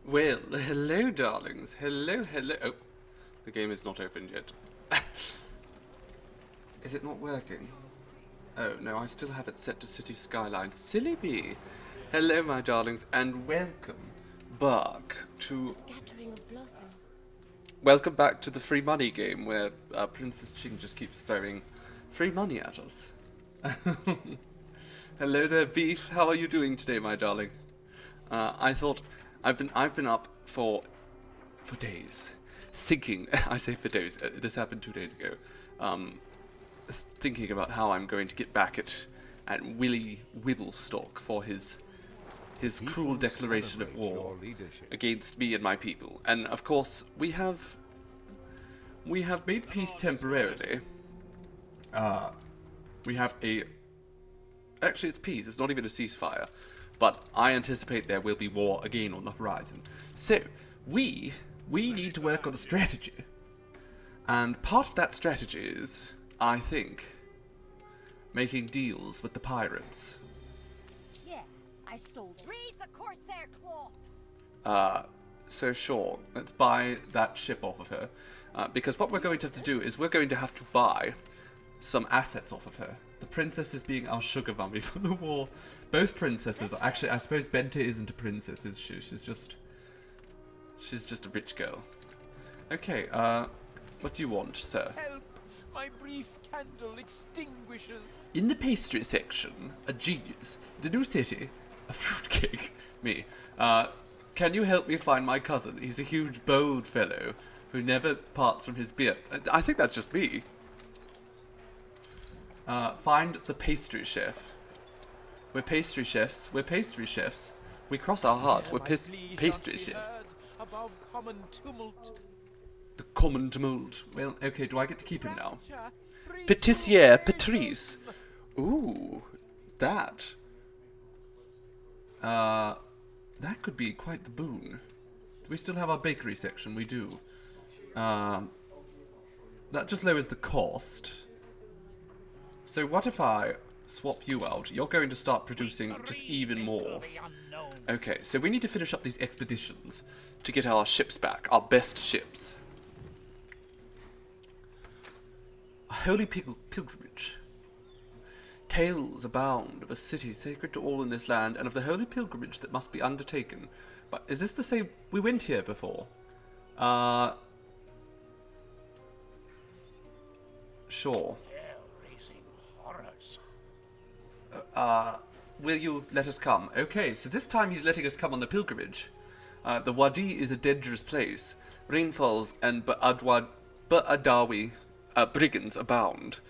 Well, hello, darlings. Hello, hello. Oh, the game is not opened yet. Is it not working? Oh, no, I still have it set to City Skyline. Silly me. Hello, my darlings, and welcome back to... Welcome back to the free money game, where Princess Ching just keeps throwing free money at us. Hello there, Beef. How are you doing today, my darling? I thought... I've been up for days, thinking, I say for days, this happened 2 days ago, thinking about how I'm going to get back at Willie Wibblestock for his cruel declaration of war against me and my people. And of course, we have made peace temporarily. We have actually it's peace, it's not even a ceasefire, but I anticipate there will be war again on the horizon. So, we need to work on a strategy. And part of that strategy is, I think, making deals with the pirates. Yeah, I stole it. Raise the corsair claw. So sure, let's buy that ship off of her. Because what we're going to have to do is we're going to have to buy some assets off of her. The princess is being our sugar mummy for the war. Both princesses are actually, I suppose Bente isn't a princess, is she? She's just a rich girl. Okay, what do you want, sir? Help! My brief candle extinguishes. In the pastry section, a genius. The new city, a fruitcake. Me. Can you help me find my cousin? He's a huge, bold fellow who never parts from his beer. I think that's just me. Find the pastry chef. We're pastry chefs. We're pastry chefs. We cross our hearts. We're pastry chefs. Above common tumult. The common tumult. Well, okay, do I get to keep him now? Patissier Patrice. Ooh, that. That could be quite the boon. Do we still have our bakery section? We do. That just lowers the cost. So what if I swap you out? You're going to start producing just even more. Okay, so we need to finish up these expeditions to get our ships back, our best ships. A holy pilgrimage. Tales abound of a city sacred to all in this land, and of the holy pilgrimage that must be undertaken. But is this the same? We went here before. Sure. Will you let us come? Okay, so this time he's letting us come on the pilgrimage. The Wadi is a dangerous place. Rainfalls and Ba'adawi brigands abound.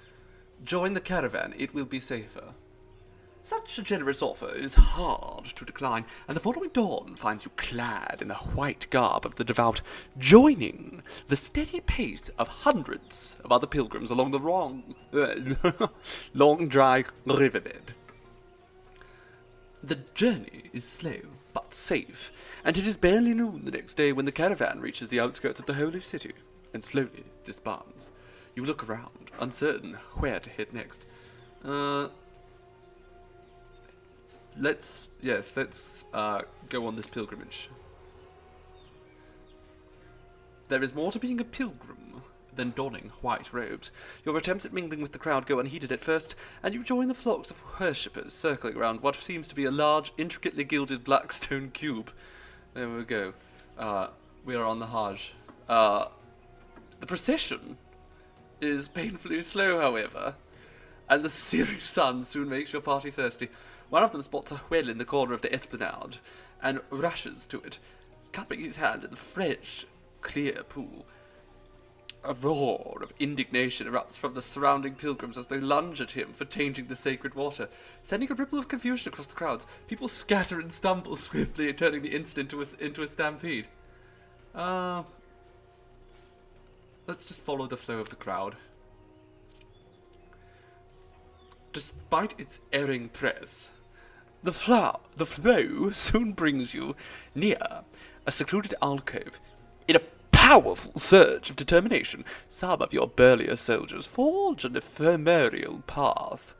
Join the caravan, it will be safer. Such a generous offer is hard to decline, and the following dawn finds you clad in the white garb of the devout, joining the steady pace of hundreds of other pilgrims along the long, dry riverbed. The journey is slow, but safe, and it is barely noon the next day when the caravan reaches the outskirts of the holy city, and slowly disbands. You look around, uncertain where to head next. Let's go on this pilgrimage. There is more to being a pilgrim than donning white robes. Your attempts at mingling with the crowd go unheeded at first, and you join the flocks of worshippers circling around what seems to be a large, intricately gilded black stone cube. There we go. We are on the Hajj. The procession is painfully slow, however, and the searing sun soon makes your party thirsty. One of them spots a well in the corner of the esplanade and rushes to it, cupping his hand in the fresh, clear pool. A roar of indignation erupts from the surrounding pilgrims as they lunge at him for tainting the sacred water, sending a ripple of confusion across the crowds. People scatter and stumble swiftly, turning the incident into a stampede. Let's just follow the flow of the crowd. Despite its erring press, the flow soon brings you near a secluded alcove. In a powerful surge of determination, some of your burlier soldiers forge an ephemeral path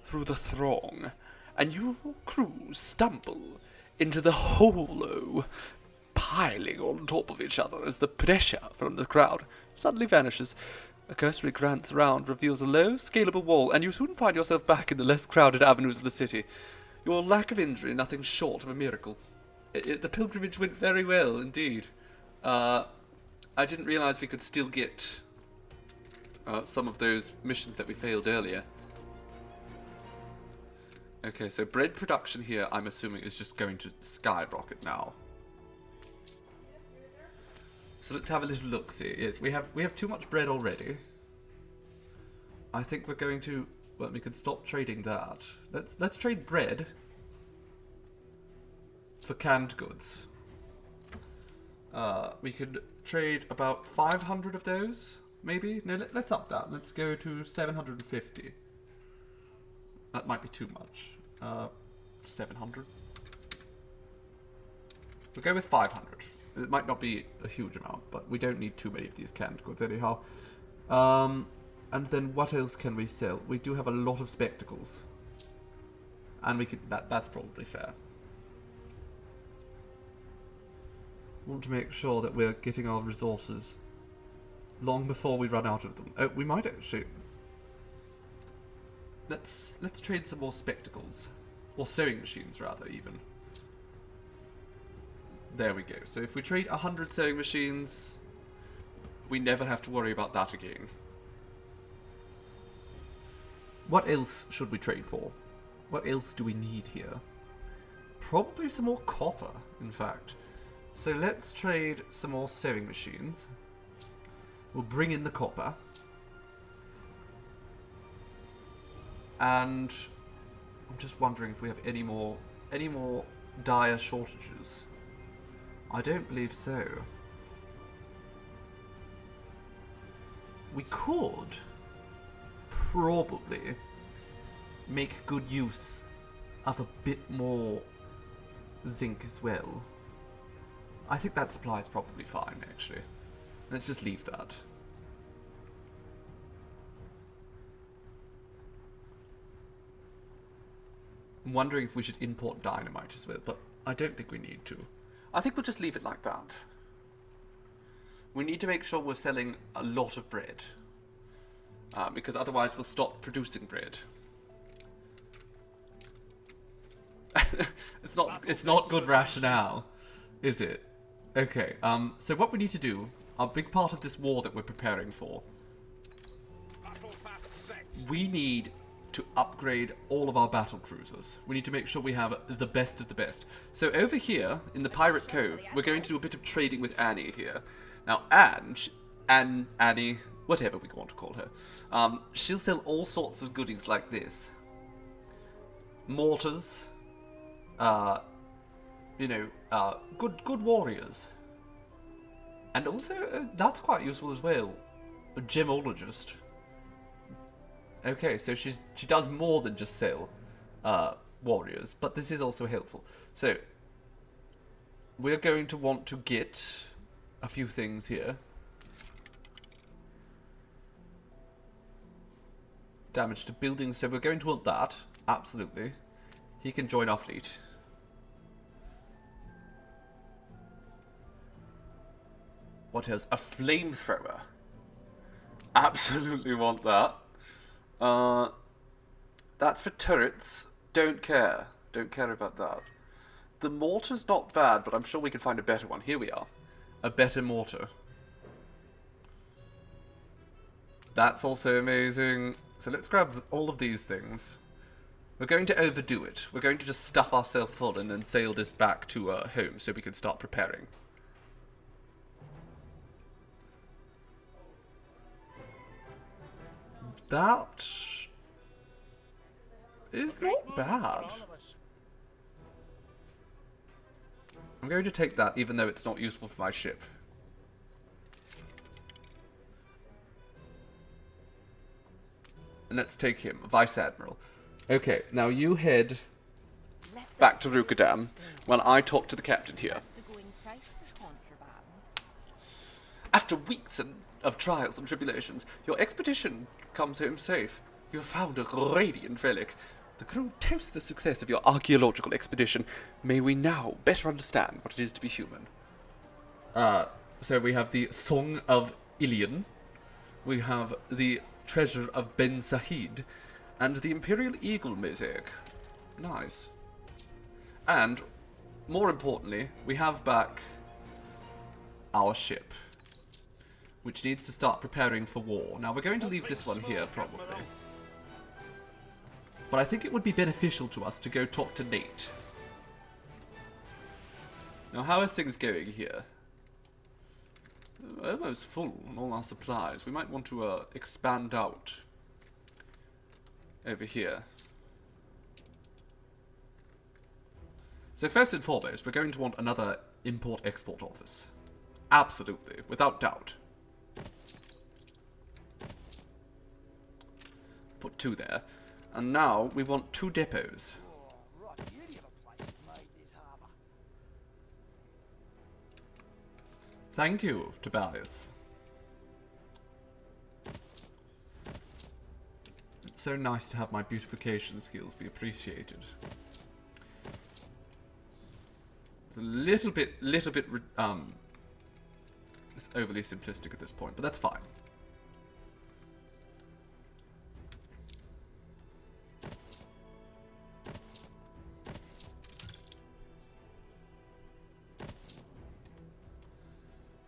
through the throng, and your crew stumble into the hollow piling on top of each other as the pressure from the crowd suddenly vanishes. A cursory glance around reveals a low, scalable wall, and you soon find yourself back in the less crowded avenues of the city. Your lack of injury, nothing short of a miracle. The pilgrimage went very well, indeed. I didn't realise we could still get some of those missions that we failed earlier. Okay, so bread production here, I'm assuming, is just going to skyrocket now. So let's have a little look-see. Yes, we have too much bread already. I think we're going to... Well, we can stop trading that. Let's trade bread for canned goods. We could trade about 500 of those, maybe? No, let's up that. Let's go to 750. That might be too much. 700. We'll go with 500. It might not be a huge amount, but we don't need too many of these canned goods anyhow. And then what else can we sell? We do have a lot of spectacles. And we could... That's probably fair. Want to make sure that we're getting our resources long before we run out of them. Oh, we might actually... Let's trade some more spectacles. Or sewing machines, rather, even. There we go. So if we trade 100 sewing machines, we never have to worry about that again. What else should we trade for? What else do we need here? Probably some more copper, in fact. So let's trade some more sewing machines. We'll bring in the copper. And I'm just wondering if we have any more dire shortages. I don't believe so. We could probably make good use of a bit more zinc as well. I think that supply is probably fine, actually. Let's just leave that. I'm wondering if we should import dynamite as well, but I don't think we need to. I think we'll just leave it like that. We need to make sure we're selling a lot of bread. Because otherwise we'll stop producing bread. It's not good rationale, is it? Okay, so what we need to do, a big part of this war that we're preparing for, we need to upgrade all of our battle cruisers. We need to make sure we have the best of the best. So over here, in the Pirate Cove, we're going to do a bit of trading with Annie here. Now, Annie, whatever we want to call her, she'll sell all sorts of goodies like this. Mortars, good warriors. And also, that's quite useful as well, a gemologist. Okay, so she does more than just sell warriors, but this is also helpful. So, we're going to want to get a few things here. Damage to buildings, so we're going to want that, absolutely. He can join our fleet. What else? A flamethrower. Absolutely want that. That's for turrets. Don't care. Don't care about that. The mortar's not bad, but I'm sure we can find a better one. Here we are. A better mortar. That's also amazing. So let's grab all of these things. We're going to overdo it. We're going to just stuff ourselves full and then sail this back to home so we can start preparing. That is not bad. I'm going to take that even though it's not useful for my ship. And let's take him, Vice Admiral. Okay, now you head back to Rukadam while I talk to the captain here. After weeks of trials and tribulations, your expedition comes home safe. You have found a radiant relic. The crew toasts the success of your archaeological expedition. May we now better understand what it is to be human. So we have the Song of Ilion, we have the Treasure of Ben Sahid, and the Imperial Eagle Mosaic. Nice. And, more importantly, we have back our ship, which needs to start preparing for war. Now, we're going to leave this one here, probably. But I think it would be beneficial to us to go talk to Nate. Now, how are things going here? Almost full on all our supplies. We might want to expand out over here. So first and foremost, we're going to want another import-export office. Absolutely, without doubt. Put 2 there. And now we want 2 depots. Thank you, Tobias. It's so nice to have my beautification skills be appreciated. It's a little bit, it's overly simplistic at this point, but that's fine.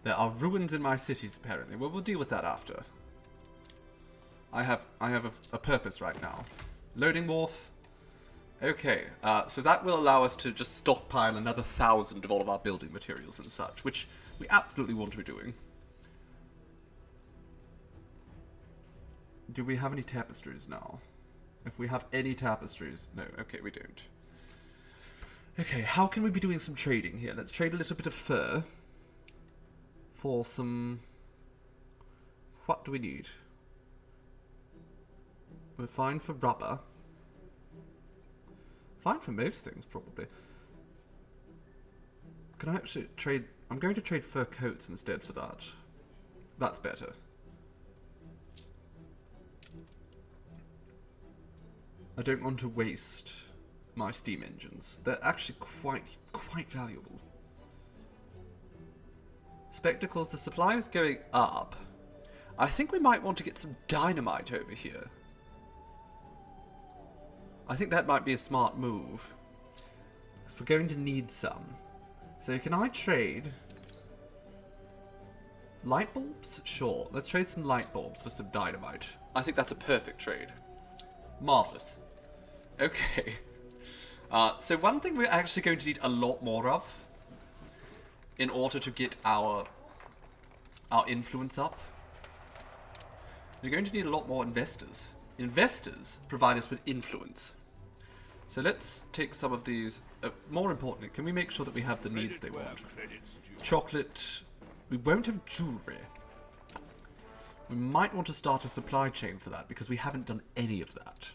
There are ruins in my cities, apparently. Well, we'll deal with that after. I have a purpose right now. Loading wharf. Okay, so that will allow us to just stockpile another 1,000 of all of our building materials and such, which we absolutely want to be doing. Do we have any tapestries now? If we have any tapestries... No, okay, we don't. Okay, how can we be doing some trading here? Let's trade a little bit of fur. For some... What do we need? We're fine for rubber. Fine for most things, probably. Can I actually trade... I'm going to trade fur coats instead for that. That's better. I don't want to waste my steam engines. They're actually quite valuable. Spectacles, the supply is going up. I think we might want to get some dynamite over here. I think that might be a smart move. Because we're going to need some. So can I trade... light bulbs? Sure. Let's trade some light bulbs for some dynamite. I think that's a perfect trade. Marvellous. Okay. So one thing we're actually going to need a lot more of in order to get our influence up. We're going to need a lot more investors. Investors provide us with influence. So let's take some of these. More importantly, can we make sure that we have the needs they want? Chocolate. We won't have jewellery. We might want to start a supply chain for that because we haven't done any of that.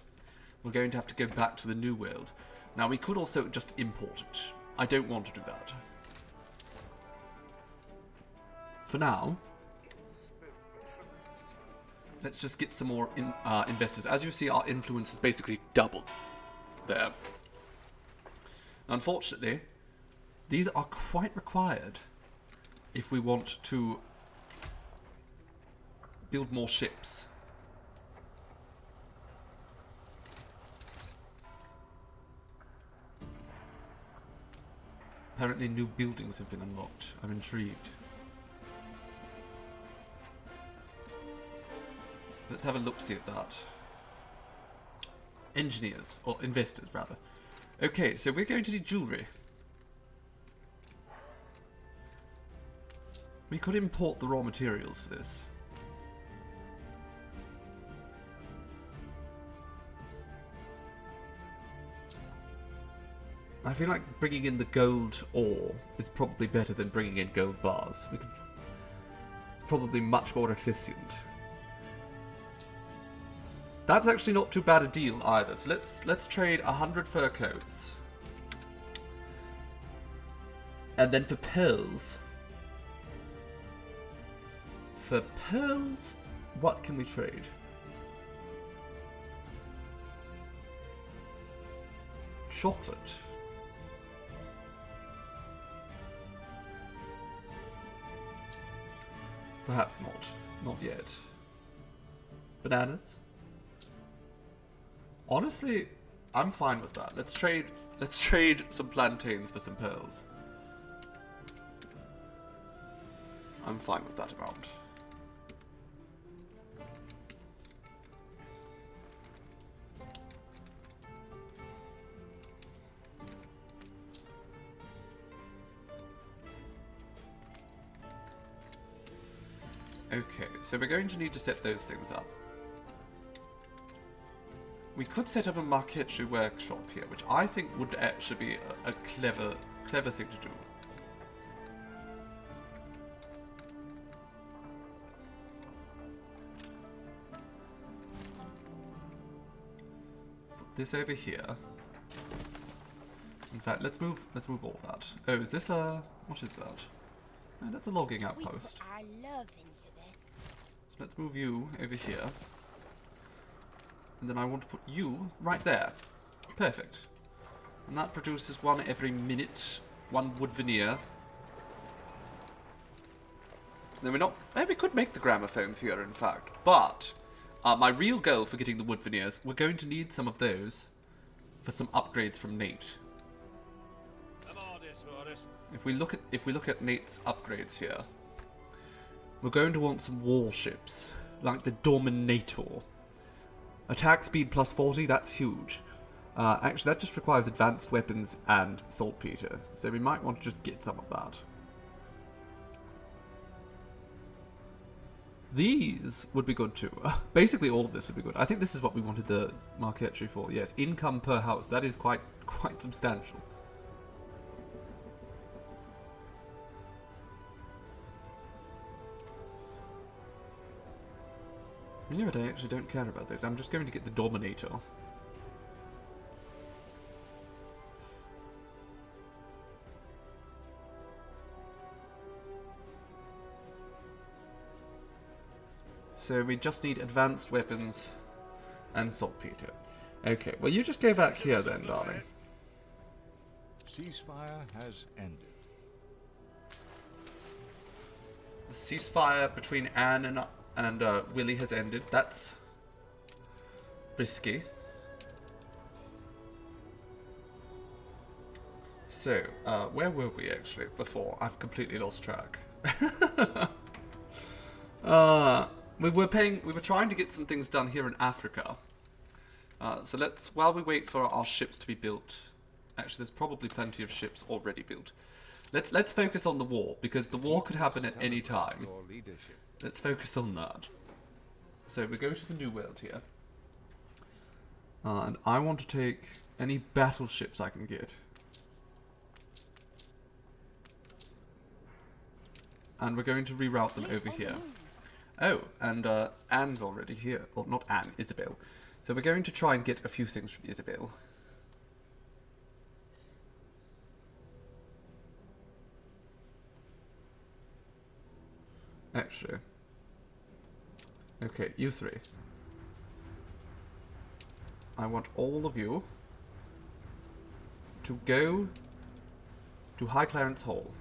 We're going to have to go back to the New World. Now we could also just import it. I don't want to do that. For now, let's just get some more investors. As you see, our influence has basically doubled there. Unfortunately, these are quite required if we want to build more ships. Apparently new buildings have been unlocked. I'm intrigued. Let's have a look-see at that. Engineers, or investors rather. Okay, so we're going to need jewellery. We could import the raw materials for this. I feel like bringing in the gold ore is probably better than bringing in gold bars. It's probably much more efficient. That's actually not too bad a deal either. So let's trade 100 fur coats. And then for pearls. For pearls, what can we trade? Chocolate. perhaps not. Not yet. Bananas? Honestly, I'm fine with that. Let's trade some plantains for some pearls. I'm fine with that amount. Okay, so we're going to need to set those things up. We could set up a marquetry workshop here, which I think would actually be a clever thing to do. Put this over here. In fact, let's move all that. Oh, is this a... what is that? Oh, that's a logging outpost. So let's move you over here. And then I want to put you right there. Perfect. And that produces one every minute. One wood veneer. Then we're not... we could make the gramophones here, in fact. But my real goal for getting the wood veneers, we're going to need some of those for some upgrades from Nate. If we look at Nate's upgrades here, we're going to want some warships, like the Dominator. Attack speed plus 40, that's huge. Actually, that just requires advanced weapons and saltpeter, so we might want to just get some of that. These would be good too. Basically, all of this would be good. I think this is what we wanted the marquetry for. Yes, income per house. That is quite substantial. You know what, I actually don't care about those. I'm just going to get the Dominator. So we just need advanced weapons and saltpeter. Okay, well you just go back here then, darling. Ceasefire has ended. The ceasefire between Anne and Willie has ended. That's risky. So, where were we actually before? I've completely lost track. We were trying to get some things done here in Africa. So while we wait for our ships to be built, actually there's probably plenty of ships already built. Let's focus on the war, because the war could happen at any time. Let's focus on that. So we go to the New World here. And I want to take any battleships I can get. And we're going to reroute them over here. Oh, and Anne's already here. Or not Anne, Isabel. So we're going to try and get a few things from Isabel. Actually. Okay, you three. I want all of you to go to High Clarence Hall.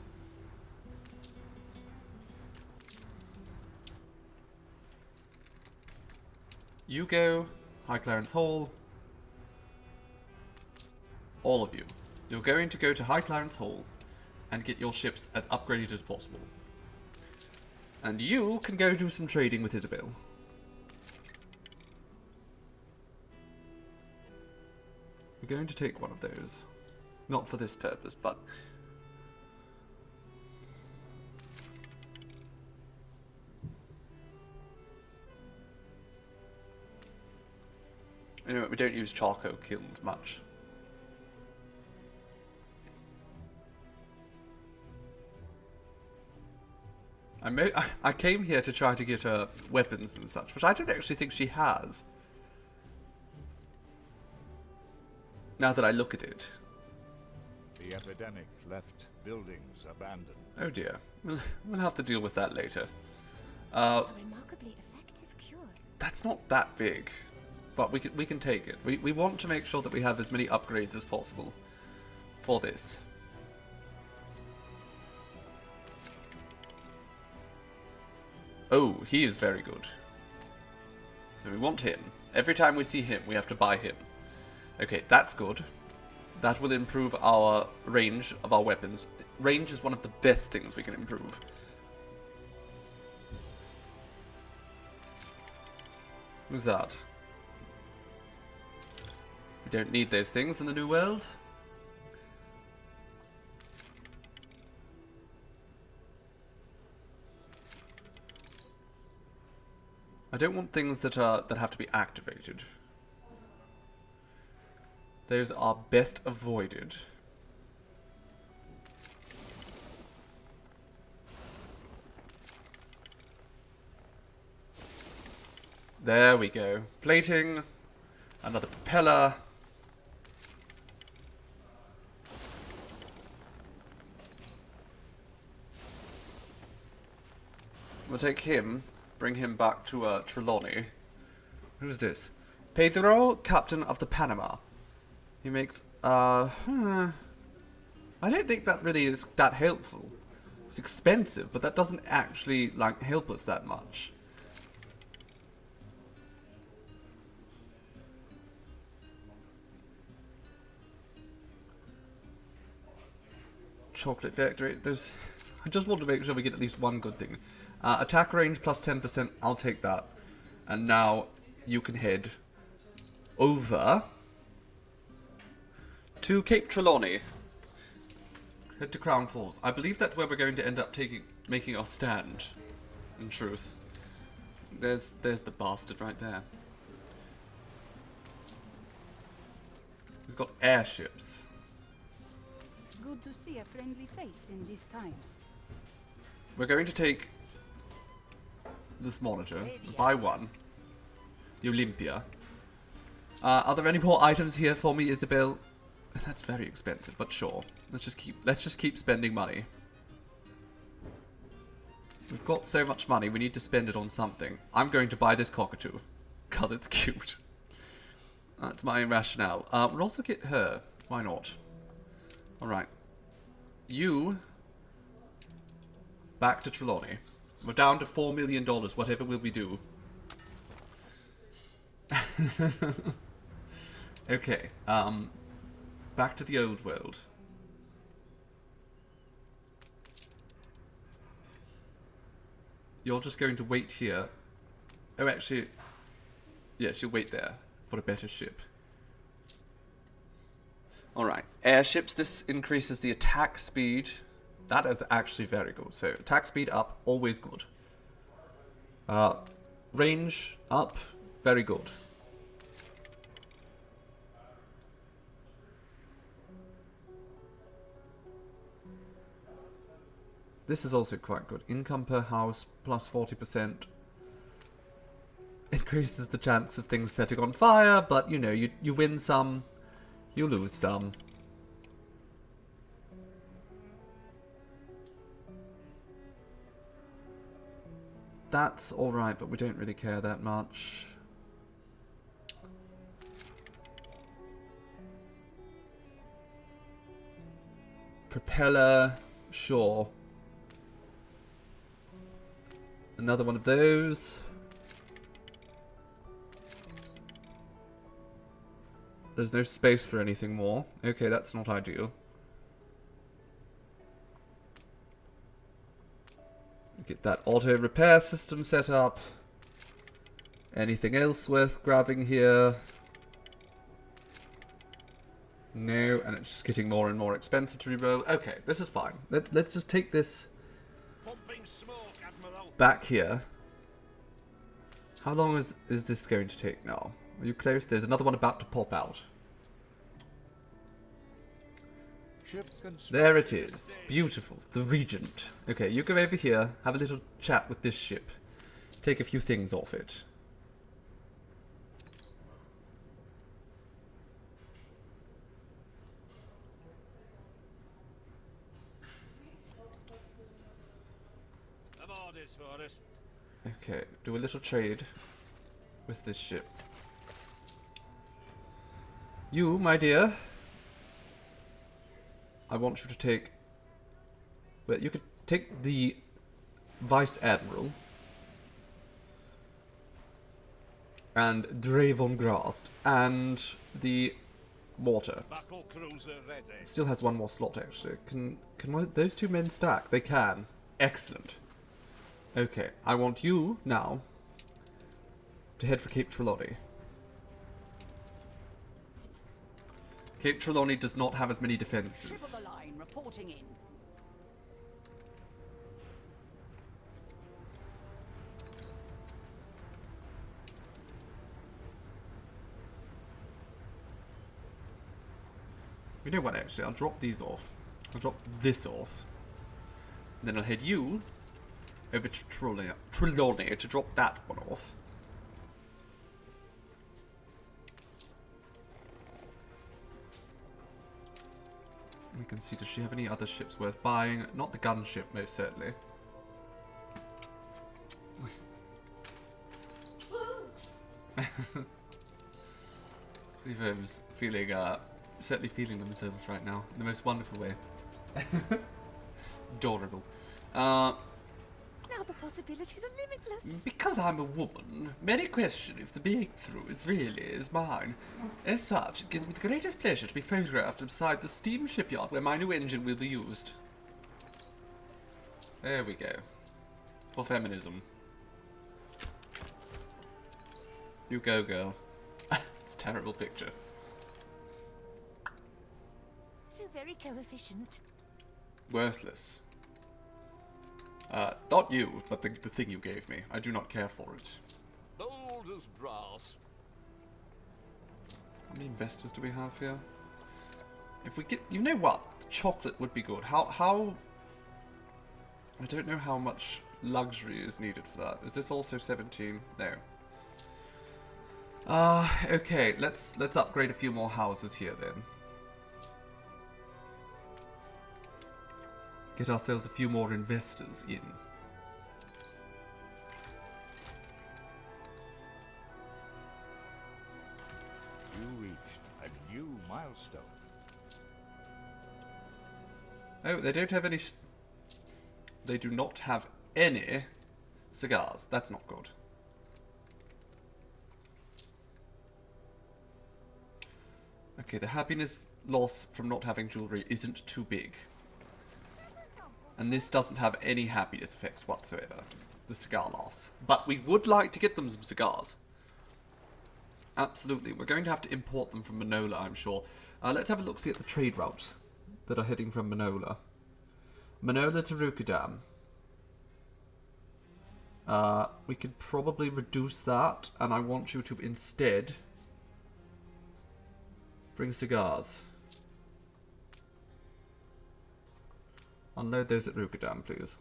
You go, High Clarence Hall. All of you. You're going to go to High Clarence Hall and get your ships as upgraded as possible. And you can go do some trading with Isabel. We're going to take one of those. Not for this purpose, but... Anyway, we don't use charcoal kilns much. I came here to try to get her weapons and such, which I don't actually think she has. Now that I look at it. The epidemic left buildings abandoned. Oh dear. We'll have to deal with that later. A remarkably effective cure. That's not that big, but we can take it. We want to make sure that we have as many upgrades as possible for this. Oh, he is very good. So we want him. Every time we see him, we have to buy him. Okay, that's good. That will improve our range of our weapons. Range is one of the best things we can improve. Who's that? We don't need those things in the new world. I don't want things that have to be activated. Those are best avoided. There we go. Plating. Another propeller. We'll take him. Bring him back to Trelawney. Who's this? Pedro, captain of the Panama. He makes, I don't think that really is that helpful. It's expensive, but that doesn't actually, like, help us that much. Chocolate factory. There's... I just want to make sure we get at least one good thing. Attack range plus 10%, I'll take that. And now you can head over to Cape Trelawney. Head to Crown Falls. I believe that's where we're going to end up making our stand, in truth. There's the bastard right there. He's got airships. Good to see a friendly face in these times. We're going to take this monitor, buy one, the Olympia. Are there any more items here for me, Isabel? That's very expensive, but sure. Let's just keep spending money. We've got so much money, we need to spend it on something. I'm going to buy this cockatoo, cause it's cute. That's my rationale. We'll also get her. Why not? Alright. You... back to Trelawney. We're down to $4 million, whatever will we do? Okay, back to the old world. You're just going to wait here. Oh, actually, yes, you'll wait there for a better ship. Alright, airships, this increases the attack speed. That is actually very good. So, attack speed up, always good. Range up, very good. This is also quite good. Income per house plus 40%. Increases the chance of things setting on fire, but you know, you win some, you lose some. That's alright, but we don't really care that much. Propeller, sure. Another one of those. There's no space for anything more. Okay, that's not ideal. Get that auto repair system set up. Anything else worth grabbing here? No, and it's just getting more and more expensive to reroll. Okay, this is fine. Let's just take this back here. How long is this going to take now? Are you close? There's another one about to pop out. There it is. Beautiful. The Regent. Okay, you go over here, have a little chat with this ship. Take a few things off it. Okay, do a little trade with this ship. You, my dear, I want you to take... Well, you could take the Vice Admiral. and Dravon Grast, and the mortar. Battle cruiser ready. Still has one more slot, actually. Can those two men stack? They can. Excellent. Okay, I want you, now, to head for Cape Trelawney. Cape Trelawney does not have as many defenses. Triple the line, reporting in. You know what, actually, I'll drop these off. I'll drop this off. And then I'll head you over to Trelawney to drop that one off. We can see, does she have any other ships worth buying? Not the gunship, most certainly. Seafoam's feeling, certainly feeling themselves right now in the most wonderful way. Adorable. Now the possibilities are limitless. Because I'm a woman, many question if the breakthrough is mine. As such, it gives me the greatest pleasure to be photographed beside the steam shipyard where my new engine will be used. There we go. For feminism. You go, girl. It's a terrible picture. So very coefficient. Worthless. Not you, but the thing you gave me. I do not care for it. Bold as brass. How many investors do we have here? If we get... You know what? Chocolate would be good. How... I don't know how much luxury is needed for that. Is this also 17? No. Okay. Let's upgrade a few more houses here then. Get ourselves a few more investors in. You reached a new milestone. Oh, they don't have any... They do not have any cigars. That's not good. Okay, the happiness loss from not having jewelry isn't too big. And this doesn't have any happiness effects whatsoever. The cigar loss. But we would like to get them some cigars. Absolutely. We're going to have to import them from Manola, I'm sure. Let's have a look-see at the trade routes that are heading from Manola. Manola to Rukadam. We could probably reduce that, and I want you to instead bring cigars. Unload those at Rukadam, please.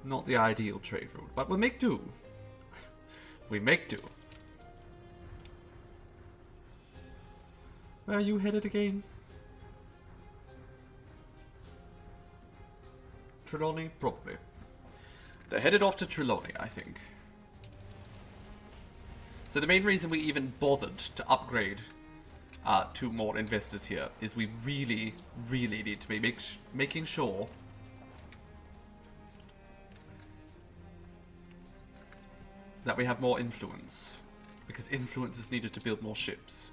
Not the ideal trade route, but we'll make do. We make do. Where are you headed again? Trelawney? Probably. They're headed off to Trelawney, I think. So the main reason we even bothered to upgrade to more investors here is we really, really need to be making sure that we have more influence. Because influence is needed to build more ships.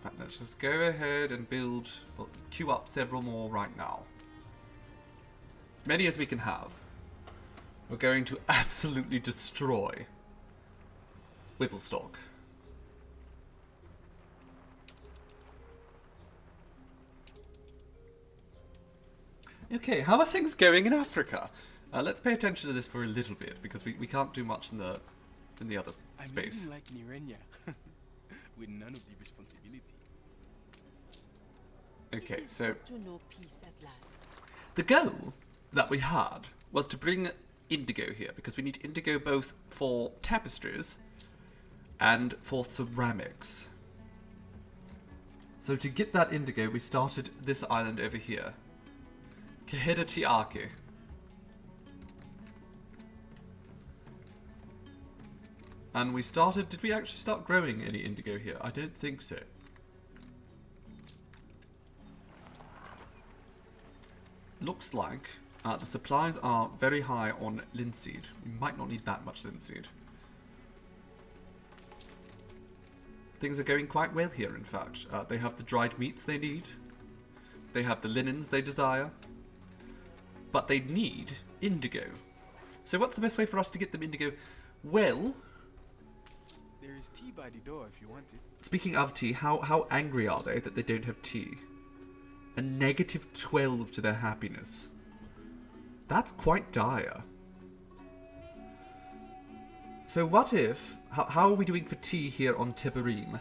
But let's just go ahead and queue up several more right now. As many as we can have. We're going to absolutely destroy Wibblestock. Okay, how are things going in Africa? Let's pay attention to this for a little bit, because we can't do much in the other space. I'm living like Nirenya, with none of the responsibility. Okay, so To know peace at last. the goal that we had was to bring indigo here, because we need indigo both for tapestries and for ceramics. So to get that indigo, we started this island over here. Keheda Tiake. And we started... Did we actually start growing any indigo here? I don't think so. looks like the supplies are very high on linseed. We might not need that much linseed. Things are going quite well here, in fact. They have the dried meats they need. They have the linens they desire. But they need indigo. So what's the best way for us to get them indigo? Well, There is tea by the door if you want it. speaking of tea, how angry are they that they don't have tea? A -12 to their happiness. That's quite dire. So what if... How are we doing for tea here on Tiberim?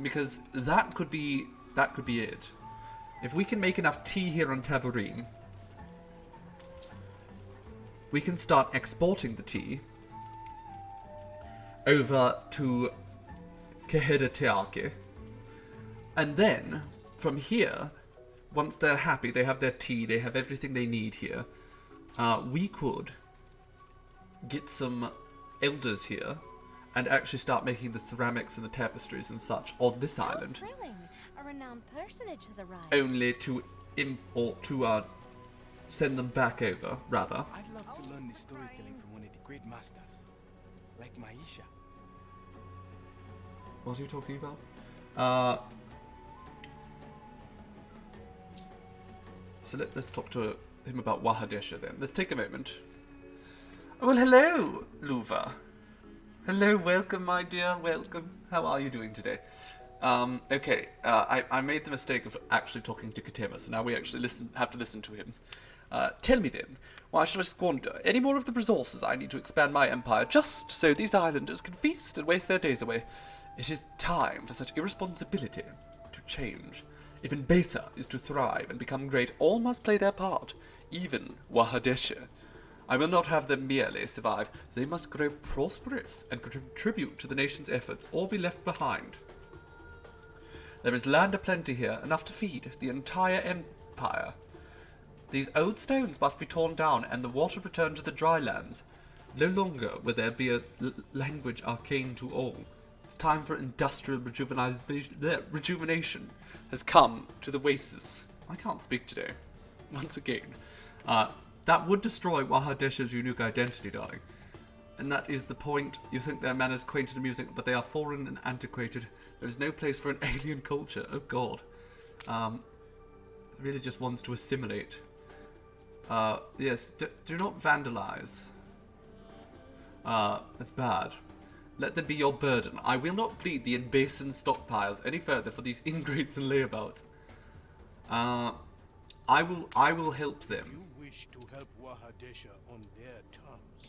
Because that could be it. If we can make enough tea here on Tiberim, we can start exporting the tea over to Keheda. And then, from here, once they're happy, they have their tea, they have everything they need here, we could get some elders here and actually start making the ceramics and the tapestries and such on this island. Thrilling. A renowned personage has arrived. Only to send them back over, rather. I'd love to learn this storytelling from one of the great masters, like Maisha. What are you talking about? So let's talk to him about Wahadesha then. Let's take a moment. Well, hello, Luva. Hello, welcome, my dear, welcome. How are you doing today? Okay, I made the mistake of actually talking to Katema, so now we actually have to listen to him. Tell me then, why should I squander any more of the resources I need to expand my empire just so these islanders can feast and waste their days away? It is time for such irresponsibility to change. If Mbesa is to thrive and become great, all must play their part, even Wahadesha. I will not have them merely survive. They must grow prosperous and contribute to the nation's efforts, or be left behind. There is land aplenty here, enough to feed the entire empire. These old stones must be torn down and the water returned to the dry lands. No longer will there be a language arcane to all. It's time for industrial rejuvenation has come to the Oasis. I can't speak today. Once again. That would destroy Wahadesha's unique identity, darling. And that is the point. You think their manners quaint and amusing, but they are foreign and antiquated. There is no place for an alien culture. Oh god. Really just wants to assimilate. Yes, do not vandalize. It's bad. Let them be your burden. I will not plead the embassing stockpiles any further for these ingrates and layabouts. I will help them. If you wish to help Wahadesha on their terms,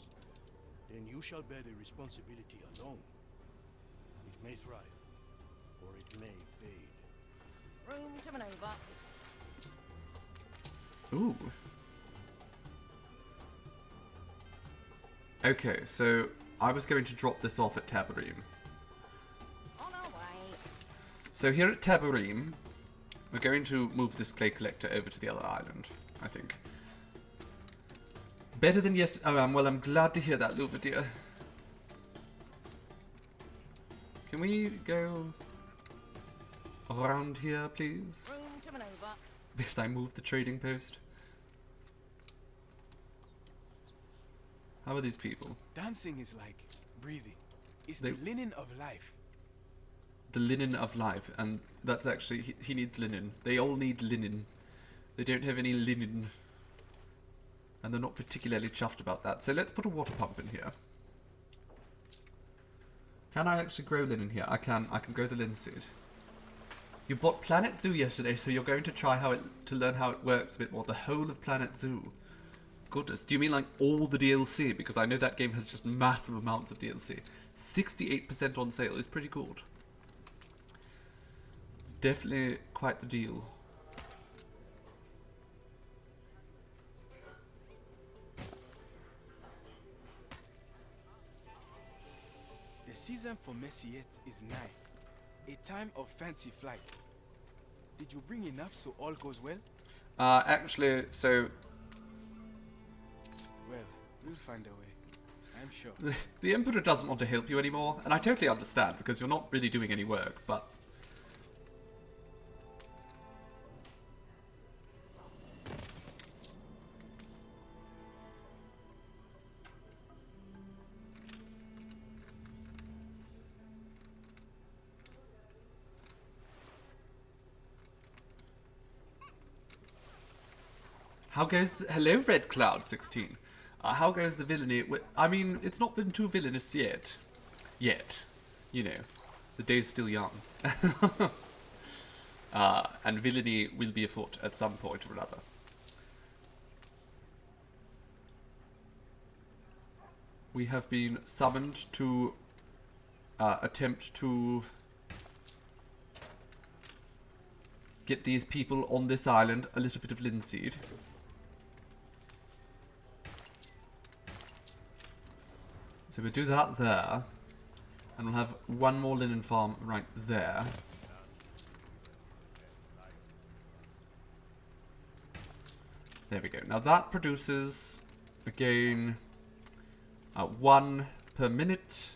then you shall bear the responsibility alone. It may thrive, or it may fade. Room to maneuver. Ooh. Okay, so I was going to drop this off at Tabarim. On our way. So here at Tabarim, we're going to move this clay collector over to the other island, I think. Better than yes. Oh, well, I'm glad to hear that, Luva dear. Can we go around here, please? Room to maneuver. Because I moved the trading post. How are these people? Dancing is like breathing. It's They- the linen of life. The linen of life, and that's actually, he needs linen. They all need linen. They don't have any linen. And they're not particularly chuffed about that. So let's put a water pump in here. Can I actually grow linen here? I can grow the linseed. You bought Planet Zoo yesterday, so you're going to try to learn how it works a bit more. The whole of Planet Zoo. Goodness, do you mean like all the DLC? Because I know that game has just massive amounts of DLC. 68% on sale is pretty good. It's definitely quite the deal. The season for Messiet is nigh. A time of fancy flight. Did you bring enough so all goes well? Actually, so Well, we'll find a way. I'm sure. the Emperor doesn't want to help you anymore, and I totally understand because you're not really doing any work, but How goes... Hello, Red Cloud 16. How goes the villainy... I mean, it's not been too villainous yet. Yet. You know. The day's still young. And villainy will be afoot at some point or another. We have been summoned to attempt to get these people on this island a little bit of linseed. So we'll do that there. And we'll have one more linen farm right there. There we go. Now that produces, again, 1 per minute.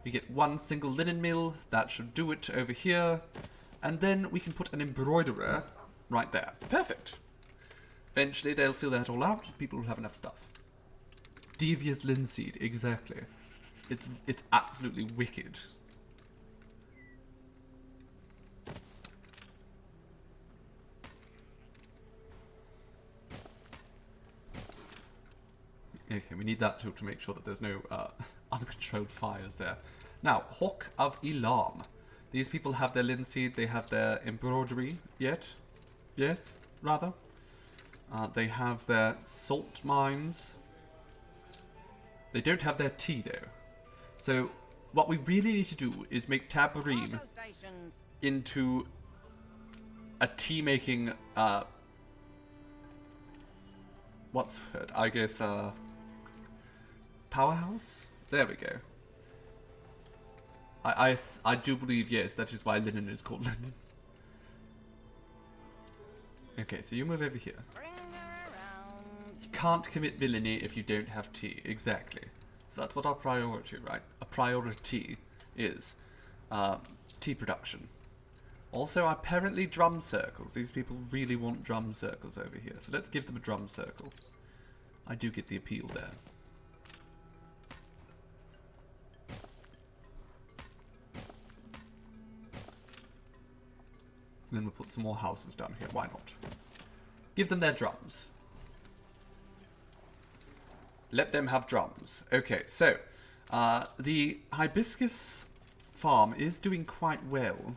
We get 1 single linen mill. That should do it over here. And then we can put an embroiderer right there. Perfect. Eventually they'll fill that all out. People will have enough stuff. Devious linseed, exactly. It's absolutely wicked. Okay, we need that to make sure that there's no uncontrolled fires there. Now, Hawk of Elam. These people have their linseed, they have their embroidery yet. Yes, rather. They have their salt mines. They don't have their tea, though. So, what we really need to do is make Tabarim into a tea-making, what's the word? I guess, powerhouse? There we go. I do believe, yes, that is why linen is called linen. Okay, so you move over here. You can't commit villainy if you don't have tea. Exactly. So that's what our priority, right? A priority is tea production. Also, apparently drum circles. These people really want drum circles over here. So let's give them a drum circle. I do get the appeal there. And then we'll put some more houses down here. Why not? Give them their drums. Let them have drums. Okay, so the hibiscus farm is doing quite well.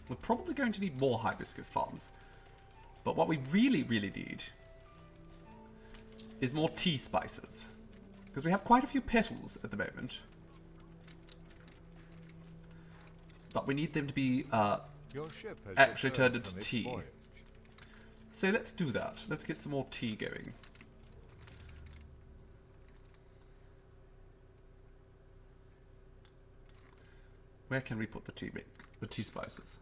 We're probably going to need more hibiscus farms. But what we really, really need is more tea spices. Because we have quite a few petals at the moment. But we need them to be Your ship has actually returned turned into from its tea. voyage. So let's do that. Let's get some more tea going. Where can we put the tea spices?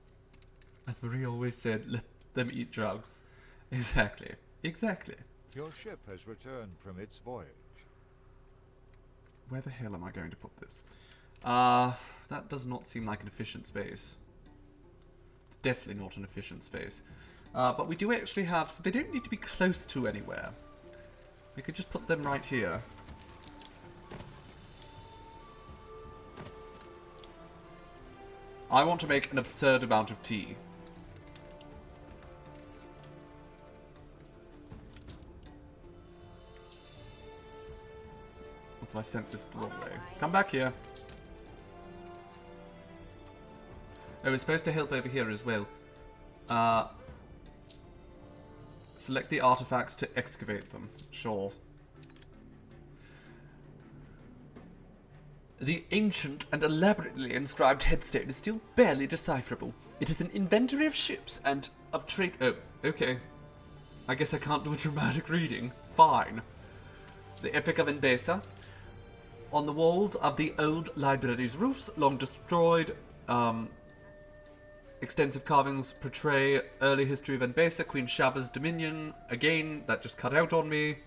As Marie always said, let them eat drugs. Exactly. Exactly. Your ship has returned from its voyage. Where the hell am I going to put this? That does not seem like an efficient space. It's definitely not an efficient space. But we do actually have... So they don't need to be close to anywhere. We could just put them right here. I want to make an absurd amount of tea. Also, I sent this the wrong way. Come back here. Oh, it's supposed to help over here as well. Select the artifacts to excavate them. Sure. The ancient and elaborately inscribed headstone is still barely decipherable. It is an inventory of ships and of trade... Oh, okay. I guess I can't do a dramatic reading. Fine. The Epic of Embesa. On the walls of the old library's roofs, long destroyed, extensive carvings portray early history of Embesa, Queen Shava's dominion. Again, that just cut out on me.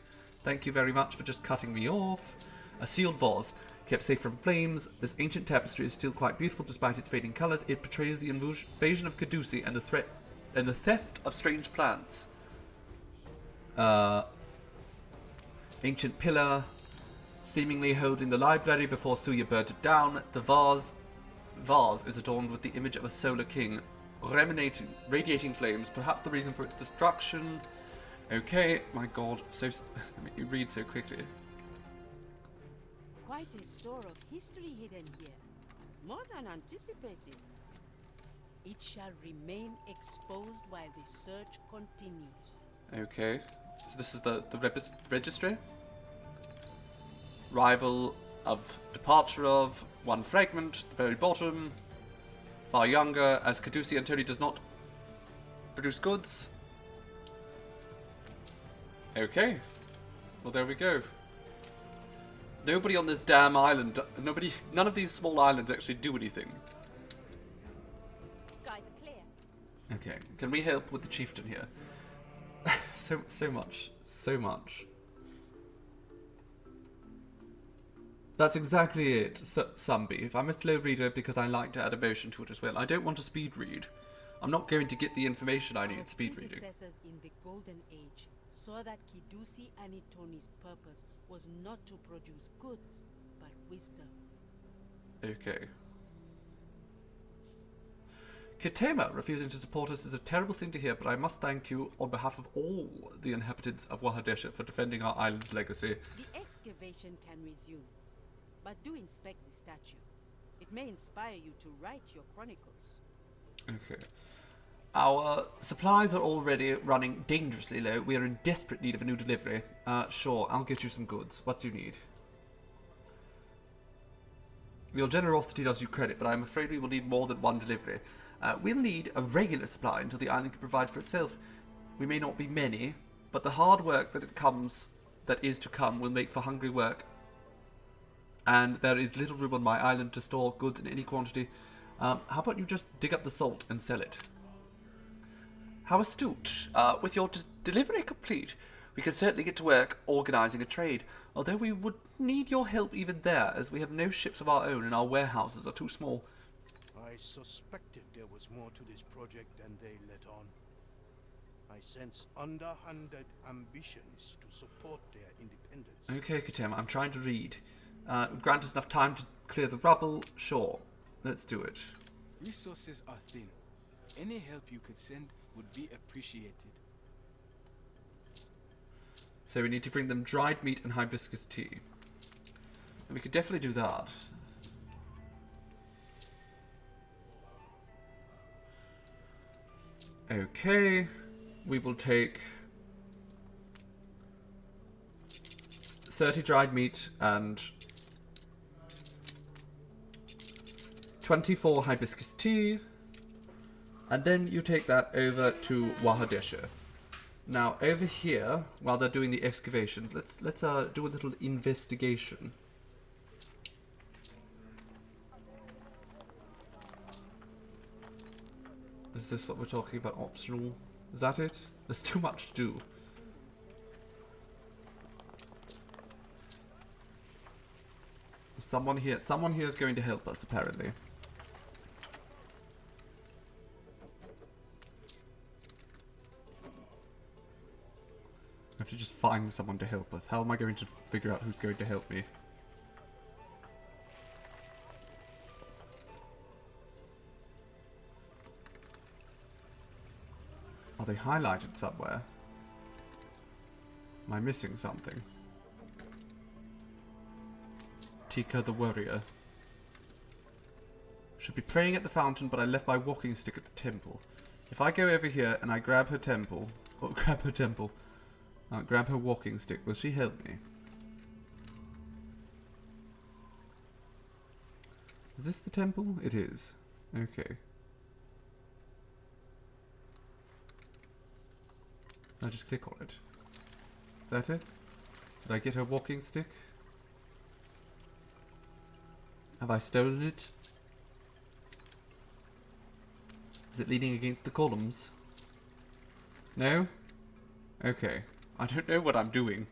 Thank you very much for just cutting me off. A sealed vase, kept safe from flames. This ancient tapestry is still quite beautiful despite its fading colours. It portrays the invasion of Caduce and the theft of strange plants. Ancient pillar, seemingly holding the library before Suya burnt it down. The vase is adorned with the image of a solar king, radiating flames, perhaps the reason for its destruction. Okay, my god, you read so quickly. Quite a store of history hidden here. More than anticipated. It shall remain exposed while the search continues. Okay, so this is the registry. Rival of departure of one fragment, the very bottom. Far younger, as Caducei and Tony does not produce goods. Okay, well there we go. Nobody on this damn island, none of these small islands actually do anything. Skies are clear. Okay, can we help with the chieftain here? so much. That's exactly it, Sunbeef. I'm a slow reader because I like to add emotion to it as well. I don't want to speed read. I'm not going to get the information I need speed reading. Our predecessors in the Golden Age saw that Caducei and Tony's purpose was not to produce goods, but wisdom. Okay. Kitema refusing to support us is a terrible thing to hear, but I must thank you on behalf of all the inhabitants of Wahadesha for defending our island's legacy. The excavation can resume, but do inspect the statue. It may inspire you to write your chronicles. Okay. Our supplies are already running dangerously low. We are in desperate need of a new delivery. Sure, I'll get you some goods. What do you need? Your generosity does you credit, but I'm afraid we will need more than one delivery. We'll need a regular supply until the island can provide for itself. We may not be many, but the hard work that is to come will make for hungry work. And there is little room on my island to store goods in any quantity. How about you just dig up the salt and sell it? How astute. With your delivery complete, we can certainly get to work organising a trade, although we would need your help even there, as we have no ships of our own and our warehouses are too small. I suspected there was more to this project than they let on. I sense underhanded ambitions to support their independence. Okay, Kitema, I'm trying to read. Grant us enough time to clear the rubble? Sure. Let's do it. Resources are thin. Any help you could send would be appreciated. So we need to bring them dried meat and hibiscus tea. And we could definitely do that. Okay. We will take 30 dried meat and 24 hibiscus tea. And then you take that over to Wahadesha. Now, over here, while they're doing the excavations, let's do a little investigation. Is this what we're talking about? Optional? Is that it? There's too much to do. Someone here is going to help us, apparently. I have to just find someone to help us. How am I going to figure out who's going to help me? Are they highlighted somewhere? Am I missing something? Tika the warrior. Should be praying at the fountain, but I left my walking stick at the temple. If I go over here and I grab her grab her walking stick, will she help me? Is this the temple? It is. Okay. I'll just click on it. Is that it? Did I get her walking stick? Have I stolen it? Is it leaning against the columns? No? Okay. I don't know what I'm doing.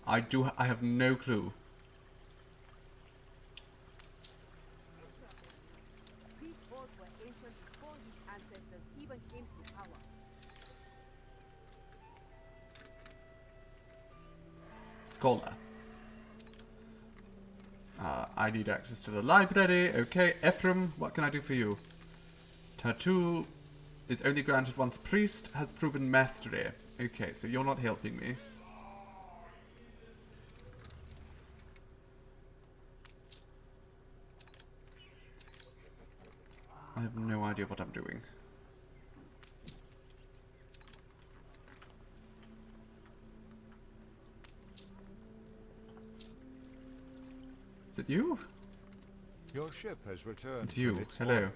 I have no clue. These halls were ancient before his ancestors even came to power. Scholar. I need access to the library. Okay, Ephraim, what can I do for you? Tattoo is only granted once a priest has proven mastery. Okay, so you're not helping me. I have no idea what I'm doing. Is it you? Your ship has returned. It's you. from its Hello. voyage.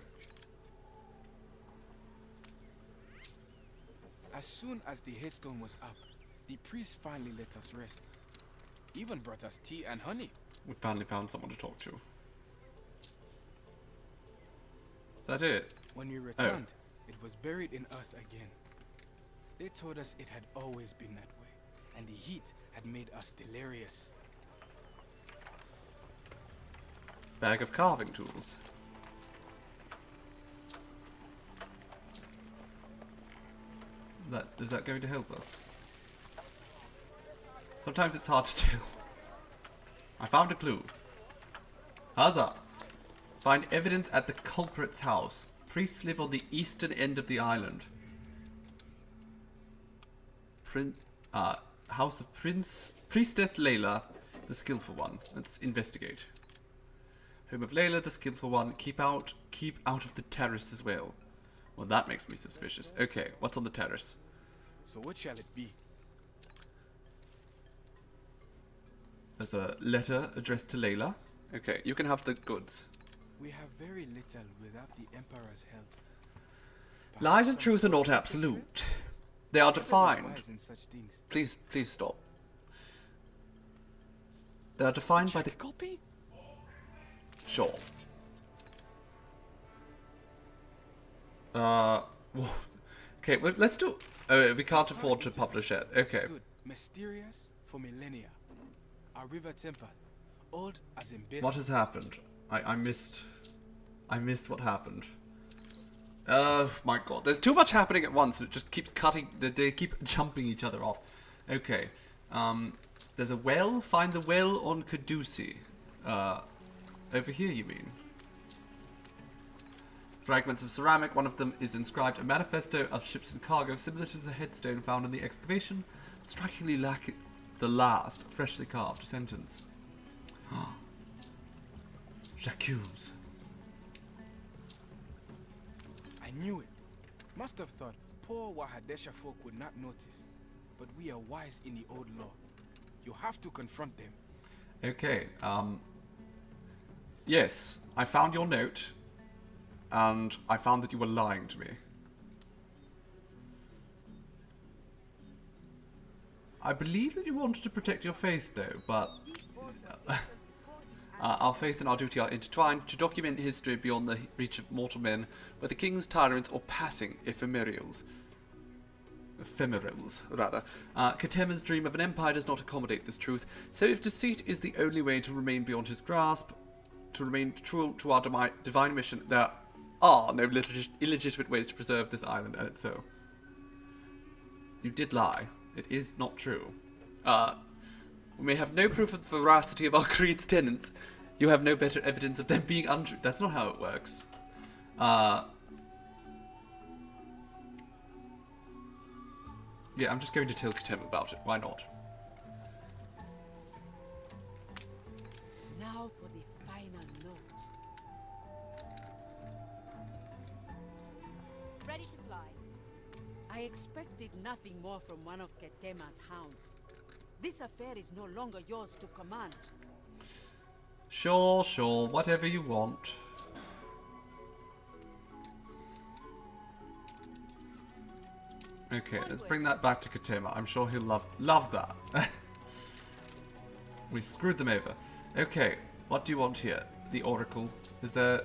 As soon as the headstone was up, the priest finally let us rest. Even brought us tea and honey. We finally found someone to talk to. Is that it? When we returned, it was buried in earth again. They told us it had always been that way, and the heat had made us delirious. Bag of carving tools. Is that going to help us? Sometimes it's hard to tell. I found a clue. Huzzah! Find evidence at the culprit's house. Priests live on the eastern end of the island. House of Priestess Layla, the skillful one. Let's investigate. Home of Layla, the skillful one. Keep out of the terrace as well. Well, that makes me suspicious. Okay, what's on the terrace? So what shall it be? There's a letter addressed to Layla. Okay, you can have the goods. We have very little without the Emperor's help. Lies Perhaps and truth are some not sort of absolute. They are secret? defined. What is wise in such things? Please stop. They are defined by the... Copy? Sure. Okay, well, let's do... Oh, we can't afford to publish it. Okay. Stood mysterious for millennia. Our river temple, old as in best. What has happened? I missed what happened. My god. There's too much happening at once and it just keeps cutting... They keep jumping each other off. Okay. There's a well. Find the well on Caducee. Over here, you mean? Fragments of ceramic. One of them is inscribed a manifesto of ships and cargo, similar to the headstone found in the excavation, but strikingly lacking the last, freshly carved sentence. J'accuse. I knew it. Must have thought poor Wahadesha folk would not notice. But we are wise in the old law. You have to confront them. Okay, yes, I found your note, and I found that you were lying to me. I believe that you wanted to protect your faith, though, but our faith and our duty are intertwined to document history beyond the reach of mortal men, whether kings, tyrants, or passing ephemerals. Katema's dream of an empire does not accommodate this truth, so if deceit is the only way to remain beyond his grasp, to remain true to our divine mission, there are no illegitimate ways to preserve this island, and it's so. You did lie. It is not true. We may have no proof of the veracity of our creed's tenets. You have no better evidence of them being untrue. That's not how it works. Yeah, I'm just going to tell Katema about it. Why not? Now for the final note. Ready to fly. I expected nothing more from one of Ketema's hounds. This affair is no longer yours to command. Sure, whatever you want. Okay, let's bring that back to Katema. I'm sure he'll love that. We screwed them over. Okay, what do you want here? The Oracle. Is there...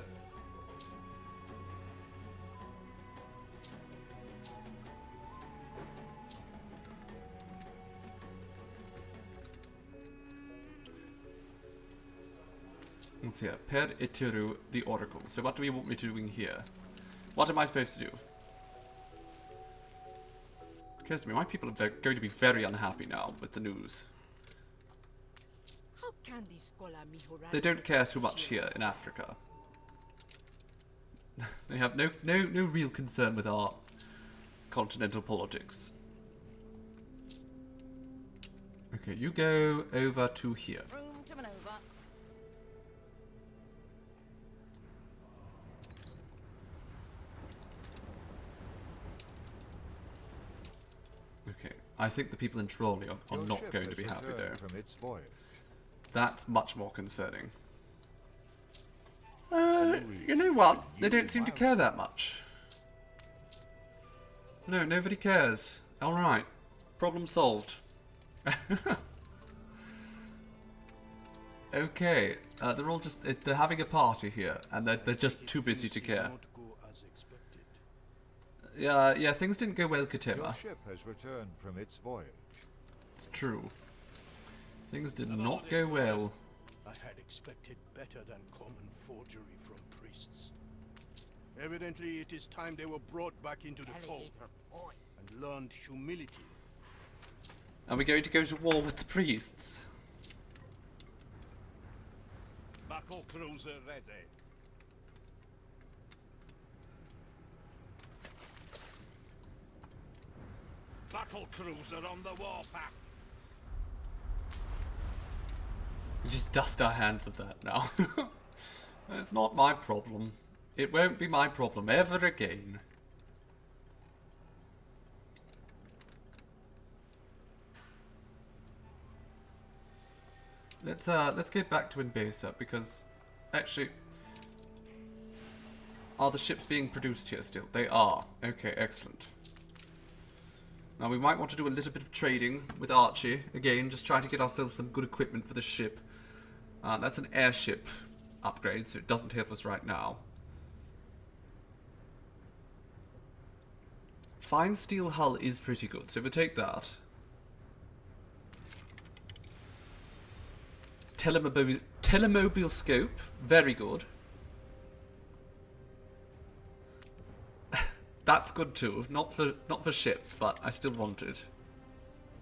Let's see here. Per Itiru, the Oracle. So what do you want me to do here? What am I supposed to do? Occurs to me, my people are going to be very unhappy now with the news. How can the scholar Mihoran... They don't care too much here in Africa. They have no real concern with our continental politics. Okay, you go over to here. Room to maneuver. Okay, I think the people in Trelawney are Your not ship going to has be happy returned there. from its voyage. That's much more concerning. You know what? They don't seem to care that much. No, nobody cares. Alright. Problem solved. Okay. They're all just... they're having a party here, and they're just too busy to care. Not go as expected. Yeah, things didn't go well, Your Katema. ship has returned from its voyage. It's true. Things did not go well. I had expected better than common forgery from priests. Evidently, it is time they were brought back into the fold and learned humility. Are we going to go to war with the priests? Battle cruiser ready. Battle cruiser on the warpath. We just dust our hands of that now. It's not my problem. It won't be my problem ever again. Let's get back to Inbasa because actually, are the ships being produced here still? They are. Okay, excellent. Now we might want to do a little bit of trading with Archie again, just trying to get ourselves some good equipment for the ship. That's an airship upgrade, so it doesn't help us right now. Fine steel hull is pretty good, so if we take that. Telemobile scope, very good. That's good too, not for ships, but I still want it.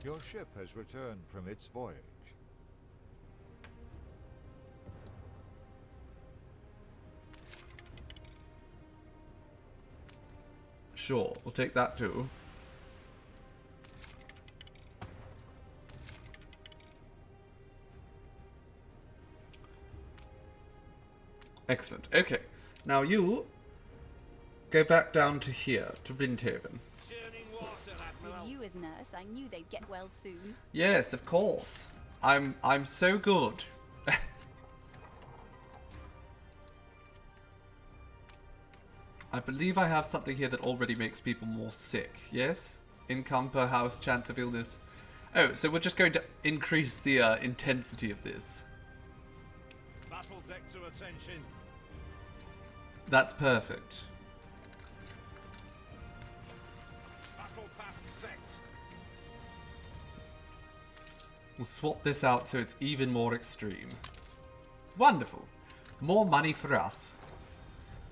Your ship has returned from its voyage. Sure, we'll take that too. Excellent. Okay. Now you go back down to here, to Rindhaven. Churning water, Admiral. With you as nurse, I knew they'd get well soon. Yes, of course. I'm so good. I believe I have something here that already makes people more sick, yes? Income per house, chance of illness. Oh, so we're just going to increase the intensity of this. Battle deck to attention. That's perfect. Battle path set. We'll swap this out so it's even more extreme. Wonderful. More money for us.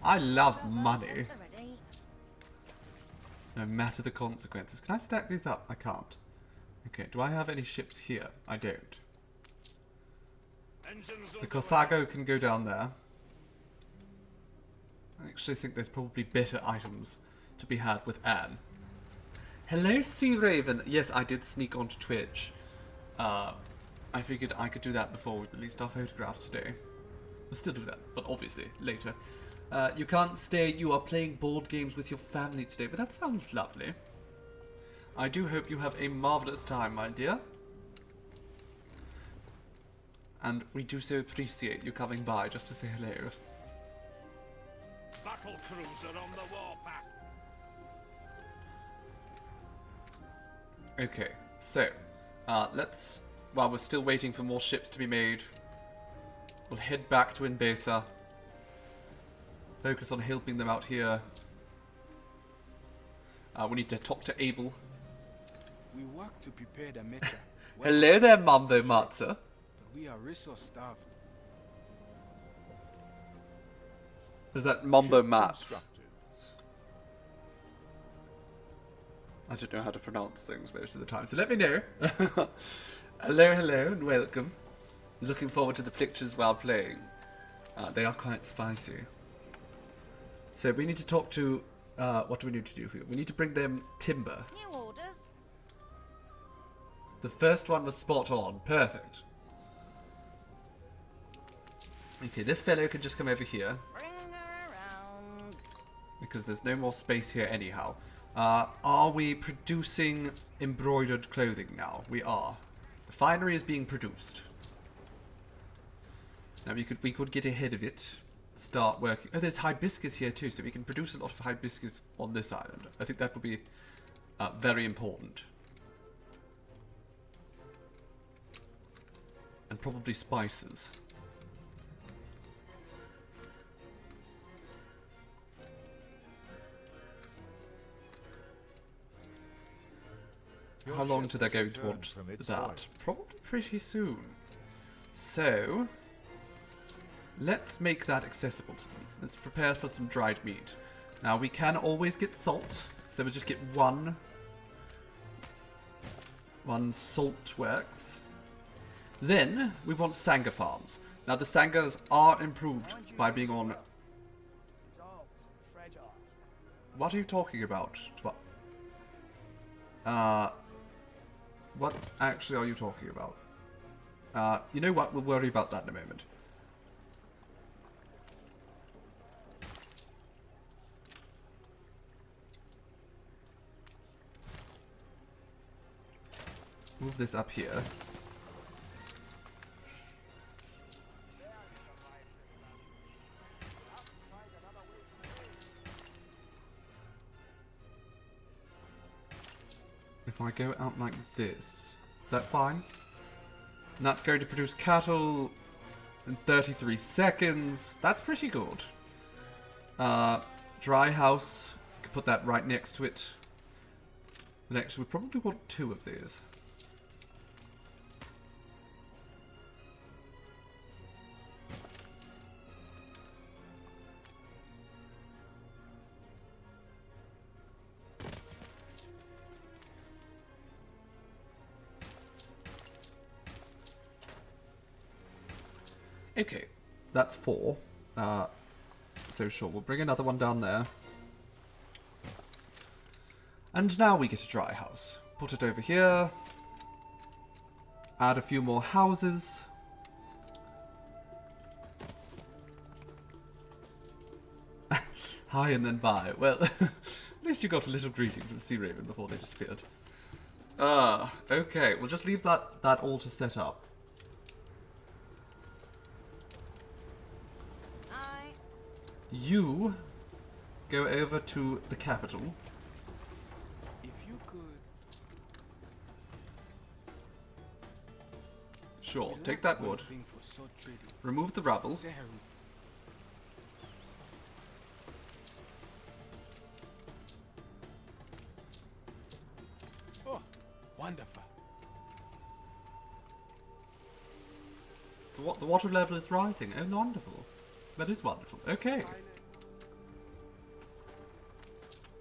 I love money. Ready. No matter the consequences. Can I stack these up? I can't. Okay, do I have any ships here? I don't. Engines The Carthago can go down there. I actually think there's probably better items to be had with Anne. Hello, Sea Raven. Yes, I did sneak onto Twitch. I figured I could do that before we released our photographs today. We'll still do that, but obviously later. You can't stay. You are playing board games with your family today, but that sounds lovely. I do hope you have a marvellous time, my dear. And we do so appreciate you coming by just to say hello. battle cruiser on the warpath. Okay, so let's, while we're still waiting for more ships to be made, we'll head back to Inbasa. Focus on helping them out here. We need to talk to Abel. We work to prepare the mecha. Hello there, Mambo Matza. But we are resource starved. Is that Mambo Ship Mats? constructed. I don't know how to pronounce things most of the time, so let me know. Hello, hello, and welcome. Looking forward to the pictures while playing. They are quite spicy. So we need to talk to... what do we need to do here? We need to bring them timber. New orders. The first one was spot on. Perfect. Okay, this fellow can just come over here. Bring her around. Because there's no more space here anyhow. Are we producing embroidered clothing now? We are. The finery is being produced. Now we could get ahead of it. Start working. Oh, there's hibiscus here too, so we can produce a lot of hibiscus on this island. I think that will be very important. And probably spices. How long do they go to want that? Probably pretty soon. So, let's make that accessible to them. Let's prepare for some dried meat. Now, we can always get salt, so we'll just get one salt works. Then, we want Sanga farms. Now, the Sangas are improved by being on... What are you talking about? What actually are you talking about? You know what? We'll worry about that in a moment. Move this up here. If I go out like this, is that fine? And that's going to produce cattle in 33 seconds. That's pretty good. Dry house, could put that right next to it. But actually, we probably want 2 of these. Okay, that's 4. So sure, we'll bring another one down there. And now we get a dry house. Put it over here. Add a few more houses. Hi and then bye. Well, at least you got a little greeting from Sea Raven before they disappeared. Okay, we'll just leave that altar set up. You go over to the capital. If you could... Sure, take that wood. Remove the rubble. Oh, wonderful. The water level is rising. Oh, wonderful. That is wonderful. Okay.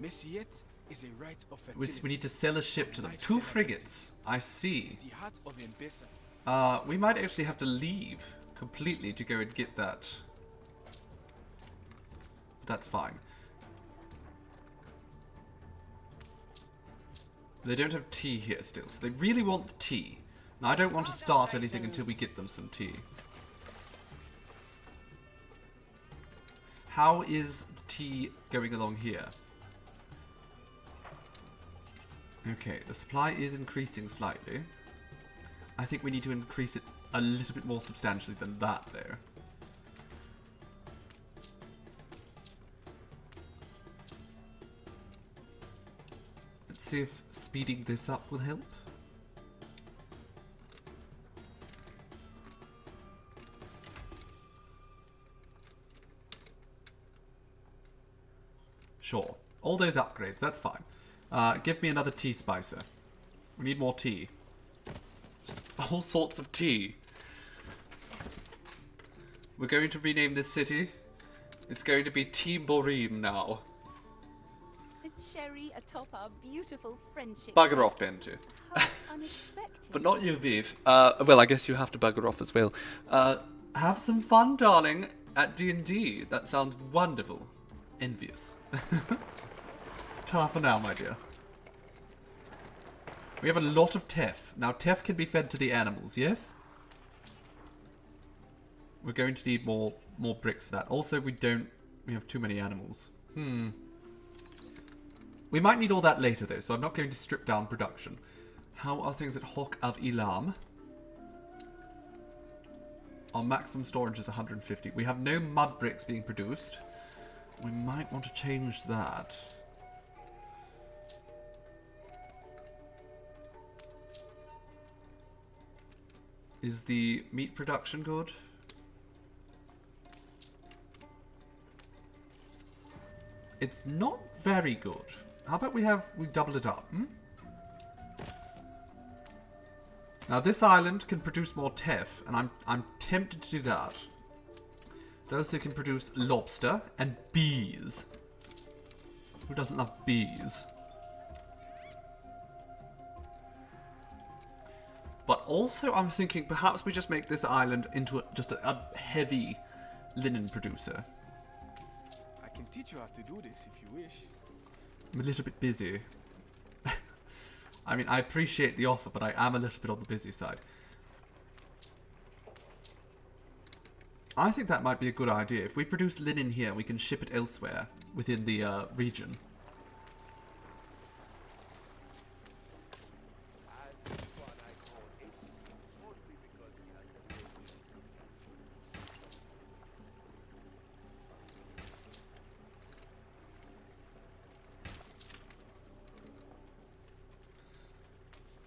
Messiette is a rite of fertility. We need to sell a ship to them. 2 frigates. I see. The heart of Mbesa. We might actually have to leave completely to go and get that. But that's fine. They don't have tea here still, so they really want the tea. Now, I don't want to start anything until we get them some tea. How is the tea going along here? Okay, the supply is increasing slightly. I think we need to increase it a little bit more substantially than that, though. Let's see if speeding this up will help. Sure. All those upgrades, that's fine. Give me another tea spicer. We need more tea. Just all sorts of tea. We're going to rename this city. It's going to be Timborim now. The cherry atop our beautiful friendship. Bugger off, Benji. How unexpected. But not you, Viv. Well, I guess you have to bugger off as well. Have some fun, darling, at D&D. That sounds wonderful. Envious. Ta for now, my dear. We have a lot of teff. Now, teff can be fed to the animals, yes? We're going to need more bricks for that. Also, we have too many animals. We might need all that later, though, so I'm not going to strip down production. How are things at Hawk of Elam? Our maximum storage is 150. We have no mud bricks being produced. We might want to change that. Is the meat production good? It's not very good. How about we double it up? Now this island can produce more teff, and I'm tempted to do that. It also can produce lobster and bees. Who doesn't love bees? But also I'm thinking perhaps we just make this island into just a heavy linen producer. I can teach you how to do this if you wish. I'm a little bit busy. I mean, I appreciate the offer, but I am a little bit on the busy side. I think that might be a good idea. If we produce linen here, we can ship it elsewhere within the region.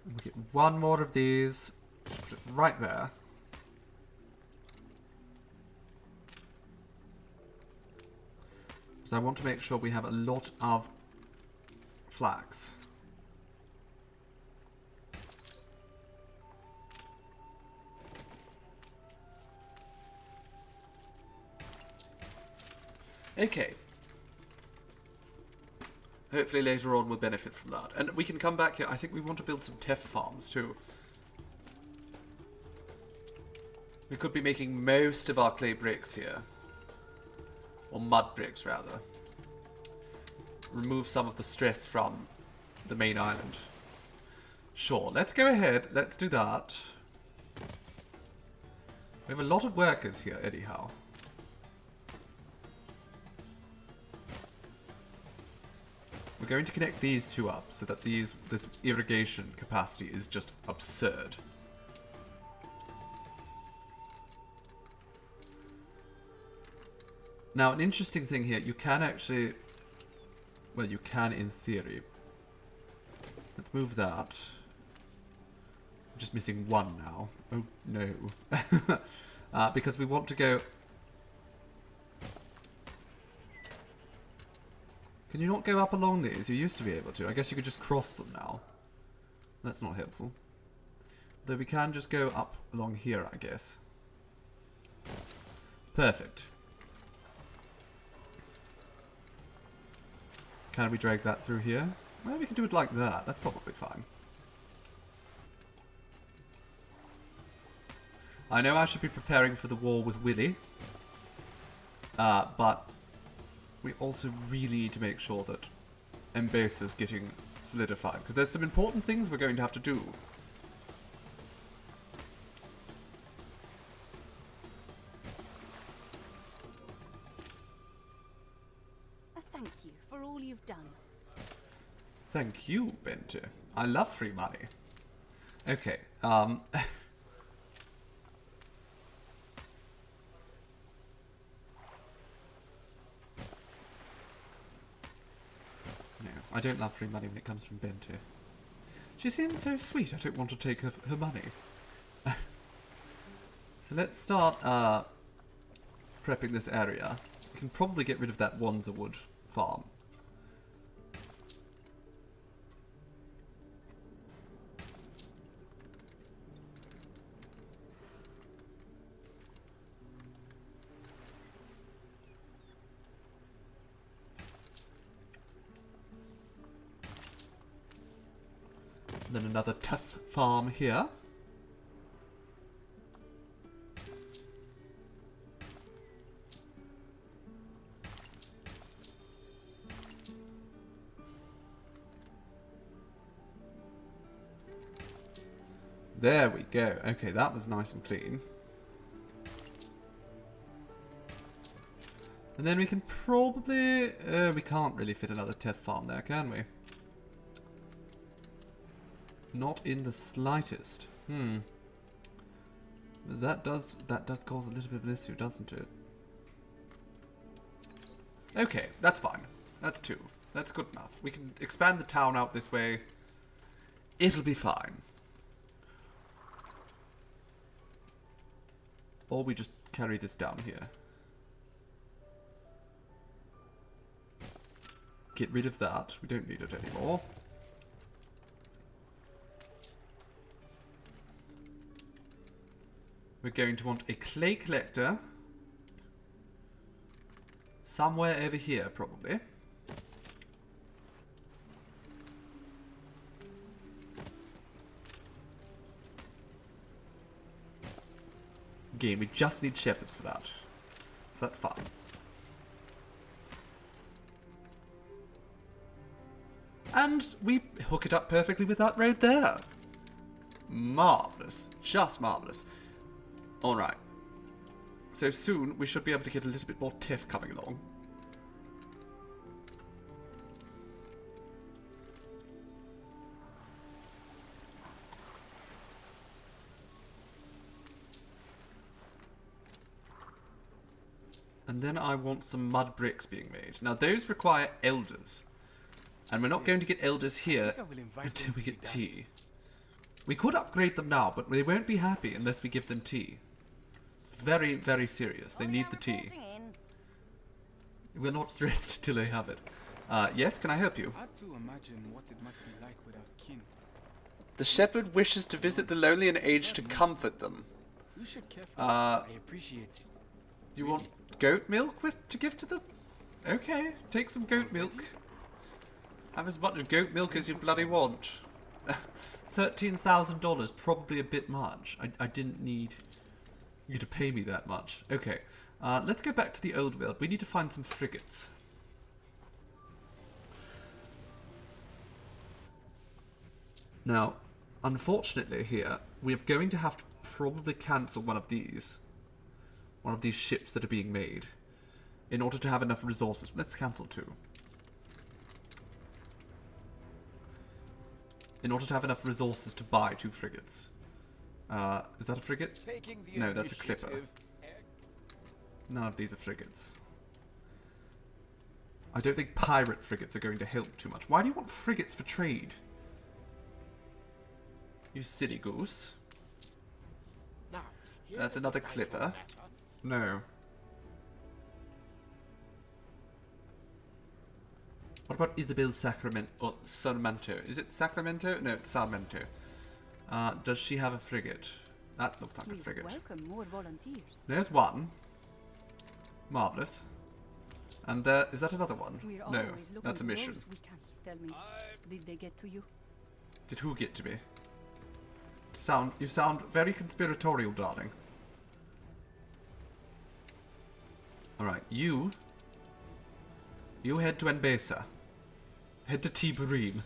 We'll get one more of these. Put it right there. Because I want to make sure we have a lot of flax. Okay. Hopefully later on we'll benefit from that. And we can come back here. I think we want to build some teff farms too. We could be making most of our clay bricks here. Or mud bricks, rather. Remove some of the stress from the main island. Sure, let's go ahead. Let's do that. We have a lot of workers here, anyhow. We're going to connect these two up so that this irrigation capacity is just absurd. Now, an interesting thing here, you can actually... Well, you can in theory. Let's move that. I'm just missing one now. Oh, no. Because we want to go... Can you not go up along these? You used to be able to. I guess you could just cross them now. That's not helpful. Though we can just go up along here, I guess. Perfect. Can we drag that through here? Well, we can do it like that. That's probably fine. I know I should be preparing for the war with Willy. But we also really need to make sure that Embassy getting solidified. Because there's some important things we're going to have to do. Thank you for all you've done. Thank you, Bente. I love free money. Okay, No, I don't love free money when it comes from Bente. She seems so sweet, I don't want to take her money. So let's start prepping this area. We can probably get rid of that Wanzerwood farm. And then another tough farm here. There we go. Okay, that was nice and clean. And then we can probably... we can't really fit another Teth farm there, can we? Not in the slightest. That does cause a little bit of an issue, doesn't it? Okay, that's fine. That's 2. That's good enough. We can expand the town out this way. It'll be fine. Or we just carry this down here. Get rid of that. We don't need it anymore. We're going to want a clay collector. Somewhere over here, probably. Again, we just need shepherds for that. So that's fine. And we hook it up perfectly with that road there. Marvellous. Just marvellous. Alright. So soon we should be able to get a little bit more tiff coming along. And then I want some mud bricks being made. Now those require elders. And we're not going to get elders here until we get tea. We could upgrade them now, but they won't be happy unless we give them tea. It's very, very serious. They need the tea. We're not stressed till they have it. Yes, can I help you? Hard to imagine what it must be like without kin. The shepherd wishes to visit the lonely and aged to comfort them. You should care for I appreciate it. You want goat milk to give to them? Okay, take some goat milk. Have as much goat milk as you bloody want. $13,000, probably a bit much. I didn't need you to pay me that much. Okay, let's go back to the old world. We need to find some frigates. Now, unfortunately here, we're going to have to probably cancel one of these ships that are being made in order to have enough resources. Let's cancel 2. In order to have enough resources to buy 2 frigates. Is that a frigate? No, that's a clipper. None of these are frigates. I don't think pirate frigates are going to help too much. Why do you want frigates for trade? You silly goose. That's another clipper. No. What about Isabel Sacramento? Or Sarmento? Is it Sacramento? No, it's Sarmento. Does she have a frigate? That looks like a frigate. Welcome more volunteers. There's one. Marvellous. And is that another one? No, that's a mission. We can't. Tell me, did they get to you? Did who get to me? You sound very conspiratorial, darling. Alright, you head to Enbesa. Head to Tiburim.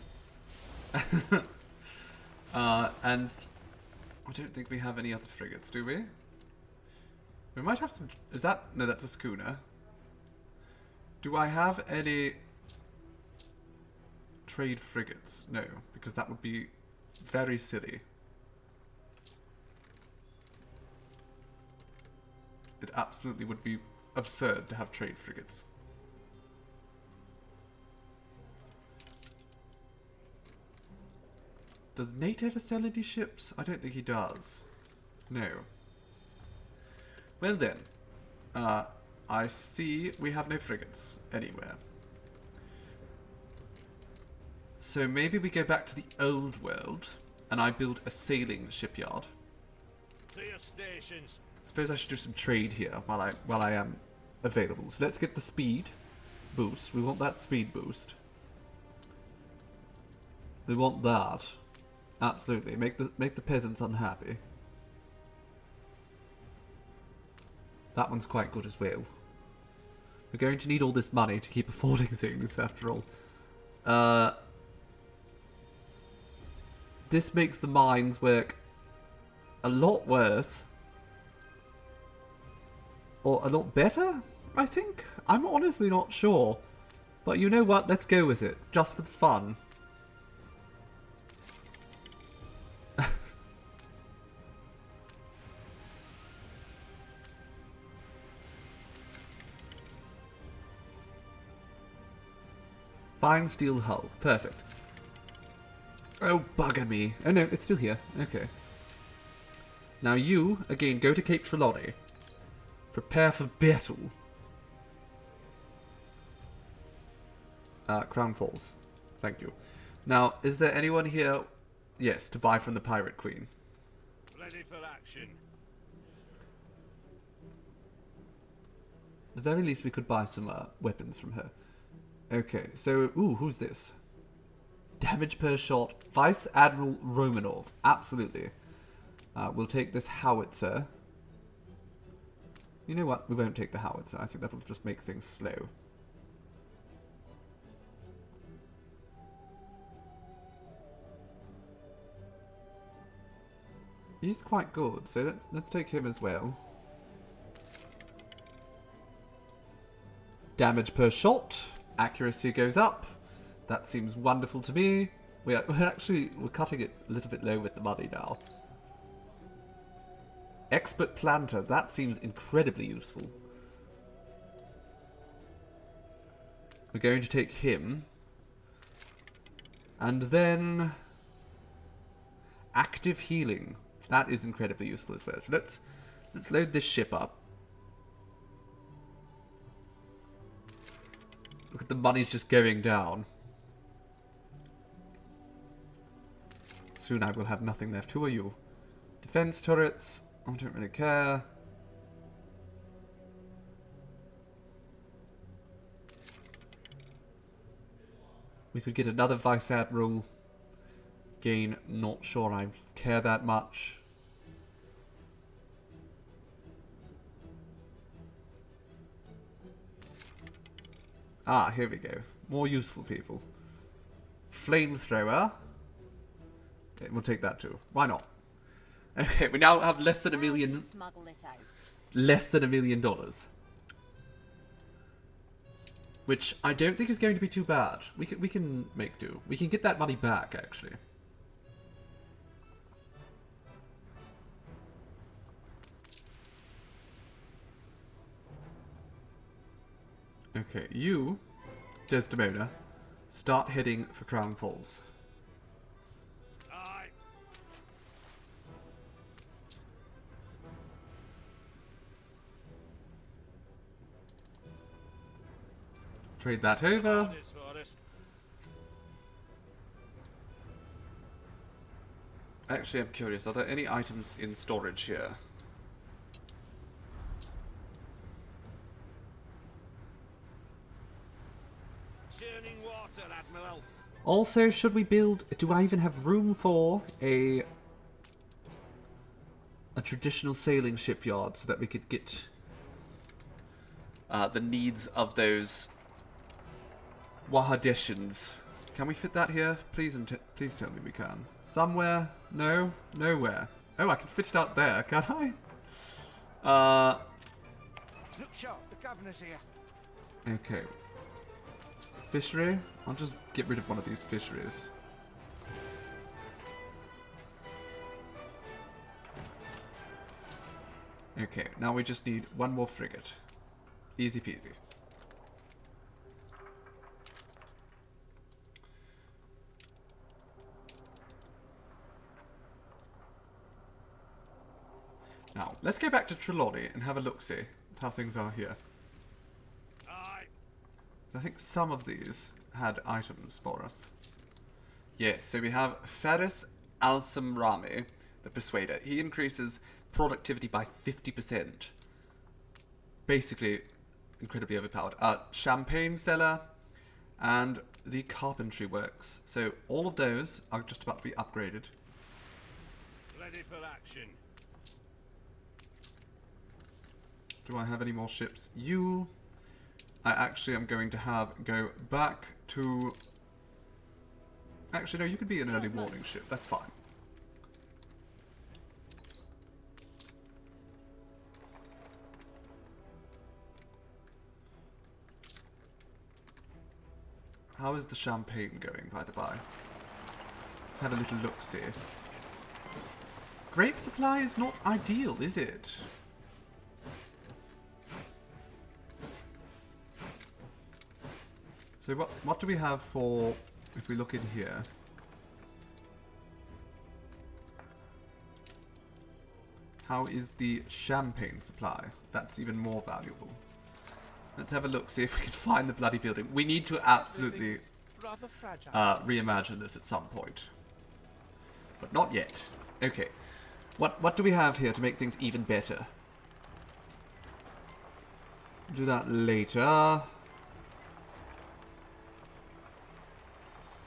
And I don't think we have any other frigates, do we? We might have some... Is that... No, that's a schooner. Do I have any trade frigates? No, because that would be very silly. It absolutely would be absurd to have trade frigates. Does Nate ever sell any ships? I don't think he does. No. Well then, I see we have no frigates anywhere. So maybe we go back to the old world and I build a sailing shipyard. To your stations. I suppose I should do some trade here while I am available. So let's get the speed boost. We want that speed boost. We want that. Absolutely. Make the peasants unhappy. That one's quite good as well. We're going to need all this money to keep affording things, after all. This makes the mines work a lot worse. Or a lot better, I think? I'm honestly not sure. But you know what? Let's go with it. Just for the fun. Fine steel hull. Perfect. Oh, bugger me. Oh no, it's still here. Okay. Now you, again, go to Cape Trelawney. Prepare for battle. Crown Falls. Thank you. Now, is there anyone here? Yes, to buy from the Pirate Queen. Ready for action. At the very least, we could buy some weapons from her. Okay, so, ooh, who's this? Damage per shot. Vice Admiral Romanov. Absolutely. We'll take this howitzer. You know what? We won't take the howitzer. I think that'll just make things slow. He's quite good, so let's take him as well. Damage per shot. Accuracy goes up. That seems wonderful to me. We're cutting it a little bit low with the money now. Expert planter. That seems incredibly useful. We're going to take him. And then active healing. That is incredibly useful as well. So let's load this ship up. Look at the money's just going down. Soon I will have nothing left. Who are you? Defense turrets. I don't really care. We could get another Vice Admiral. Again, not sure I care that much. Ah, here we go. More useful people. Flamethrower. Okay, we'll take that too. Why not? Okay, we now have less than $1 million. Smuggle it out. Less than $1 million. Which I don't think is going to be too bad. We can make do. We can get that money back, actually. Okay, you, Desdemona, start heading for Crown Falls. Aye. Trade that over. This for us. Actually, I'm curious, are there any items in storage here? Churning water, Admiral. Also, should we build... Do I even have room for a traditional sailing shipyard so that we could get the needs of those Wahadeshans? Can we fit that here? Please, please tell me we can. Somewhere? No? Nowhere. Oh, I can fit it out there, can I? Look sharp, the governor's here. Okay. Fishery? I'll just get rid of one of these fisheries. Okay, now we just need one more frigate. Easy peasy. Now, let's go back to Trelawney and have a look-see at how things are here. Aye. So I think some of these had items for us. Yes, so we have Faris Al-Samrami, the Persuader. He increases productivity by 50%. Basically, incredibly overpowered. Champagne Cellar and the Carpentry Works. So all of those are just about to be upgraded. Ready for action. Do I have any more ships? You... I actually am going to have go back to... Actually, no, you could be an early morning ship. That's fine. How is the champagne going, by the by? Let's have a little look-see. Grape supply is not ideal, is it? So what do we have for, if we look in here? How is the champagne supply? That's even more valuable. Let's have a look, see if we can find the bloody building. We need to absolutely Rather fragile. reimagine this at some point. But not yet. Okay. What do we have here to make things even better? Do that later.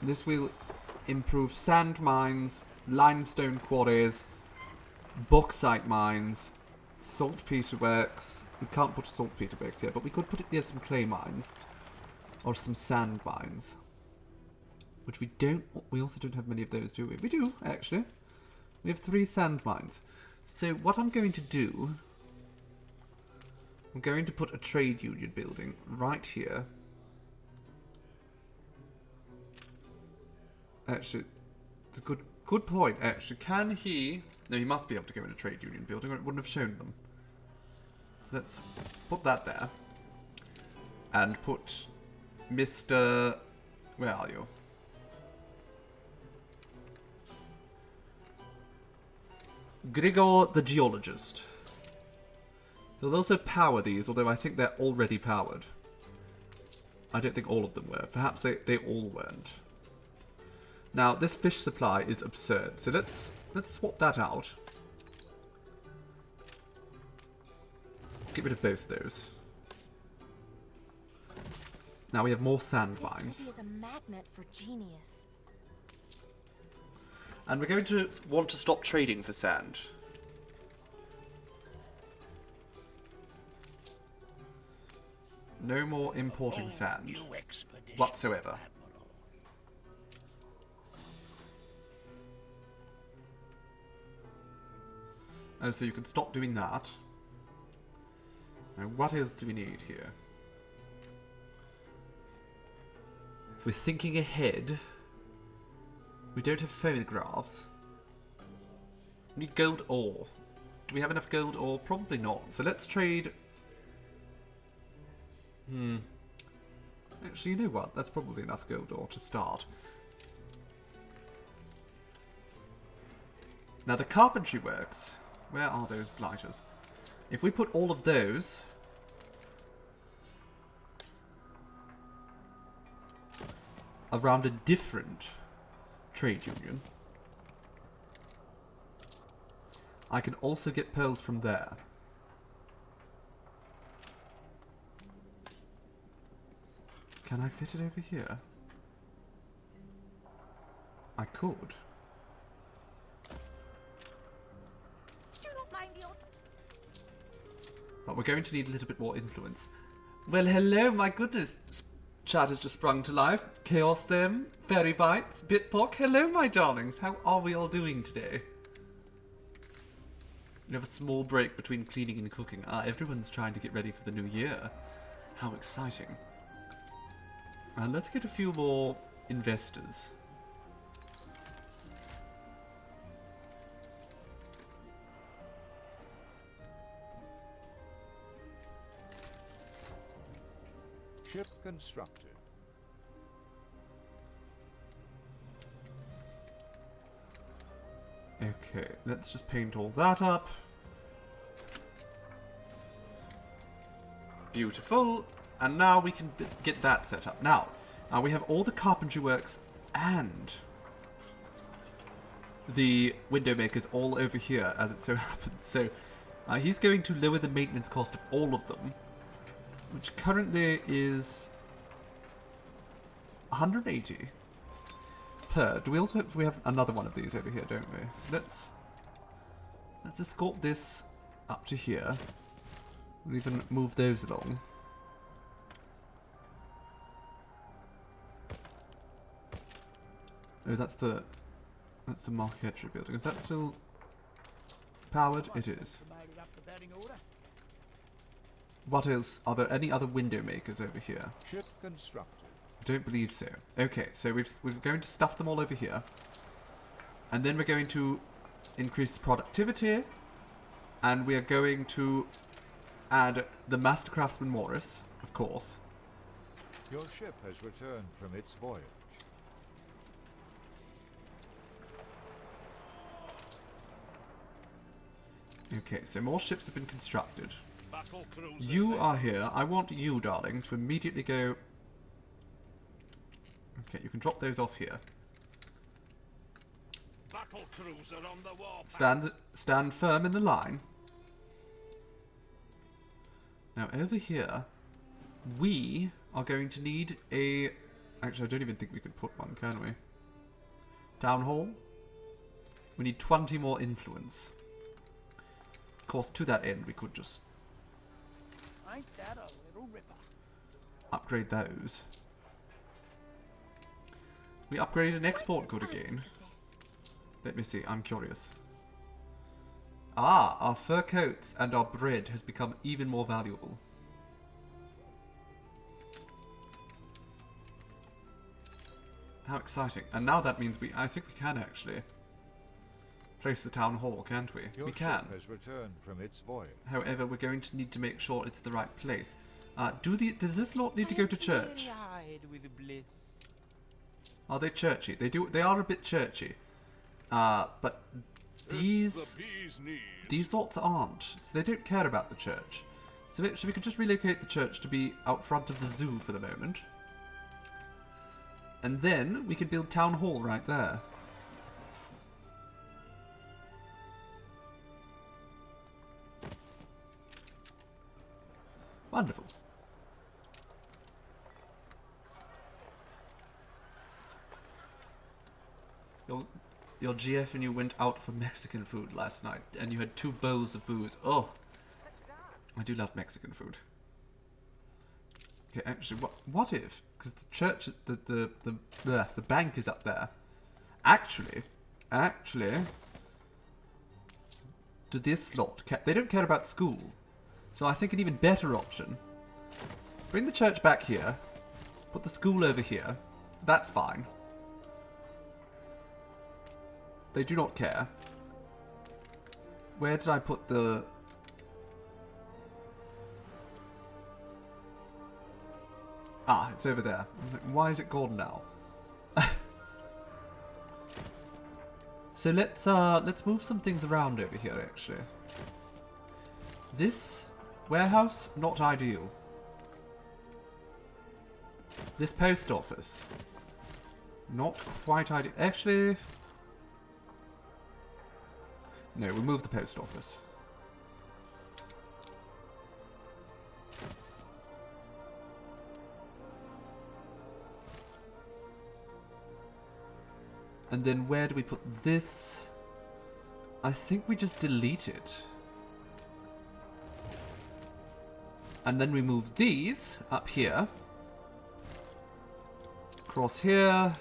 This will improve sand mines, limestone quarries, bauxite mines, saltpeter works. We can't put saltpeter works here, but we could put it near some clay mines. Or some sand mines. Which we don't... We also don't have many of those, do we? We do, actually. We have 3 sand mines. So what I'm going to do... I'm going to put a trade union building right here. Actually, it's a good point, actually. Can he... No, he must be able to go in a trade union building, or it wouldn't have shown them. So let's put that there. And put Mr... Where are you? Grigor the Geologist. He'll also power these, although I think they're already powered. I don't think all of them were. Perhaps they all weren't. Now, this fish supply is absurd, so let's swap that out. Get rid of both of those. Now we have more sand mines. This city is a magnet for genius. And we're going to want to stop trading for sand. No more importing sand whatsoever. Oh, so you can stop doing that. Now, what else do we need here? If we're thinking ahead, we don't have photographs. We need gold ore. Do we have enough gold ore? Probably not. So let's trade... Actually, you know what? That's probably enough gold ore to start. Now, the carpentry works. Where are those blighters? If we put all of those... around a different trade union, I can also get pearls from there. Can I fit it over here? I could. Do not mind the But we're going to need a little bit more influence. Well, hello, my goodness. Chat has just sprung to life. Chaos them, Fairy Bites, Bitpock. Hello, my darlings. How are we all doing today? We have a small break between cleaning and cooking. Everyone's trying to get ready for the new year. How exciting. Let's get a few more investors. Ship constructed. Okay, let's just paint all that up. Beautiful. And now we can get that set up. Now, we have all the carpentry works and the window makers all over here, as it so happens. So, he's going to lower the maintenance cost of all of them, which currently is 180 per. Do we also we have another one of these over here, don't we? So let's escort this up to here. We'll even move those along. Oh, that's the Marquetry building. Is that still powered? It is. What else? Are there any other window makers over here? Ship constructed. I don't believe so. Okay, so we're going to stuff them all over here. And then we're going to increase productivity. And we are going to add the Master Craftsman Morris, of course. Your ship has returned from its voyage. Okay, so more ships have been constructed. You are here. I want you, darling, to immediately go... Okay, you can drop those off here. Battle cruiser on the warpath. Stand firm in the line. Now, over here, we are going to need a... Actually, I don't even think we can put one, can we? Town Hall. We need 20 more influence. Of course, to that end, we could just... Ain't that a little ripper? Upgrade those. We upgraded an export good again. Let me see, I'm curious. Ah, our fur coats and our bread has become even more valuable. How exciting. And now that means I think we can actually place the town hall, can't we? Your we can. ship has returned from its voyage. However, we're going to need to make sure it's the right place. Does this lot need to go to church? With bliss. Are they churchy? They are a bit churchy. But these lots aren't. So they don't care about the church. So we could just relocate the church to be out front of the zoo for the moment. And then we could build town hall right there. Wonderful. Your GF and you went out for Mexican food last night, and you had 2 bowls of booze. Oh, I do love Mexican food. Okay, actually, what if? Because the church, the bank is up there. Actually, to this lot, they don't care about school. So I think an even better option. Bring the church back here. Put the school over here. That's fine. They do not care. Where did I put the... Ah, it's over there. I was like, why is it gone now? So let's move some things around over here, actually. This warehouse, not ideal. This post office, not quite ideal. Actually, no, we'll move the post office. And then where do we put this? I think we just delete it. And then we move these up here. Across here.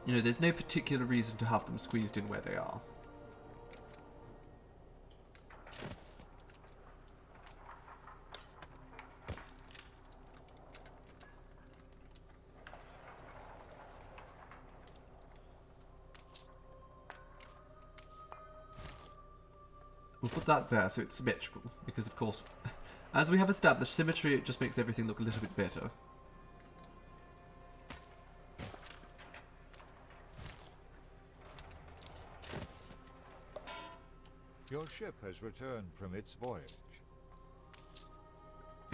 You know, there's no particular reason to have them squeezed in where they are. We'll put that there so it's symmetrical, because of course, as we have established symmetry, it just makes everything look a little bit better. Your ship has returned from its voyage.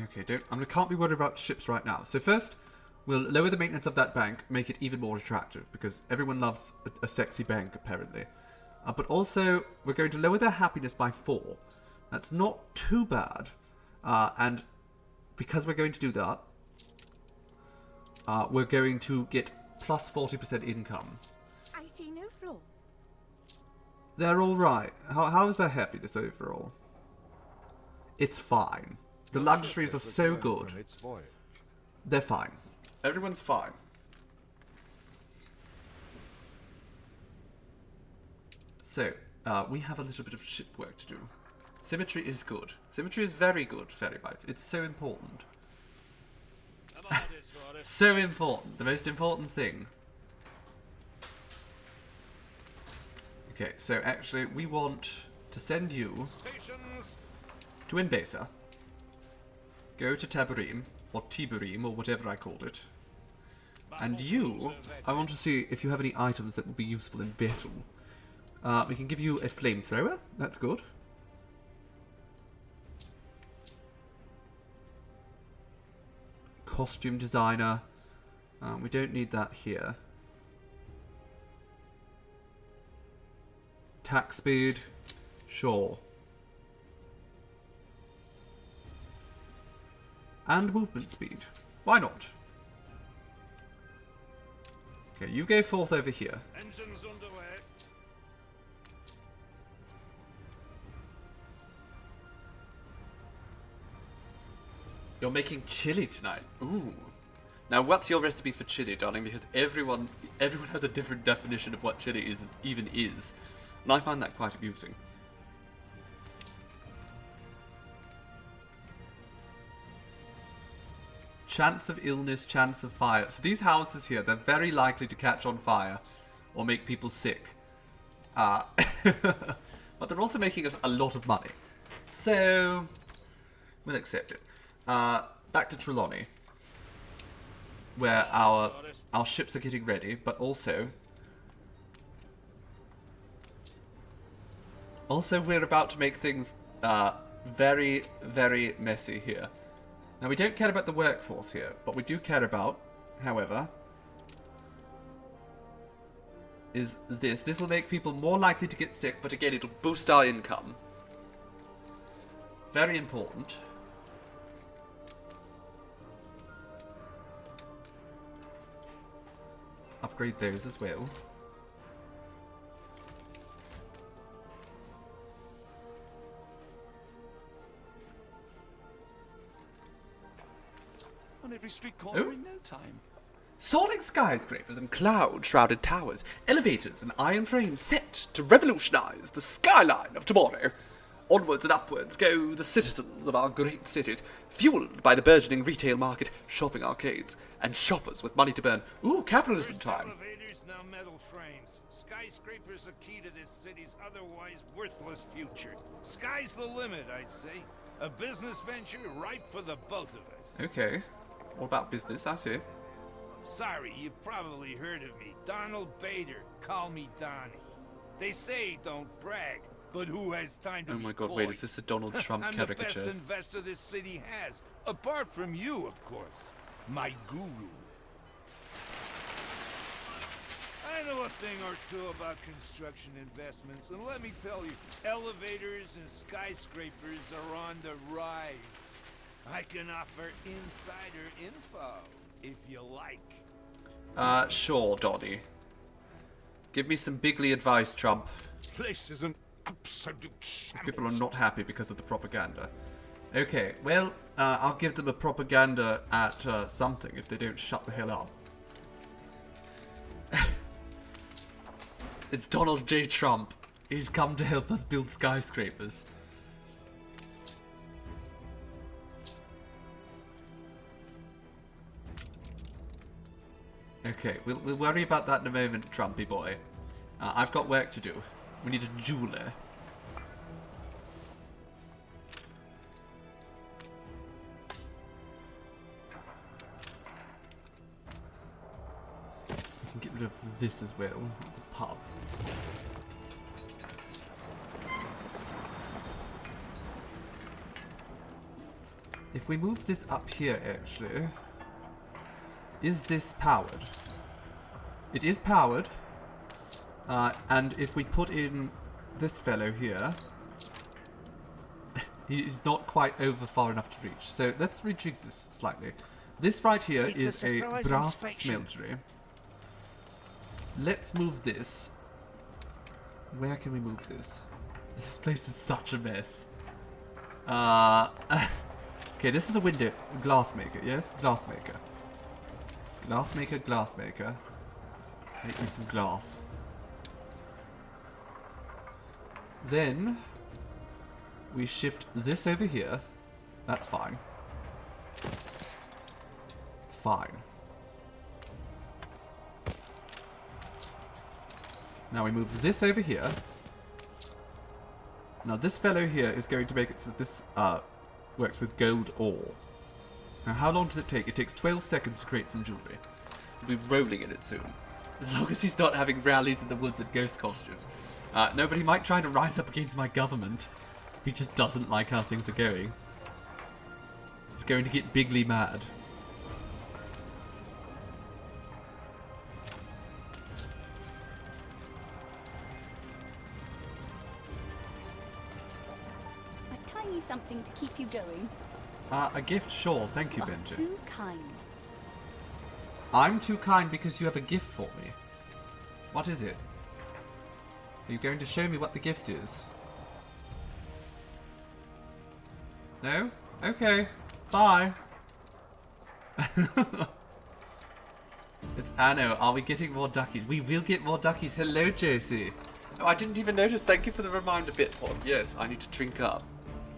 Okay, I can't be worried about ships right now. So first, we'll lower the maintenance of that bank, make it even more attractive, because everyone loves a sexy bank, apparently. But also, we're going to lower their happiness by 4. That's not too bad. And because we're going to do that, we're going to get plus 40% income. I see no flaw. They're alright. How is their happiness overall? It's fine. The luxuries are so good. They're fine. Everyone's fine. So, we have a little bit of ship work to do. Symmetry is good. Symmetry is very good, Fairy Bites. It's so important. So important. The most important thing. Okay, so actually we want to send you to Inbasa. Go to Tabarim, or Tibarim, or whatever I called it. And you, I want to see if you have any items that will be useful in battle. We can give you a flamethrower. That's good. Costume designer. We don't need that here. Attack speed. Sure. And movement speed. Why not? Okay, you go forth over here. Engines underway. You're making chili tonight. Ooh. Now, what's your recipe for chili, darling? Because everyone has a different definition of what chili even is. And I find that quite amusing. Chance of illness, chance of fire. So these houses here, they're very likely to catch on fire or make people sick. But they're also making us a lot of money. So, we'll accept it. Back to Trelawney, where our ships are getting ready, but also we're about to make things very, very messy here. Now we don't care about the workforce here, but we do care about, however, is this. This will make people more likely to get sick, but again, it'll boost our income. Very important. Let's upgrade those as well. On every street corner Oh. in no time. Soaring skyscrapers and cloud-shrouded towers, elevators and iron frames set to revolutionize the skyline of tomorrow. Onwards and upwards go the citizens of our great cities, fueled by the burgeoning retail market, shopping arcades, and shoppers with money to burn. Ooh, capitalism First time. elevators, now metal frames. Skyscrapers are key to this city's otherwise worthless future. Sky's the limit, I'd say. A business venture ripe for the both of us. Okay. All about business, I see. Sorry, you've probably heard of me. Donald Bader. Call me Donnie. They say don't brag, but who has time to Oh be my god, coy? wait, is this a Donald Trump I'm caricature? the best investor this city has, apart from you, of course. My guru. I know a thing or two about construction investments, and let me tell you, elevators and skyscrapers are on the rise. I can offer insider info, if you like. Sure, Donnie. Give me some bigly advice, Trump. Place is an absolute shambles. People are not happy because of the propaganda. Okay, well, I'll give them a propaganda at something if they don't shut the hell up. It's Donald J. Trump. He's come to help us build skyscrapers. Okay, we'll worry about that in a moment, Trumpy boy. I've got work to do. We need a jeweler. We can get rid of this as well. It's a pub. If we move this up here, actually... Is this powered? It is powered. And if we put in this fellow here... he's not quite over far enough to reach. So let's rejig this slightly. This right here is a brass smeltery. Let's move this. Where can we move this? This place is such a mess. Okay, this is a window. Glassmaker, yes? Glassmaker. Glassmaker, glassmaker. Make me some glass. Then we shift this over here. That's fine. It's fine. Now we move this over here. Now this fellow here is going to make it so that this works with gold ore. Now how long does it take? It takes 12 seconds to create some jewellery. We'll be rolling in it soon. As long as he's not having rallies in the woods in ghost costumes. No, but he might try to rise up against my government. If he just doesn't like how things are going. He's going to get bigly mad. A tiny something to keep you going. A gift, sure. Thank you, Benji. Too kind. I'm too kind because you have a gift for me. What is it? Are you going to show me what the gift is? No? Okay. Bye. It's Anno. Are we getting more duckies? We will get more duckies. Hello, Josie. Oh, I didn't even notice. Thank you for the reminder, Bitpod. Yes, I need to drink up.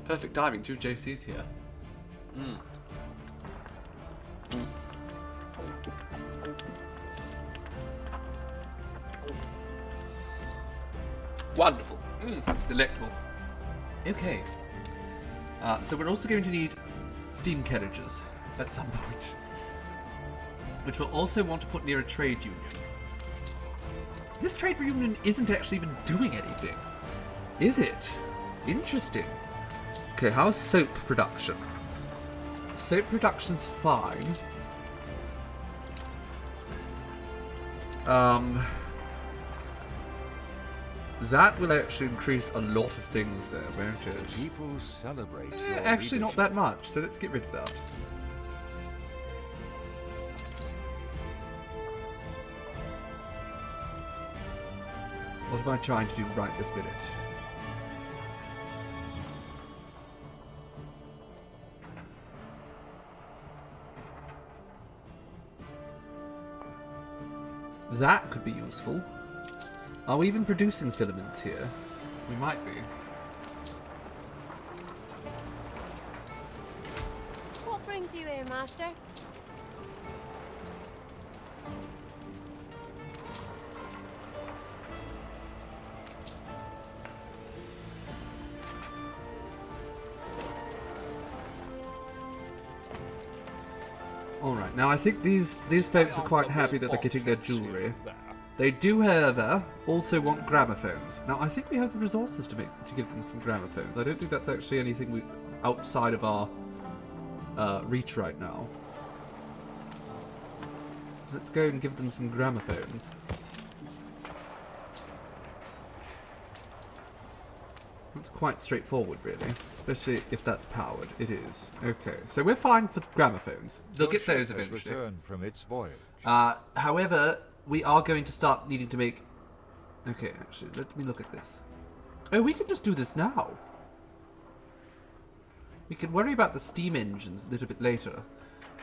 Perfect timing. 2 JCs here. Wonderful. Delectable. Okay. So we're also going to need steam carriages at some point. Which we'll also want to put near a trade union. This trade union isn't actually even doing anything. Is it? Interesting. Okay, how's soap production? Soap production's fine. That will actually increase a lot of things there, won't it? People celebrate. Actually, not that much, so let's get rid of that. What am I trying to do right this minute? That could be useful. Are we even producing filaments here? We might be. What brings you here, Master? Alright, now I think these folks are quite happy that they're getting their jewellery. They do, however, also want gramophones. Now, I think we have the resources to give them some gramophones. I don't think that's actually anything outside of our reach right now. So let's go and give them some gramophones. That's quite straightforward, really. Especially if that's powered. It is. Okay, so we're fine for the gramophones. They'll get those eventually. Returned from its voyage. However, we are going to start needing to make... Okay, actually, let me look at this. Oh, we can just do this now. We can worry about the steam engines a little bit later.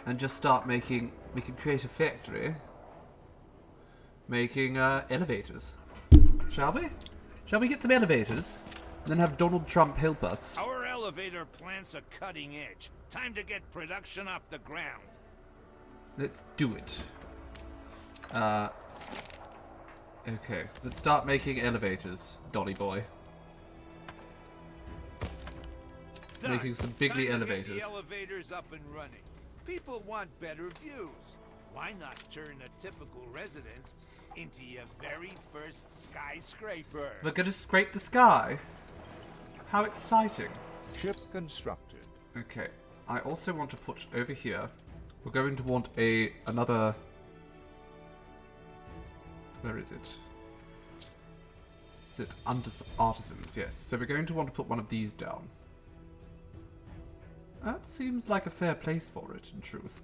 And just start making... We can create a factory. Making elevators. Shall we? Shall we get some elevators? And then have Donald Trump help us. Our elevator plants are cutting edge. Time to get production off the ground. Let's do it. Okay, let's start making elevators, Donny boy. Done. Making some bigly Time to get elevators. the elevators up and running. People want better views. Why not turn a typical residence into your very first skyscraper? We're gonna scrape the sky. How exciting. Ship constructed. Okay, I also want to put over here. We're going to want another... Where is it? Is it artisans? Yes. So we're going to want to put one of these down. That seems like a fair place for it, in truth.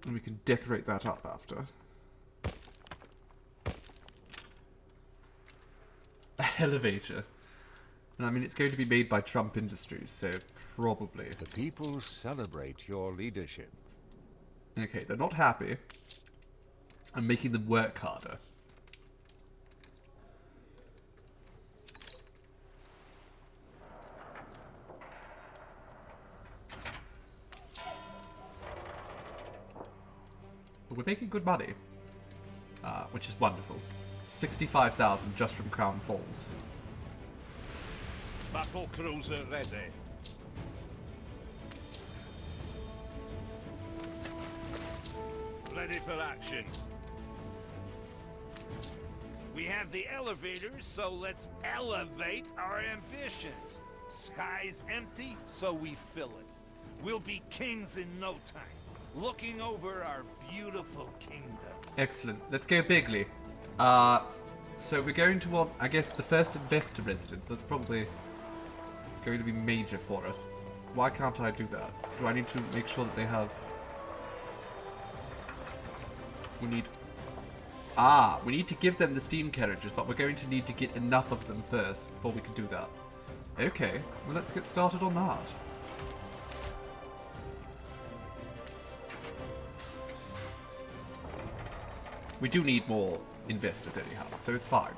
And we can decorate that up after. A elevator. And I mean, it's going to be made by Trump Industries, so probably. The people celebrate your leadership. Okay, they're not happy. and making them work harder. But we're making good money, which is wonderful. 65,000 just from Crown Falls. Battle cruiser ready. Ready for action. We have the elevators, so let's elevate our ambitions. Sky's empty, so we fill it. We'll be kings in no time, looking over our beautiful kingdom. Excellent. Let's go bigly. So we're going to want, I guess, the first investor residence. That's probably going to be major for us. Why can't I do that? Do I need to make sure that they have... We need to give them the steam carriages, but we're going to need to get enough of them first before we can do that. Okay, well let's get started on that. We do need more investors anyhow, so it's fine.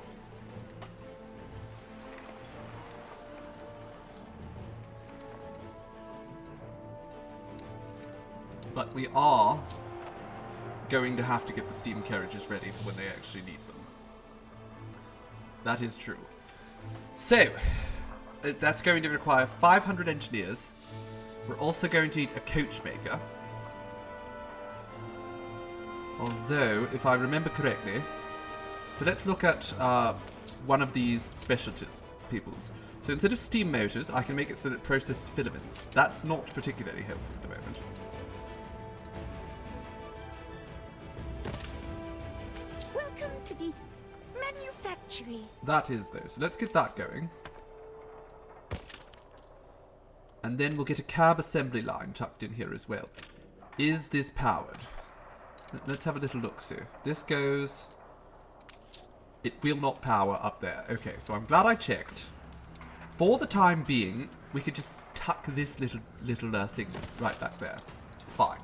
But we are going to have to get the steam carriages ready for when they actually need them. That is true. So, that's going to require 500 engineers. We're also going to need a coachmaker. Although, if I remember correctly... So let's look at one of these specialties peoples. So instead of steam motors, I can make it so that it processes filaments. That's not particularly helpful at the moment. Welcome to the manufactory. That is, though. So let's get that going. And then we'll get a cab assembly line tucked in here as well. Is this powered? Let's have a little look, see. This goes... It will not power up there. Okay, so I'm glad I checked. For the time being, we could just tuck this little thing right back there. It's fine.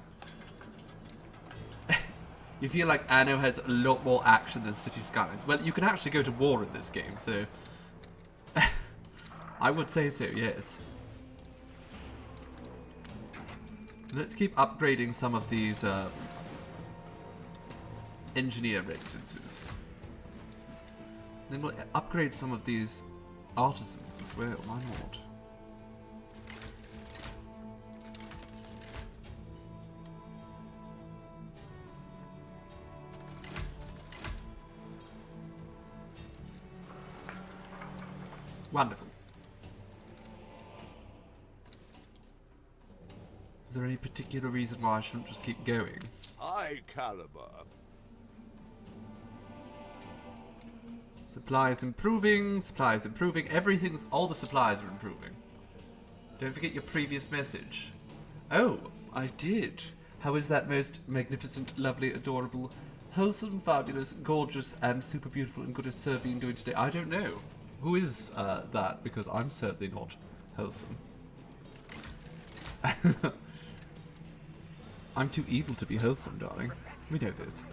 You feel like Anno has a lot more action than City Skylines. Well, you can actually go to war in this game, so... I would say so, yes. Let's keep upgrading some of these engineer residences. Then we'll upgrade some of these artisans as well, why not? Wonderful. Is there any particular reason why I shouldn't just keep going? High caliber. Supplies improving, everything's, all the supplies are improving. Don't forget your previous message. Oh, I did. How is that most magnificent, lovely, adorable, wholesome, fabulous, gorgeous, and super beautiful and good as Sir being doing today? I don't know. Who is that? Because I'm certainly not wholesome. I'm too evil to be wholesome, darling. We know this.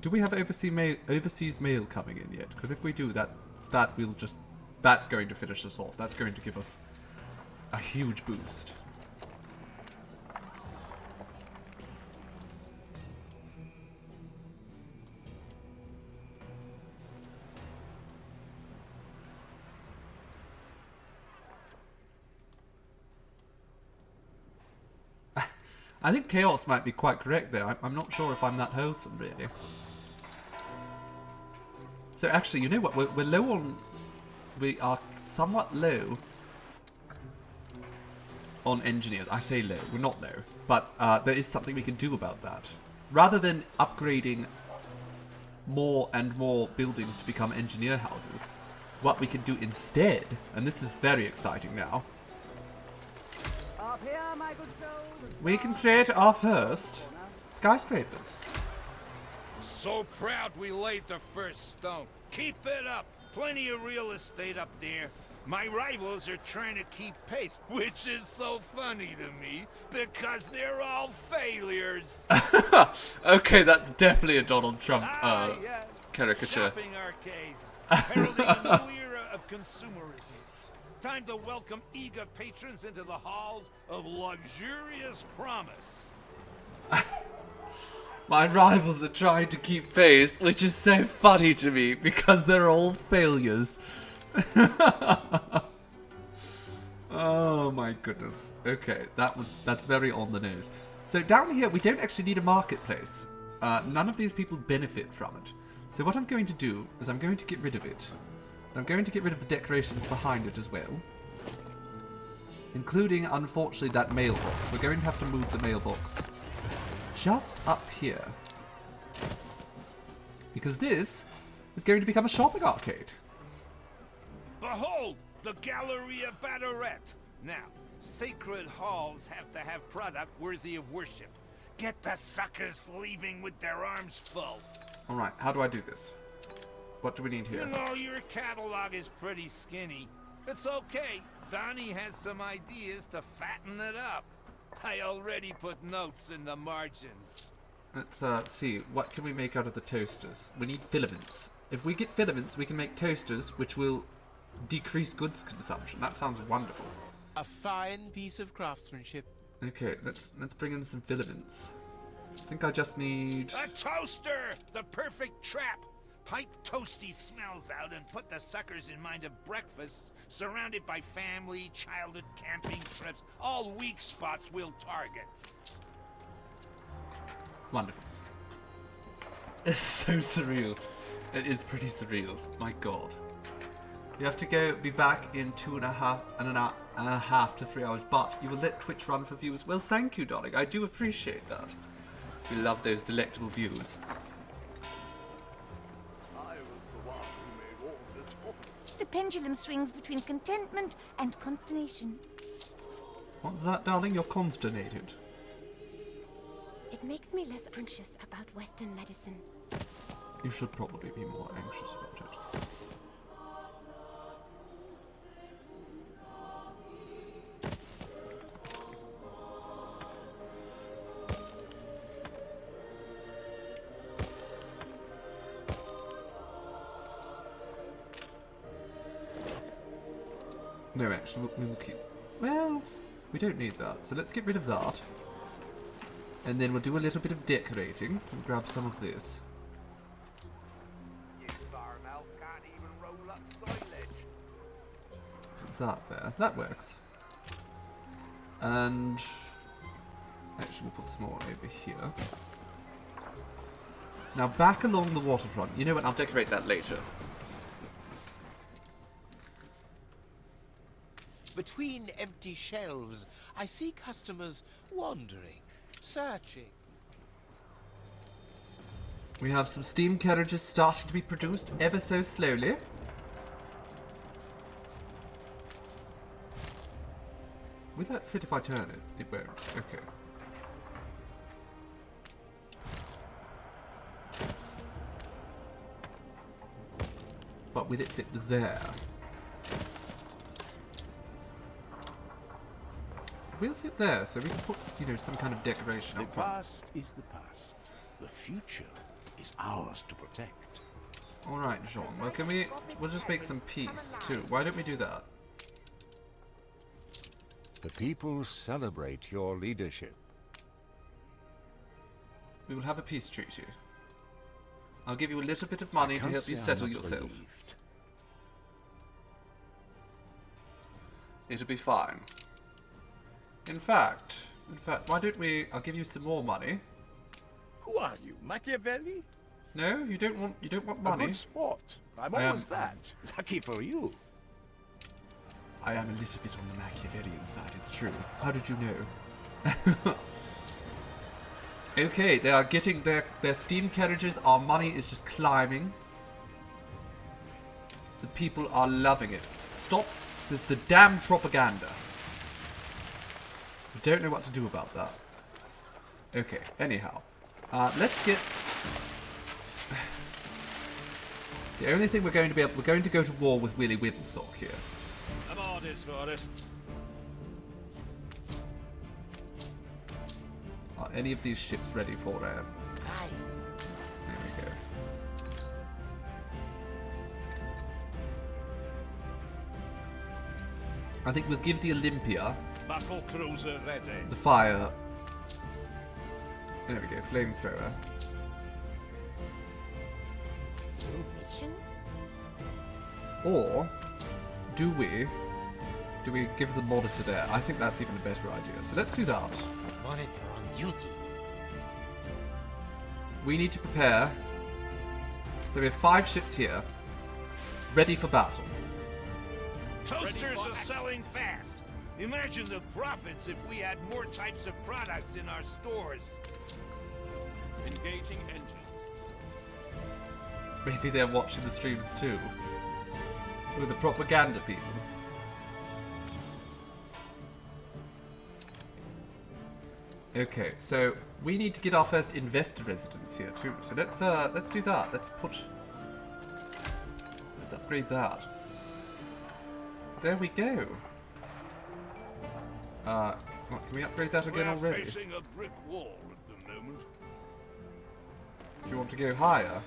Do we have overseas mail coming in yet? Because if we do, that's going to finish us off. That's going to give us a huge boost. I think chaos might be quite correct there. I'm not sure if I'm that wholesome, really. So actually, you know what? We're low on... We are somewhat low on engineers. I say low. We're not low. But there is something we can do about that. Rather than upgrading more and more buildings to become engineer houses, what we can do instead, and this is very exciting now, we can create our first skyscrapers. So proud we laid the first stone. Keep it up. Plenty of real estate up there. My rivals are trying to keep pace, which is so funny to me, because they're all failures. Okay, that's definitely a Donald Trump Yes. caricature. Shopping arcades, heralding a new era of consumerism. Time to welcome eager patrons into the halls of luxurious promise. My rivals are trying to keep pace, which is so funny to me because they're all failures. Oh my goodness. Okay, that's very on the nose. So down here, we don't actually need a marketplace. None of these people benefit from it. So what I'm going to do is I'm going to get rid of it. I'm going to get rid of the decorations behind it as well. Including, unfortunately, that mailbox. We're going to have to move the mailbox just up here. Because this is going to become a shopping arcade. Behold, the Galleria Banneret. Now, sacred halls have to have product worthy of worship. Get the suckers leaving with their arms full. Alright, how do I do this? What do we need here? You know, your catalog is pretty skinny. It's okay. Donnie has some ideas to fatten it up. I already put notes in the margins. Let's see, what can we make out of the toasters? We need filaments. If we get filaments, we can make toasters, which will decrease goods consumption. That sounds wonderful. A fine piece of craftsmanship. Okay, let's bring in some filaments. I think I just need... A toaster! The perfect trap! Pipe toasty smells out and put the suckers in mind of breakfasts, surrounded by family, childhood camping trips, all weak spots we'll target. Wonderful. It's so surreal. It is pretty surreal. My god. You have to be back in 2.5 to 3 hours, but you will let Twitch run for views. Well, thank you, darling. I do appreciate that. We love those delectable views. The pendulum swings between contentment and consternation. What's that, darling? You're consternated. It makes me less anxious about Western medicine. You should probably be more anxious about it. No, actually, we will keep... Well, we don't need that, so let's get rid of that. And then we'll do a little bit of decorating and grab some of this. Put that there. That works. And... Actually, we'll put some more over here. Now, back along the waterfront. You know what? I'll decorate that later. Between empty shelves, I see customers wandering, searching. We have some steam carriages starting to be produced ever so slowly. Will that fit if I turn it? It won't. Okay. But will it fit there? We'll fit there, so we can put, you know, some kind of decoration The up front. past is the past. The future is ours to protect. Alright, Jean. Well, we'll just make some peace, too. Why don't we do that? The people celebrate your leadership. We will have a peace treaty. I'll give you a little bit of money to help you settle yourself. Relieved. It'll be fine. In fact, why don't we... I'll give you some more money. Who are you, Machiavelli? No, you don't want A money. good sport. I'm I am- always that. Lucky for you. I am a little bit on the Machiavellian side, it's true. How did you know? Okay, they are getting their steam carriages. Our money is just climbing. The people are loving it. Stop the damn propaganda. I don't know what to do about that. Okay, anyhow. Let's get... The only thing we're going to go to war with Willy Wibblestock here. I'm orders for it. Are any of these ships ready for air? Aye. There we go. I think we'll give the Olympia Battle cruiser ready. the fire. There we go, flamethrower. New mission? Or do we give the monitor there? I think that's even a better idea. So let's do that. Monitor on duty. We need to prepare. So we have 5 ships here, ready for battle. Toasters are selling fast. Imagine the profits if we had more types of products in our stores. Engaging engines. Maybe they're watching the streams too. With the propaganda people. Okay, so we need to get our first investor residence here too. So let's do that. Let's upgrade that. There we go. What, can we upgrade that again We're already? facing a brick wall at the moment. Do you want to go higher?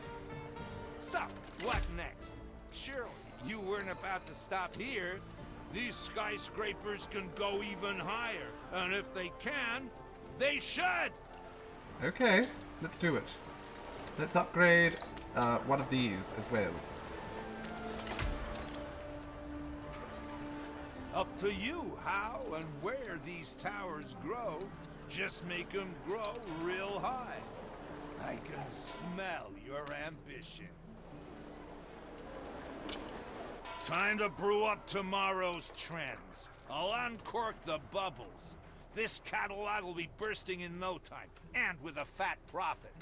So, what next? Surely you weren't about to stop here. These skyscrapers can go even higher, and if they can, they should! Okay, let's do it. Let's upgrade one of these as well. Up to you how and where these towers grow. Just make them grow real high. I can smell your ambition. Time to brew up tomorrow's trends. I'll uncork the bubbles. This catalog will be bursting in no time, and with a fat profit.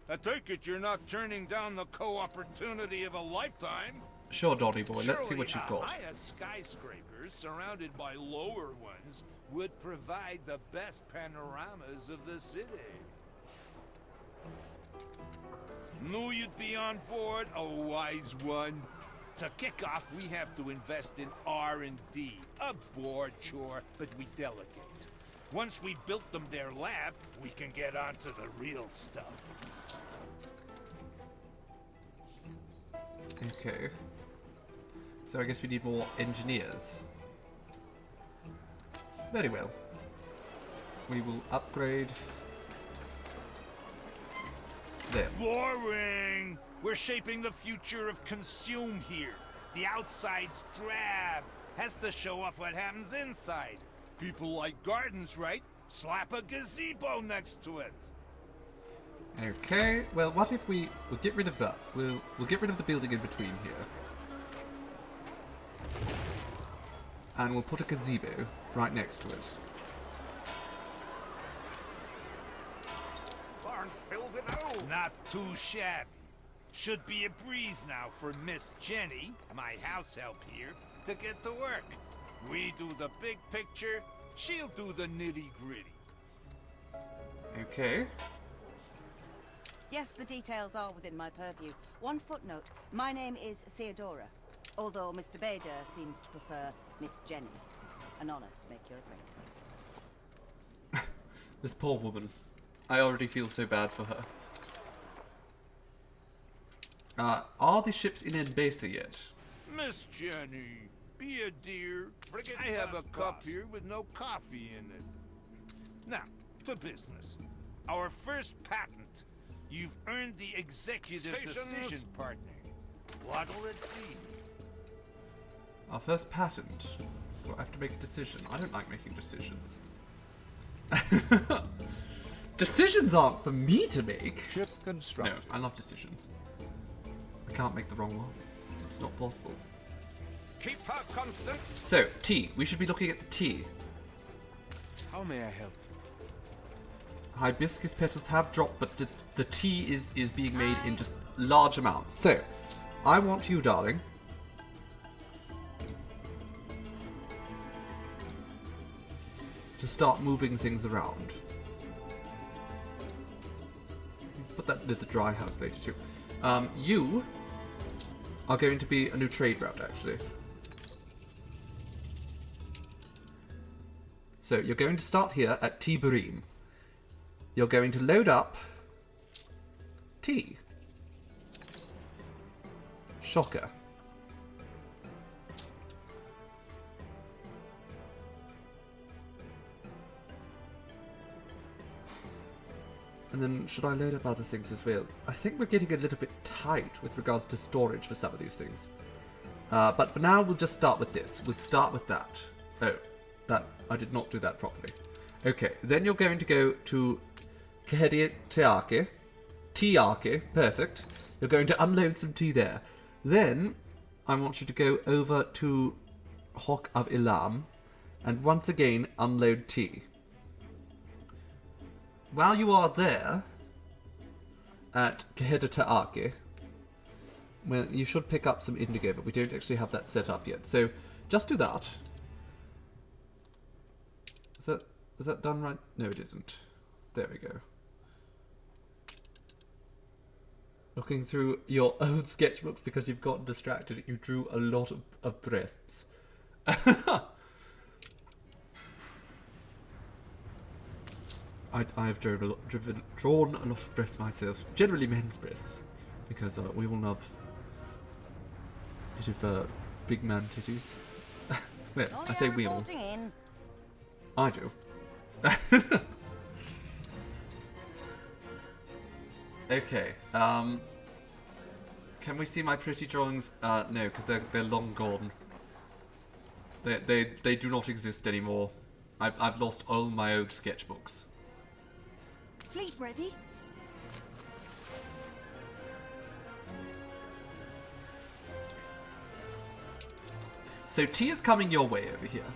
I take it you're not turning down the co-opportunity of a lifetime? Sure, Donny boy, let's see what you've got. Higher skyscrapers surrounded by lower ones would provide the best panoramas of the city. Knew you'd be on board, a wise one. To kick off, we have to invest in R&D. A bored chore, but we delegate. Once we built them their lab, we can get on to the real stuff. Okay. So I guess we need more engineers. Very well. We will upgrade them. Boring! We're shaping the future of consume here. The outside's drab. Has to show off what happens inside. People like gardens, right? Slap a gazebo next to it. Okay, well what if we'll get rid of that. We'll get rid of the building in between here. And we'll put a gazebo right next to it. Barn's filled with old. Not too shabby. Should be a breeze now for Miss Jenny, my house help here, to get to work. We do the big picture, she'll do the nitty-gritty. Okay. Yes, the details are within my purview. One footnote, my name is Theodora, although Mr. Bader seems to prefer Miss Jenny. An honor to make your acquaintance. This poor woman. I already feel so bad for her. Are the ships in Embasa yet? Miss Jenny, be a dear. I have a cup here with no coffee in it. Now, to business. Our first patent. You've earned the executive decision partner. What'll it be? Our first patent. So I have to make a decision. I don't like making decisions. Decisions aren't for me to make. Ship constructed. No, I love decisions. I can't make the wrong one. It's not possible. Keep her constant. So, tea. We should be looking at the tea. How may I help? Hibiscus petals have dropped, but the tea is being made in just large amounts. So, I want you, darling, to start moving things around. Put that in the dry house later too. You are going to be a new trade route, actually. So you're going to start here at Tiburim. You're going to load up tea. Shocker. And then, should I load up other things as well? I think we're getting a little bit tight with regards to storage for some of these things. But for now, we'll just start with this. We'll start with that. Oh, I did not do that properly. Okay, then you're going to go to Tiake. Perfect. You're going to unload some tea there. Then, I want you to go over to Hok of Ilam, and once again, unload tea. While you are there, at Keheda Ta'ake, well, you should pick up some indigo, but we don't actually have that set up yet. So, just do that. Is that done right? No, it isn't. There we go. Looking through your old sketchbooks because you've gotten distracted, you drew a lot of breasts. I've drawn a lot of breasts myself. Generally men's breasts. Because we all love a bit of big man titties. Well, I say we all. I do. Okay. Can we see my pretty drawings? No, because they're long gone. They do not exist anymore. I've lost all my old sketchbooks. Fleet ready? So tea is coming your way over here.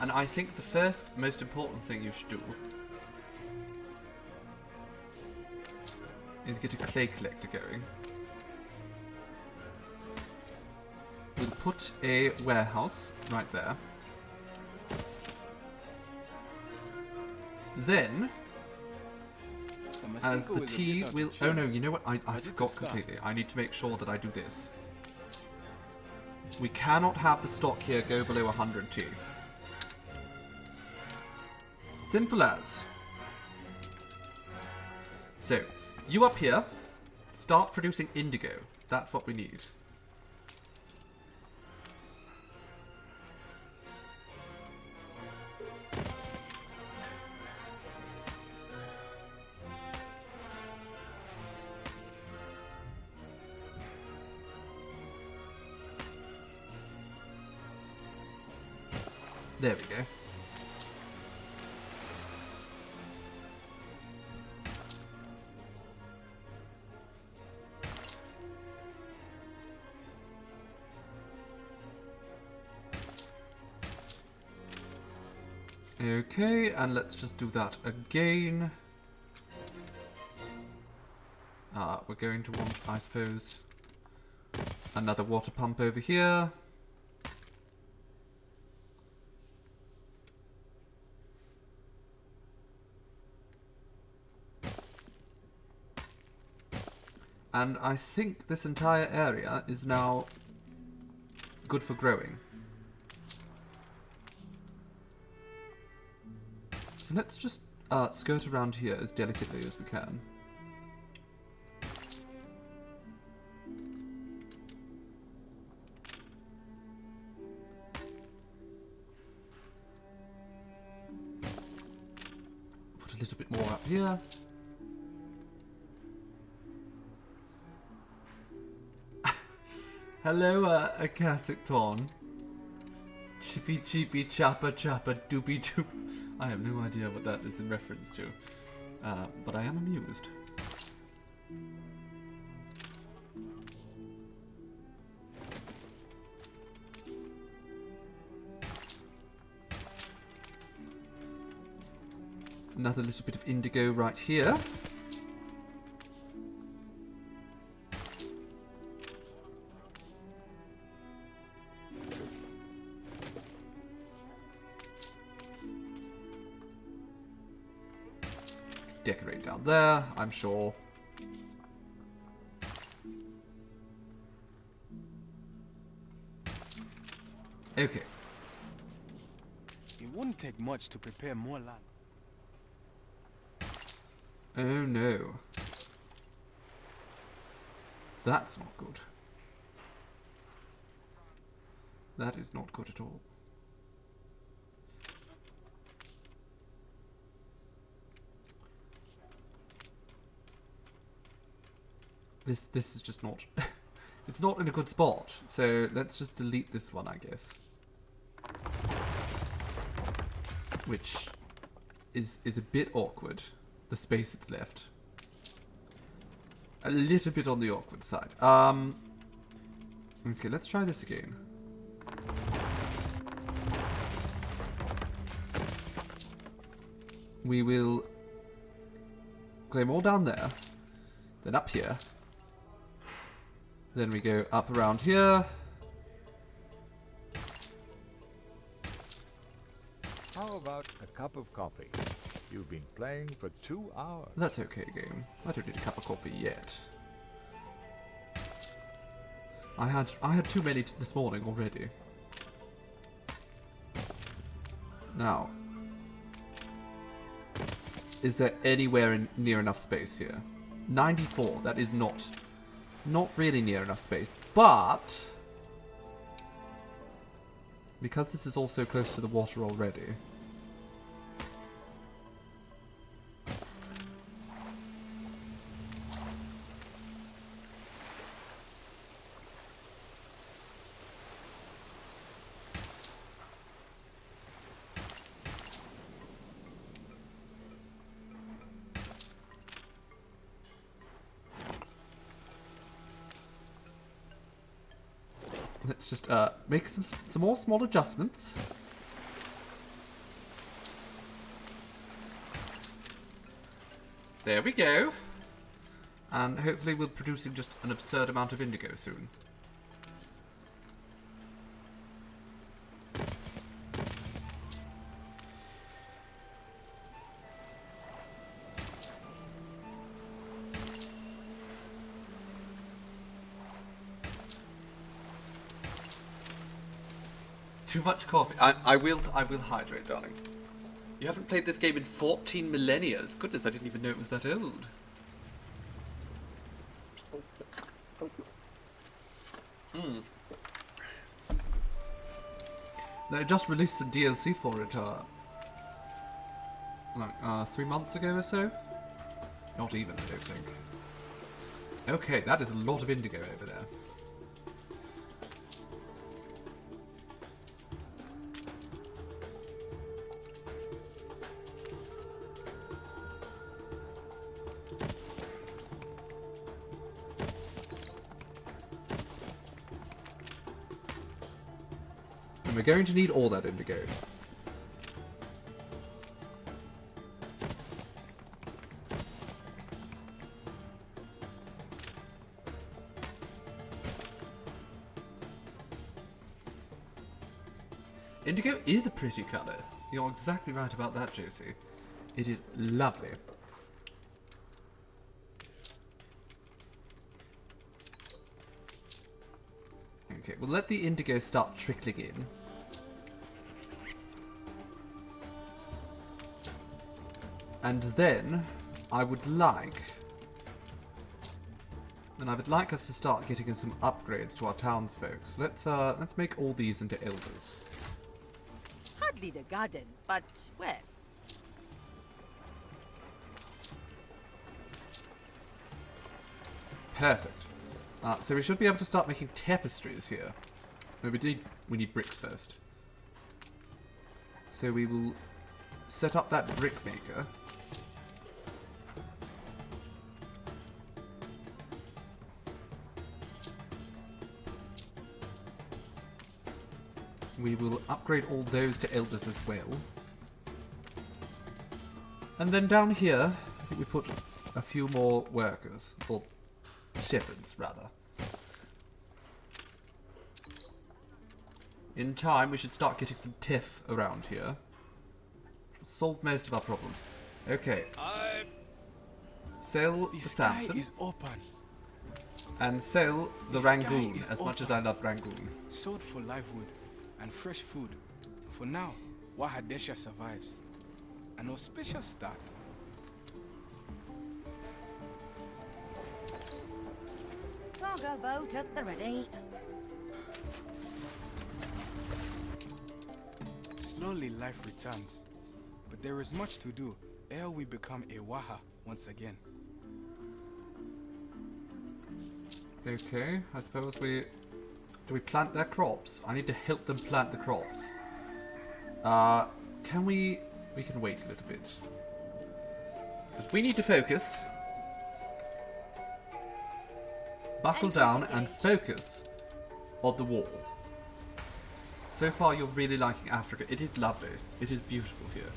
And I think the first most important thing you should do is get a clay collector going. We'll put a warehouse right there. Then, as the tea will... Oh no, you know what? I forgot completely. I need to make sure that I do this. We cannot have the stock here go below 100 tea. Simple as. So, you up here, start producing indigo. That's what we need. There we go. Okay, and let's just do that again. We're going to want, I suppose, another water pump over here. And I think this entire area is now good for growing. So let's just skirt around here as delicately as we can. Put a little bit more up here. Hello, Akasic Ton. Chippy cheepy chappa chappa doopy doop. I have no idea what that is in reference to. But I am amused. Another little bit of indigo right here. Decorate down there, I'm sure. Okay. Wouldn't take much to prepare more land. Oh no. That's not good. That is not good at all. This is just not... It's not in a good spot, so let's just delete this one, I guess. Which is a bit awkward, the space it's left. A little bit on the awkward side. Okay, let's try this again. We will claim all down there, then up here. Then we go up around here. How about a cup of coffee? You've been playing for 2 hours. That's okay, game. I don't need a cup of coffee yet. I had too many this morning already. Now, is there anywhere near enough space here? 94. That is not really near enough space, but because this is also close to the water already. Let's just make some more small adjustments. There we go. And hopefully we're producing just an absurd amount of indigo soon. Too much coffee. I will hydrate, darling. You haven't played this game in 14 millennia. Goodness, I didn't even know it was that old. They just released some DLC for it, like 3 months ago or so. Not even, I don't think. Okay, that is a lot of indigo over there. And we're going to need all that indigo. Indigo is a pretty colour. You're exactly right about that, Josie. It is lovely. Okay, we'll let the indigo start trickling in. And then I would like us to start getting some upgrades to our townsfolk. So let's make all these into elders. Hardly the garden, but well. Perfect. So we should be able to start making tapestries here. No, we need bricks first. So we will set up that brick maker. We will upgrade all those to elders as well. And then down here, I think we put a few more workers, or shepherds rather. In time, we should start getting some tiff around here. Solve most of our problems. Okay. Sell the Samson. Is open. And sell the Rangoon, as much as I love Rangoon. Sold for livelihood and fresh food. For now, Wahadesha survives. An auspicious start. Cargo boat at the ready. Slowly life returns. But there is much to do ere we become a Waha once again. Okay, I suppose we... Do we plant their crops? I need to help them plant the crops. Can we... We can wait a little bit. Because we need to focus. Buckle down and focus on the wall. So far you're really liking Africa. It is lovely. It is beautiful here.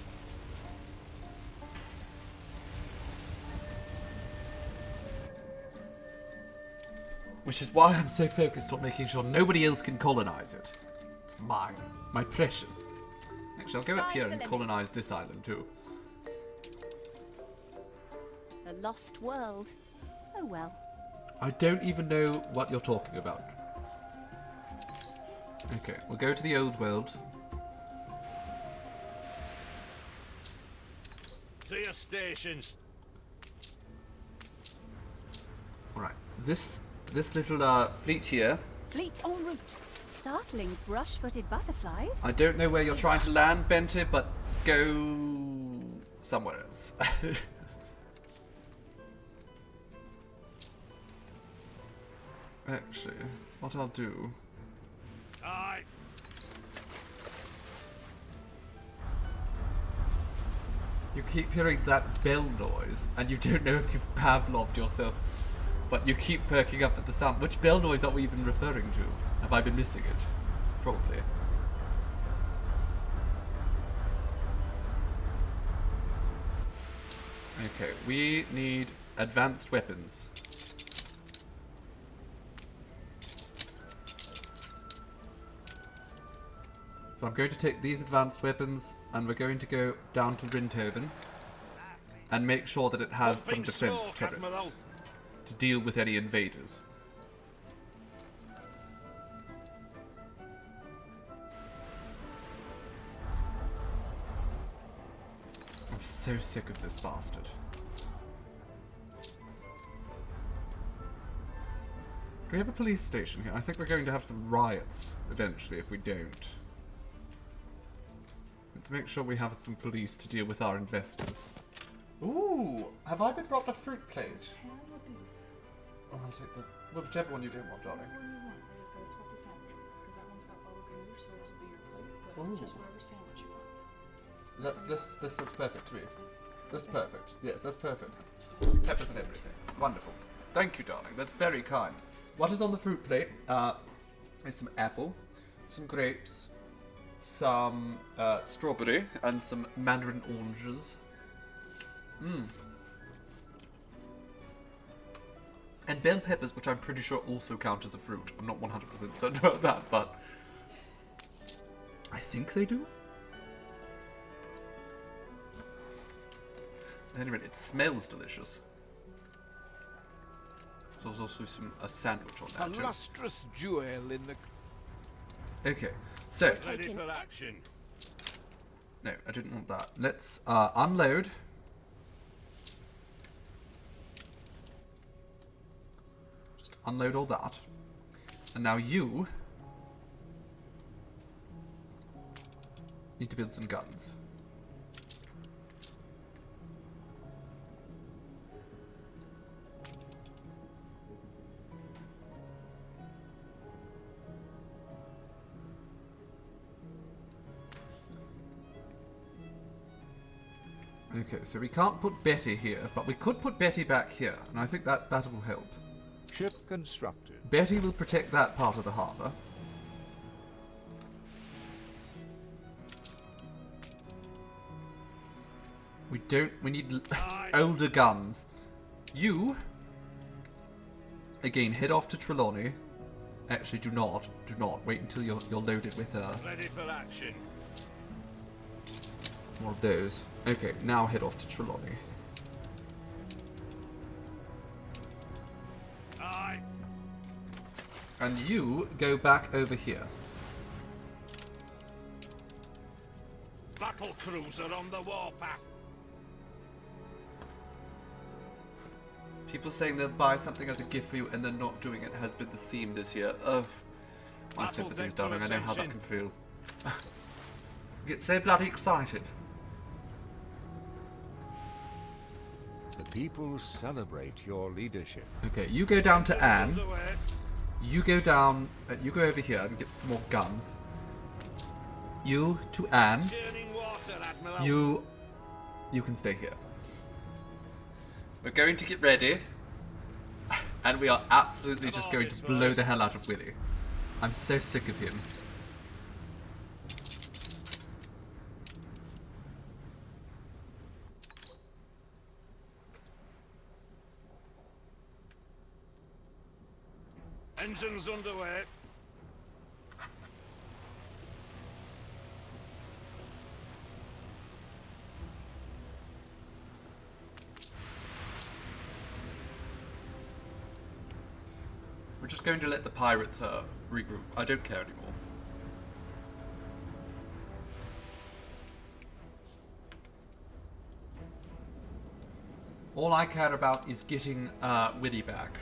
Which is why I'm so focused on making sure nobody else can colonize it. It's mine. My precious. Actually, I'll go up here and colonize this island too. The lost world. Oh well. I don't even know what you're talking about. Okay, we'll go to the old world. To your stations. Alright, this little fleet here. Fleet en route. Startling brush-footed butterflies. I don't know where you're trying to land, Bente, but go somewhere else. Actually, what I'll do... Aye. You keep hearing that bell noise, and you don't know if you've Pavloved yourself, but you keep perking up at the sound. Which bell noise are we even referring to? Have I been missing it? Probably. Okay, we need advanced weapons. So I'm going to take these advanced weapons and we're going to go down to Rindhoven and make sure that it has some defense turrets to deal with any invaders. I'm so sick of this bastard. Do we have a police station here? I think we're going to have some riots eventually if we don't. Let's make sure we have some police to deal with our investors. Ooh, have I been brought a fruit plate? Oh, I'll take the... Well, whichever one you don't want, darling. Whatever you want. You just gotta swap the sandwich with, because that one's got bubble ganoush, so this will be your plate. But it's just whatever sandwich you want. This looks perfect to me. This is perfect. Yes, that's perfect. Peppers and everything. Wonderful. Thank you, darling. That's very kind. What is on the fruit plate? Is some apple, some grapes, some strawberry, and some mandarin oranges. Mmm. And bell peppers, which I'm pretty sure also count as a fruit. I'm not 100% certain about that, but I think they do. Anyway, it smells delicious. So there's also a sandwich on that A too. lustrous jewel in the... Okay, so... Ready for action. No, I didn't want that. Let's unload. Just unload all that. And now you need to build some guns. Okay, so we can't put Betty here, but we could put Betty back here, and I think that will help. Ship constructed. Betty will protect that part of the harbour. We need older guns. You, again, head off to Trelawney. Actually, do not. Wait until you're loaded with Ready for action. more of those. Okay, now head off to Trelawney. Aye. And you go back over here. battle cruiser on the warpath. People saying they'll buy something as a gift for you and then not doing it has been the theme this year. Ugh. My sympathies, darling. I know how that can feel. Get so bloody excited. The people celebrate your leadership. Okay, you go down to Anne. You go down. You go over here and get some more guns. You to Anne. You can stay here. We're going to get ready, and we are absolutely just going to blow the hell out of Willy. I'm so sick of him. Engines underway. We're just going to let the pirates regroup. I don't care anymore. All I care about is getting Willy back.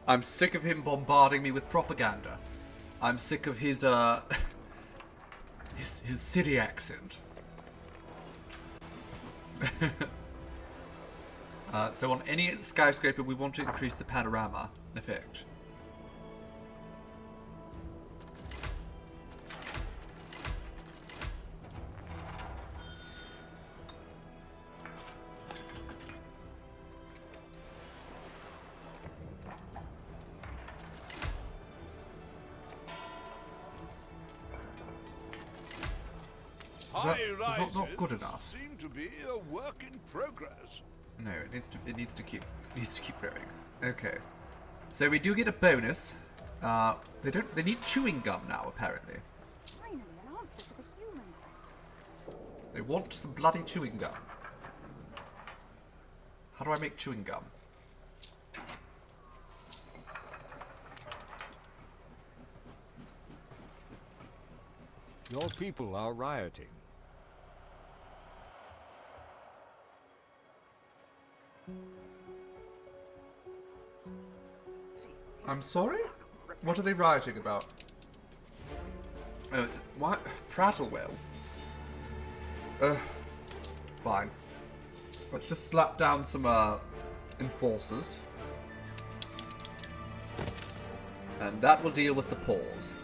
I'm sick of him bombarding me with propaganda. I'm sick of his his city accent. So on any skyscraper, we want to increase the panorama effect. Is that not good enough? Seem to be a work in progress. No, it needs to keep growing. Okay, so we do get a bonus. They need chewing gum now apparently. Finally, an answer to the human question. They want some bloody chewing gum. How do I make chewing gum? Your people are rioting. I'm sorry? What are they rioting about? Oh, it's... what? Prattlewell? Fine. Let's just slap down some, enforcers. And that will deal with the paws.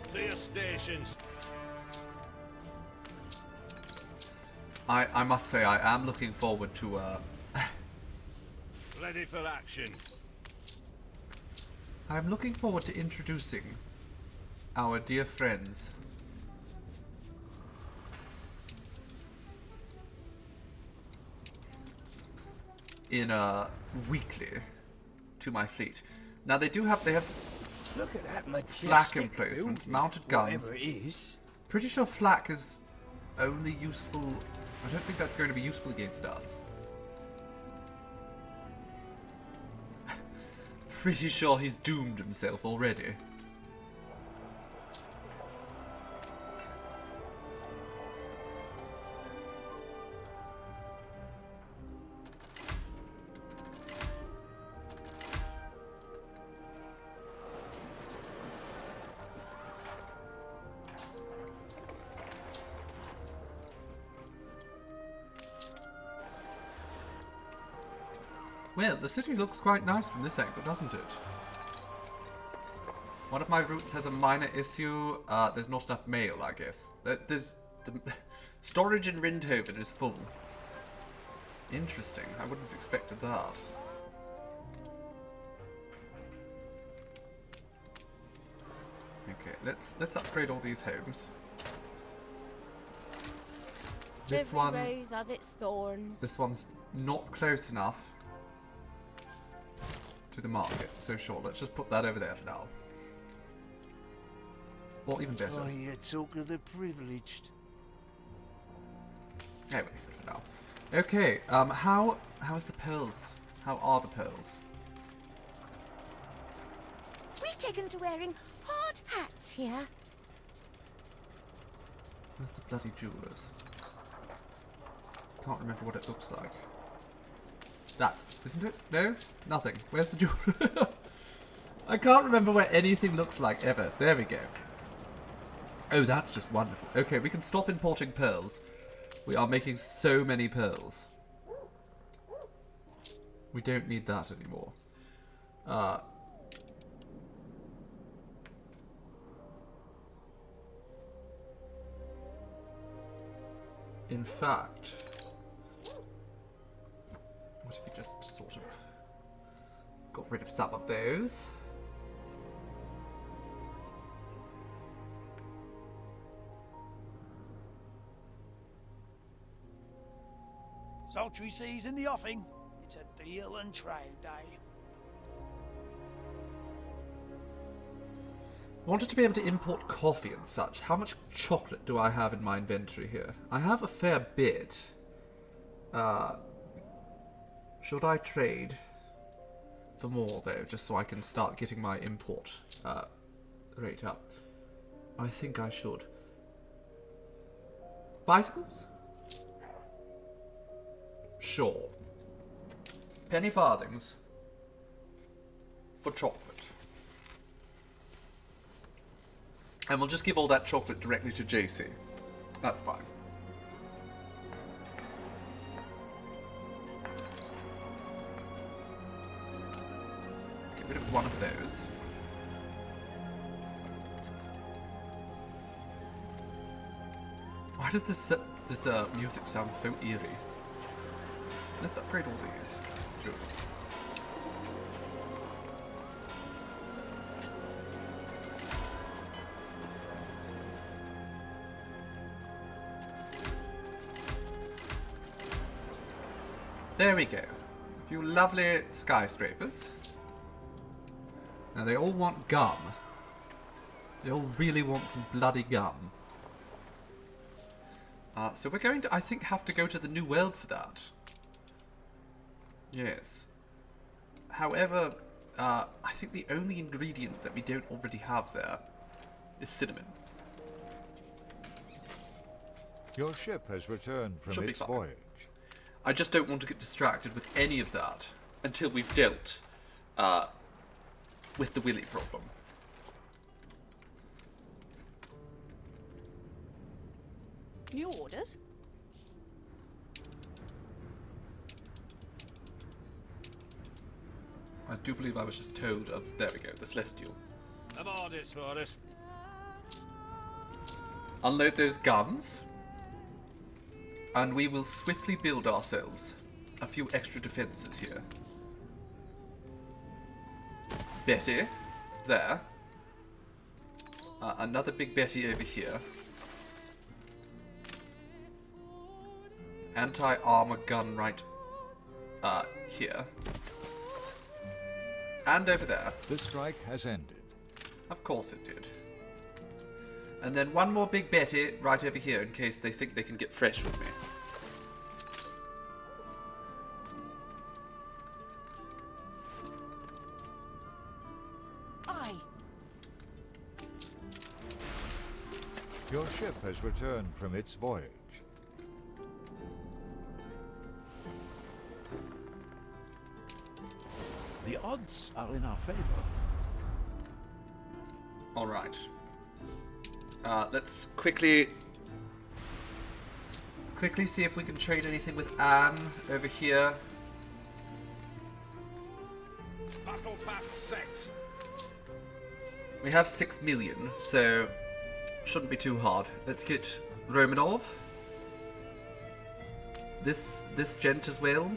To your stations. I must say, I am looking forward to, Ready for action. I'm looking forward to introducing our dear friends. In, weekly to my fleet. Now they have Look at that flak emplacements, mounted guns. Whatever it is. Pretty sure flak is only useful... I don't think that's going to be useful against us. Pretty sure he's doomed himself already. Well, the city looks quite nice from this angle, doesn't it? One of my routes has a minor issue. There's not enough mail, I guess. There's... the storage in Rindhoven is full. Interesting. I wouldn't have expected that. Okay, let's upgrade all these homes. This one... rose has its thorns. This one's not close enough to the market, so sure, let's just put that over there for now. Or even better. Oh, you talk of the privileged. Yeah, we'll leave it for now. Okay, how's the pearls? How are the pearls? We've taken to wearing hard hats here. Where's the bloody jewelers? Can't remember what it looks like. That, isn't it? No? Nothing. Where's the jeweler? I can't remember where anything looks like ever. There we go. Oh, that's just wonderful. Okay, we can stop importing pearls. We are making so many pearls. We don't need that anymore. In fact, what if we just sort of got rid of some of those? Sultry seas in the offing. It's a deal and trade day. Wanted to be able to import coffee and such. How much chocolate do I have in my inventory here? I have a fair bit. Should I trade for more though, just so I can start getting my import rate up? I think I should. Bicycles? Sure. Penny farthings for chocolate. And we'll just give all that chocolate directly to JC. That's fine. Let's get rid of one of those. Why does this music sound so eerie? Let's upgrade all these. Sure. There we go. A few lovely skyscrapers. Now they all want gum. They all really want some bloody gum. So we're going to, I think, have to go to the New World for that. Yes. However, I think the only ingredient that we don't already have there is cinnamon. Your ship has returned from Should be its fine. voyage. I just don't want to get distracted with any of that until we've dealt with the Willy problem. New orders? I do believe I was just told of, there we go, the Celestial. I've orders for it. Unload those guns, and we will swiftly build ourselves a few extra defences here. Betty, there. Another big Betty over here. Anti-armor gun right here. And over there. The strike has ended. Of course it did. And then one more big Betty right over here in case they think they can get fresh with me. Aye. Your ship has returned from its voyage. The odds are in our favor. Alright. Let's quickly see if we can trade anything with Anne over here. Battle pass 6. We have 6 million, so shouldn't be too hard. Let's get Romanov. This gent as well.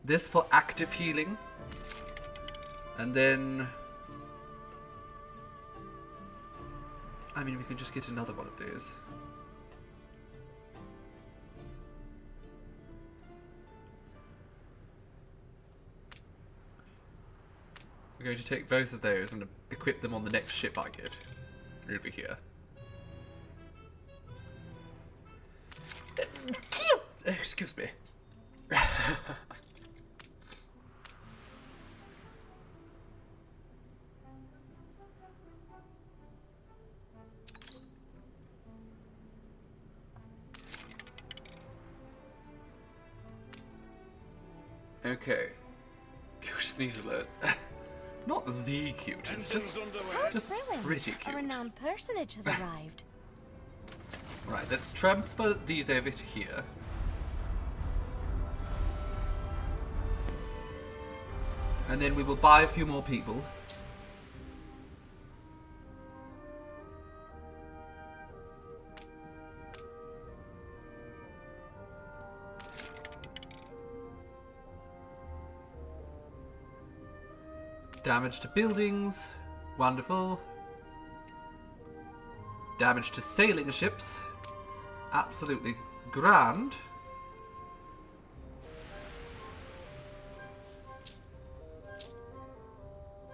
This for active healing. And then, I mean, we can just get another one of those. We're going to take both of those and equip them on the next ship I get. Over here. Excuse me. Okay. Cute sneeze alert. Not the cutest, just pretty cute. A renowned personage has arrived. Right, let's transfer these over to here. And then we will buy a few more people. Damage to buildings. Wonderful. Damage to sailing ships. Absolutely grand.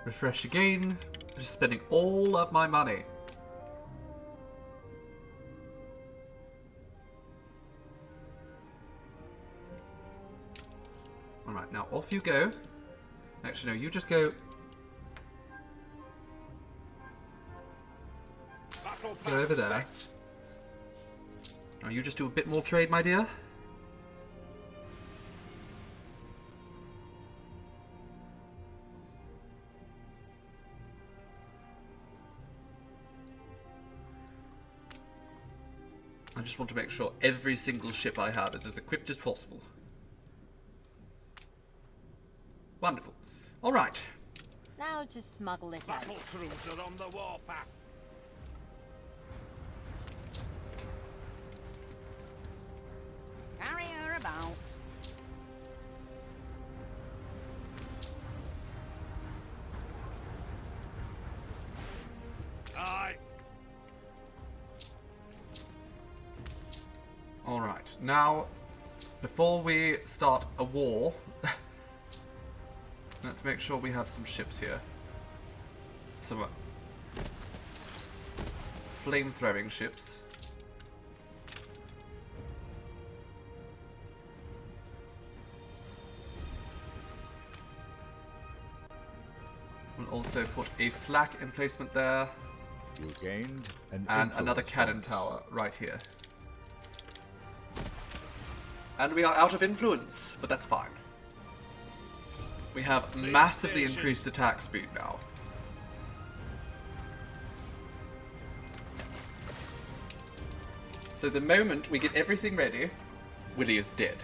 Refresh again. Just spending all of my money. Alright, now off you go. Actually, no, you just go. Go over there. Now you just do a bit more trade, my dear. I just want to make sure every single ship I have is as equipped as possible. Wonderful. All right. Now just smuggle it out. Battle troops are on the warpath. Carry her about. Aye. All right. Now, before we start a war, let's make sure we have some ships here. Some flame-throwing ships. We'll also put a flak emplacement there. You gained an and another cannon points. tower right here. And we are out of influence, but that's fine. We have massively increased attack speed now. So the moment we get everything ready, Willie is dead.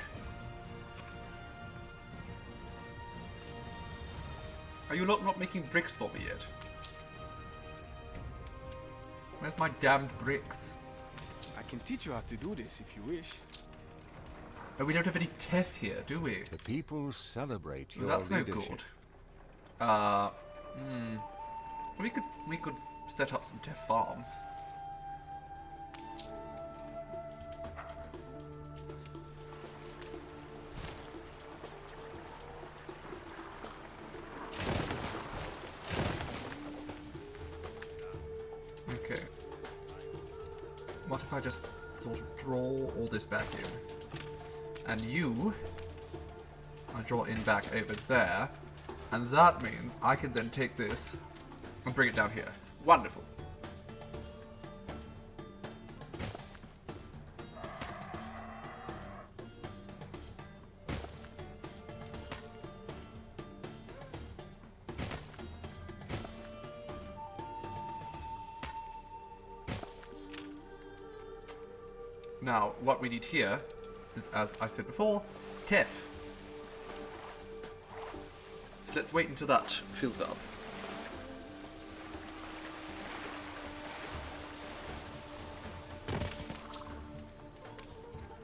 Are you not making bricks for me yet? Where's my damned bricks? I can teach you how to do this if you wish. Oh, we don't have any teff here, do we? The people celebrate Well, your that's no leadership. good. We could set up some teff farms. Okay. What if I just sort of draw all this back in? And you, I draw in back over there, and that means I can then take this and bring it down here. Wonderful. Now, what we need here is, as I said before, teff. So let's wait until that fills up.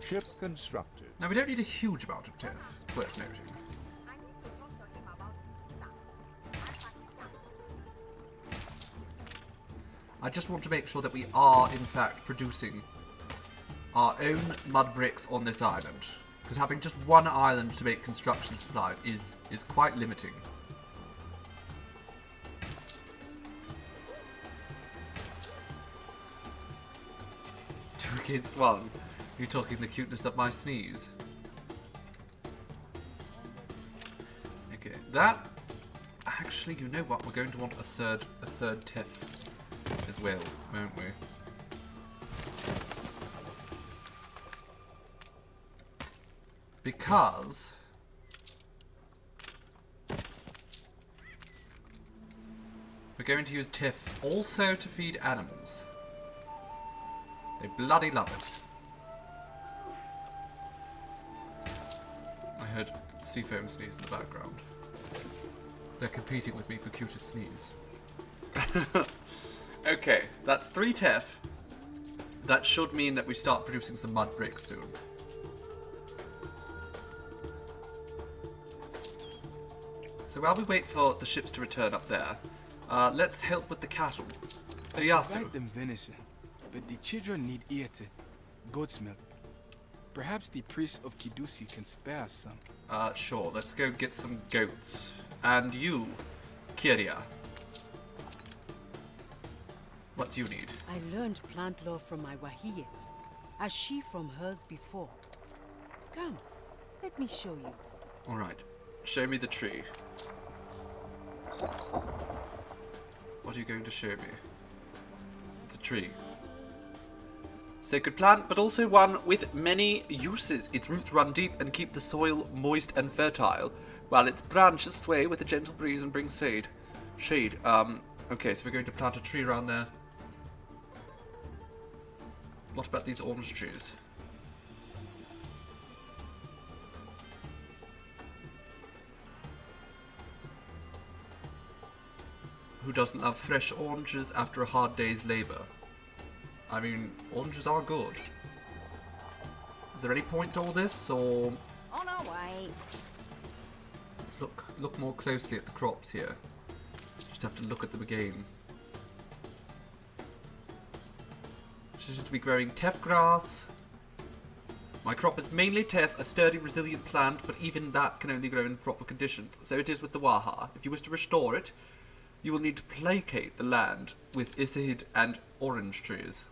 Ship constructed. Now, we don't need a huge amount of teff, it's worth noting. I just want to make sure that we are, in fact, producing our own mud bricks on this island. Because having just one island to make construction supplies is quite limiting. Two against one. You're talking the cuteness of my sneeze. that. Actually, you know what? We're going to want a third tiff as well, won't we? Because we're going to use tiff also to feed animals. They bloody love it. I heard Seafoam sneeze in the background. They're competing with me for cutest sneeze. Okay, that's 3 tiff. That should mean that we start producing some mud bricks soon. So while we wait for the ships to return up there, let's help with the cattle. Oyasu. Provide them venison, but the children need eaten, goat's milk. Perhaps the priest of Kidusi can spare us some. Sure. Let's go get some goats. And you, Kiria. What do you need? I learned plant lore from my Wahiyet, as she from hers before. Come, let me show you. Alright. Show me the tree. What are you going to show me? It's a tree. Sacred plant, but also one with many uses. Its roots run deep and keep the soil moist and fertile, while its branches sway with a gentle breeze and bring shade. Okay, so we're going to plant a tree around there. What about these orange trees? Who doesn't love fresh oranges after a hard day's labour? I mean, oranges are good. Is there any point to all this, or... On our way. Let's look more closely at the crops here. Just have to look at them again. Seems to be growing teff grass. My crop is mainly teff, a sturdy, resilient plant, but even that can only grow in proper conditions. So it is with the Waha. If you wish to restore it, you will need to placate the land with Isahid and orange trees.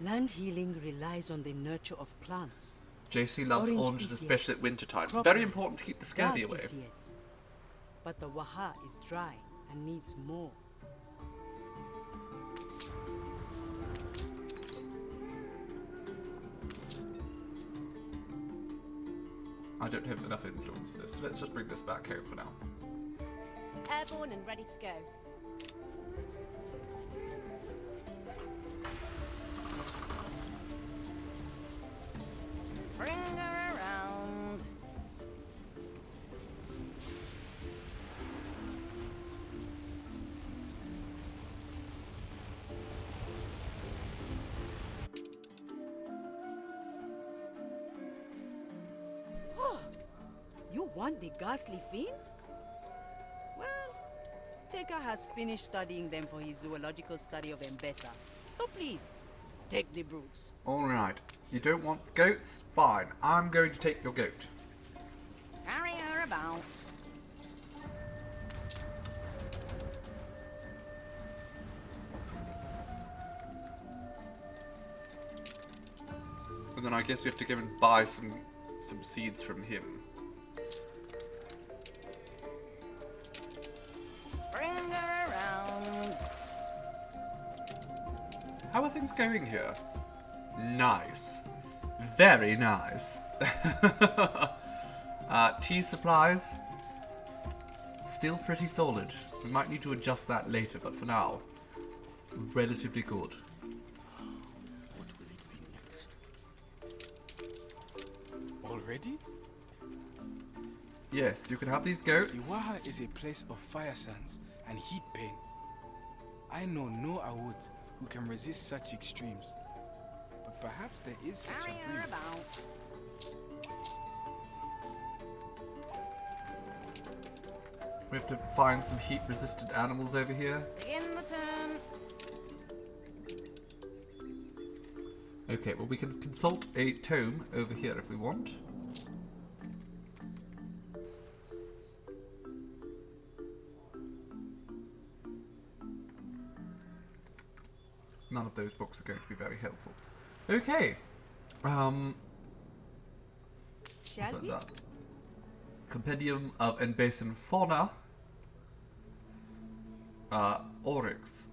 Land healing relies on the nurture of plants. JC loves oranges, especially at winter time. Very important to keep the scurvy away. But the Waha is dry and needs more. I don't have enough influence for this. Let's just bring this back home for now. Airborne and ready to go. Bring her around. You want the ghastly fiends? Well, Teka has finished studying them for his zoological study of Mbesa. So please, take the brutes. Alright. You don't want goats? Fine. I'm going to take your goat. Carry her about. And then I guess we have to go and buy some seeds from him. Bring her around. How are things going here? Nice. Very nice. Tea supplies. Still pretty solid. We might need to adjust that later, but for now, relatively good. What will it be next? Already? Yes, you can have these goats. Iwaha is a place of fire sands and heat pain. I know no Awud who can resist such extremes. But perhaps there is such Carry a her breed. about. We have to find some heat-resistant animals over here. Begin the turn. Okay, well we can consult a tome over here if we want. None of those books are going to be very helpful. Okay. Shall we? That. Compendium of Basin Fauna. Oryx.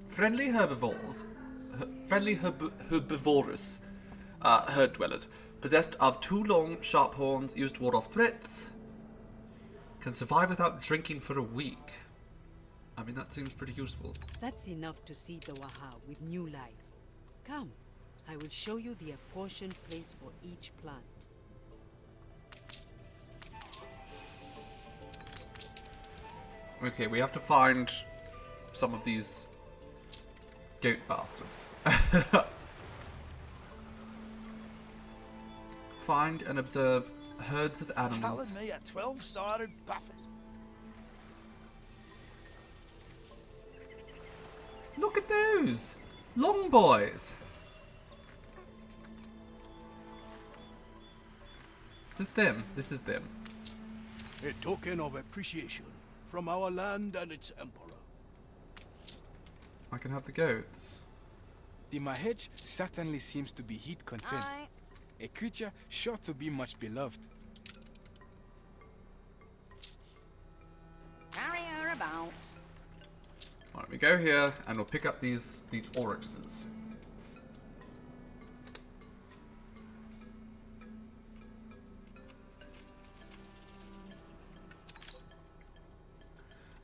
Friendly herbivores. Herbivorous herd dwellers. Possessed of 2 long, sharp horns used to ward off threats. Can survive without drinking for a week. I mean, that seems pretty useful. That's enough to seed the Waha with new life. Come, I will show you the apportioned place for each plant. Okay, we have to find some of these goat bastards. Find and observe herds of animals. Telling me a 12-sided buffet. Look at those! Long boys! Is this them? This is them. A token of appreciation from our land and its emperor. I can have the goats. The Mahej certainly seems to be heat content. A creature sure to be much beloved. Carry her about. Alright, we go here and we'll pick up these oryxes.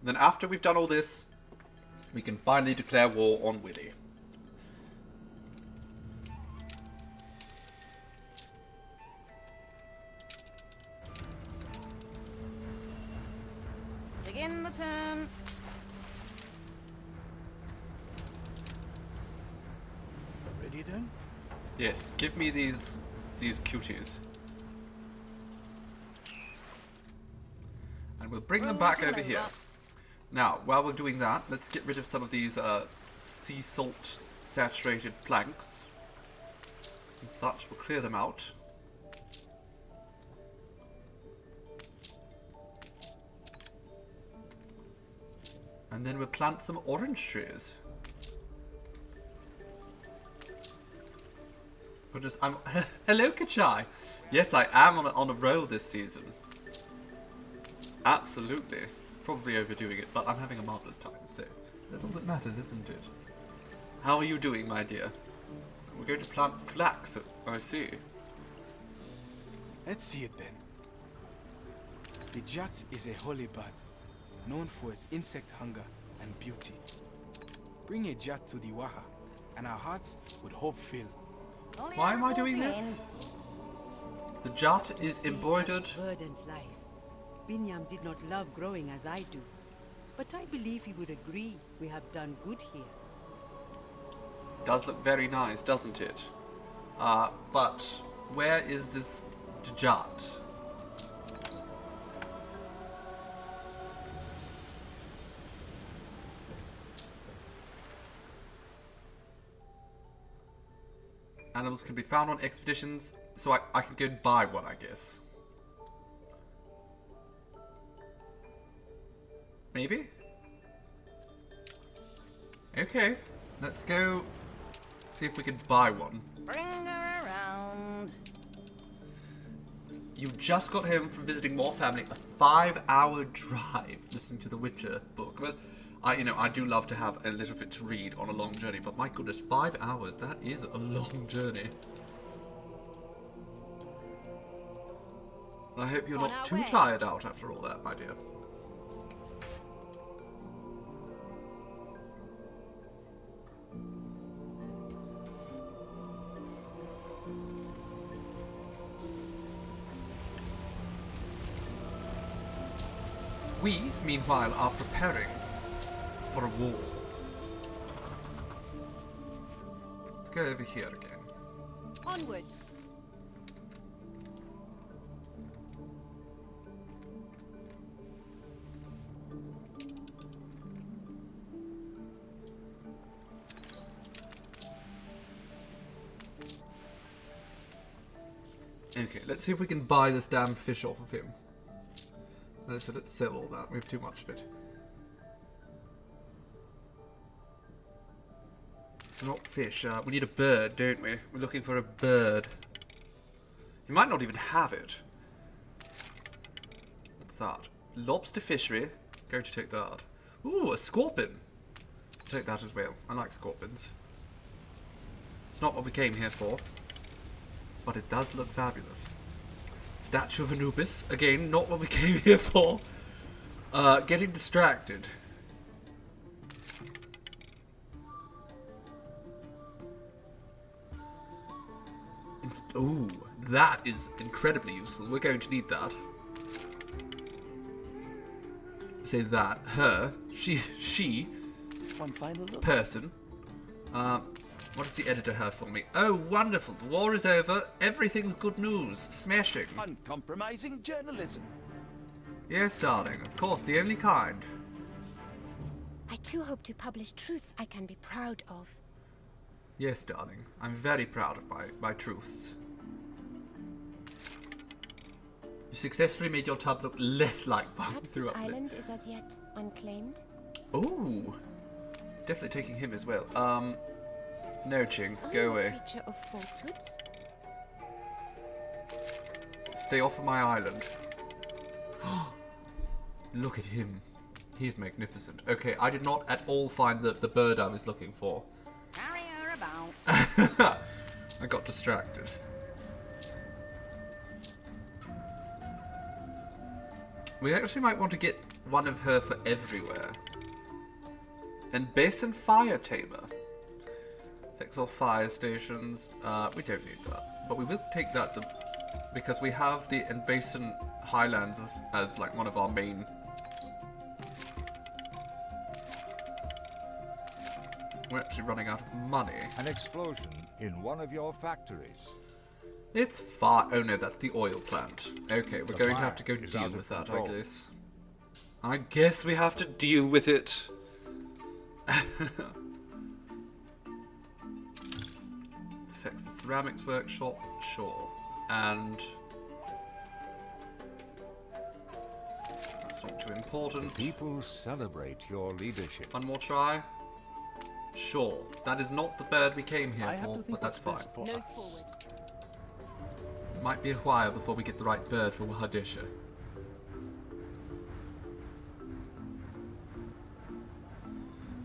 And then after we've done all this, we can finally declare war on Willy. Begin the turn. Ready then? Yes, give me these cuties. And we'll bring them back over here. Now, while we're doing that, let's get rid of some of these sea salt saturated planks. And such, we'll clear them out. And then we'll plant some orange trees. I'm hello, Kachai. Yes, I am on a roll this season. Absolutely. Probably overdoing it, but I'm having a marvelous time, so that's all that matters, isn't it? How are you doing, my dear? We're going to plant flax, I see. Let's see it then. The Jat is a holy bird, known for its insect hunger and beauty. Bring a Jat to the Waha, and our hearts would hope fill. Why am I doing this? The Jat is embroidered. Verdant life. Binyam did not love growing as I do, but I believe he would agree we have done good here. Does look very nice, doesn't it? But where is this Jat? Animals can be found on expeditions, so I can go and buy one, I guess. Maybe? Okay, let's go see if we can buy one. Bring her around. You just got home from visiting more family, a 5-hour drive listening to the Witcher book. Well, I do love to have a little bit to read on a long journey, but my goodness, 5 hours, that is a long journey. I hope you're not too tired out after all that, my dear. We, meanwhile, are preparing for a war. Let's go over here again. Onward. Okay, let's see if we can buy this damn fish off of him. So let's sell all that. We have too much of it. Not fish. We need a bird, don't we? We're looking for a bird. You might not even have it. What's that? Lobster fishery. Going to take that. Ooh, a scorpion. Take that as well. I like scorpions. It's not what we came here for, but it does look fabulous. Statue of Anubis. Again, not what we came here for. Getting distracted. Ooh, that is incredibly useful. We're going to need that. Say that. Her. She. One final look. Person. What does the editor have for me? Oh, wonderful. The war is over. Everything's good news. Smashing. Uncompromising journalism. Yes, darling. Of course, the only kind. I too hope to publish truths I can be proud of. Yes, darling. I'm very proud of my truths. You successfully made your tub look less like one. Perhaps this island is as yet unclaimed. Ooh. Definitely taking him as well. No, Ching. Go away. A creature of falsehoods. Stay off of my island. Look at him. He's magnificent. Okay, I did not at all find the bird I was looking for. Carry her about. I got distracted. We actually might want to get one of her for everywhere. And basin fire tamer. Fix all fire stations. We don't need that. But we will take that because we have the Basin Highlands as like one of our main. We're actually running out of money. An explosion in one of your factories. It's fire. Oh no, that's the oil plant. Okay, we're going to have to go is deal out of with that, control. I guess. I guess we have to deal with it. Fix the ceramics workshop, sure. And that's not too important. People celebrate your leadership. One more try. Sure. That is not the bird we came here for, but that's fine. Nose forward. Might be a while before we get the right bird for Wahadisha.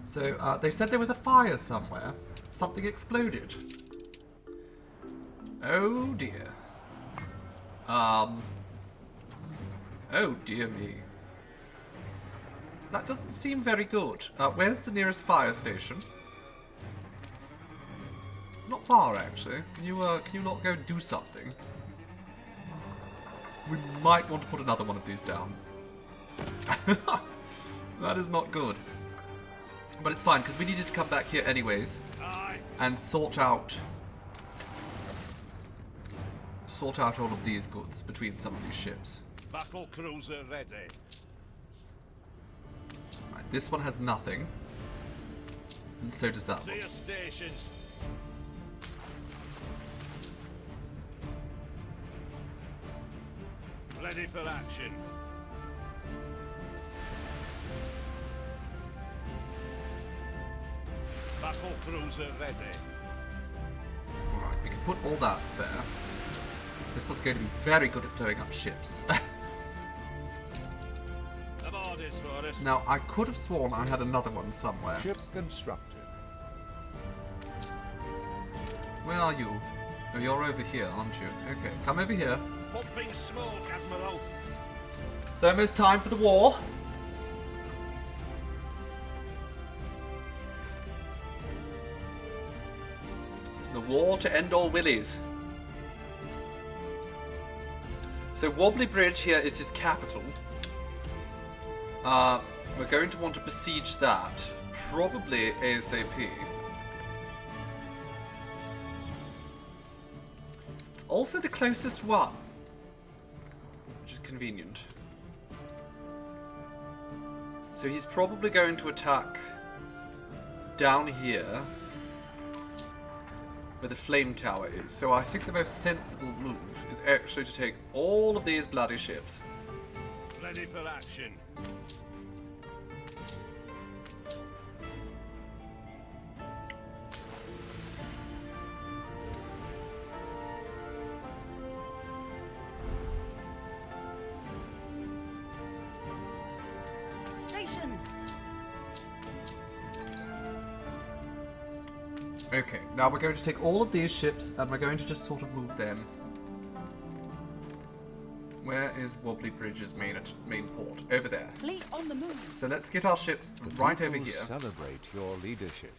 So, they said there was a fire somewhere. Something exploded. Oh dear. Oh dear me. That doesn't seem very good. Where's the nearest fire station? It's not far, actually. Can you not go and do something? We might want to put another one of these down. That is not good. But it's fine, because we needed to come back here anyways. And sort out all of these goods between some of these ships. Battle cruiser ready. Right, this one has nothing. And so does that To one. your stations. Ready for action. Battle cruiser ready. Alright, we can put all that there. This one's going to be very good at blowing up ships. The orders for us. Now, I could have sworn I had another one somewhere. Ship constructed. Where are you? Oh, you're over here, aren't you? Okay, come over here. Pumping smoke, Admiral. It's almost time for the war. The war to end all willies. So Wobbly Bridge here is his capital. We're going to want to besiege that. Probably ASAP. It's also the closest one. Which is convenient. So he's probably going to attack down here where the flame tower is. So I think the most sensible move is actually to take all of these bloody ships. Ready for action. Okay, now we're going to take all of these ships and we're going to just sort of move them. Where is Wobbly Bridge's main port? Over there. Fleet on the move. So let's get our ships right over People here. Celebrate your leadership.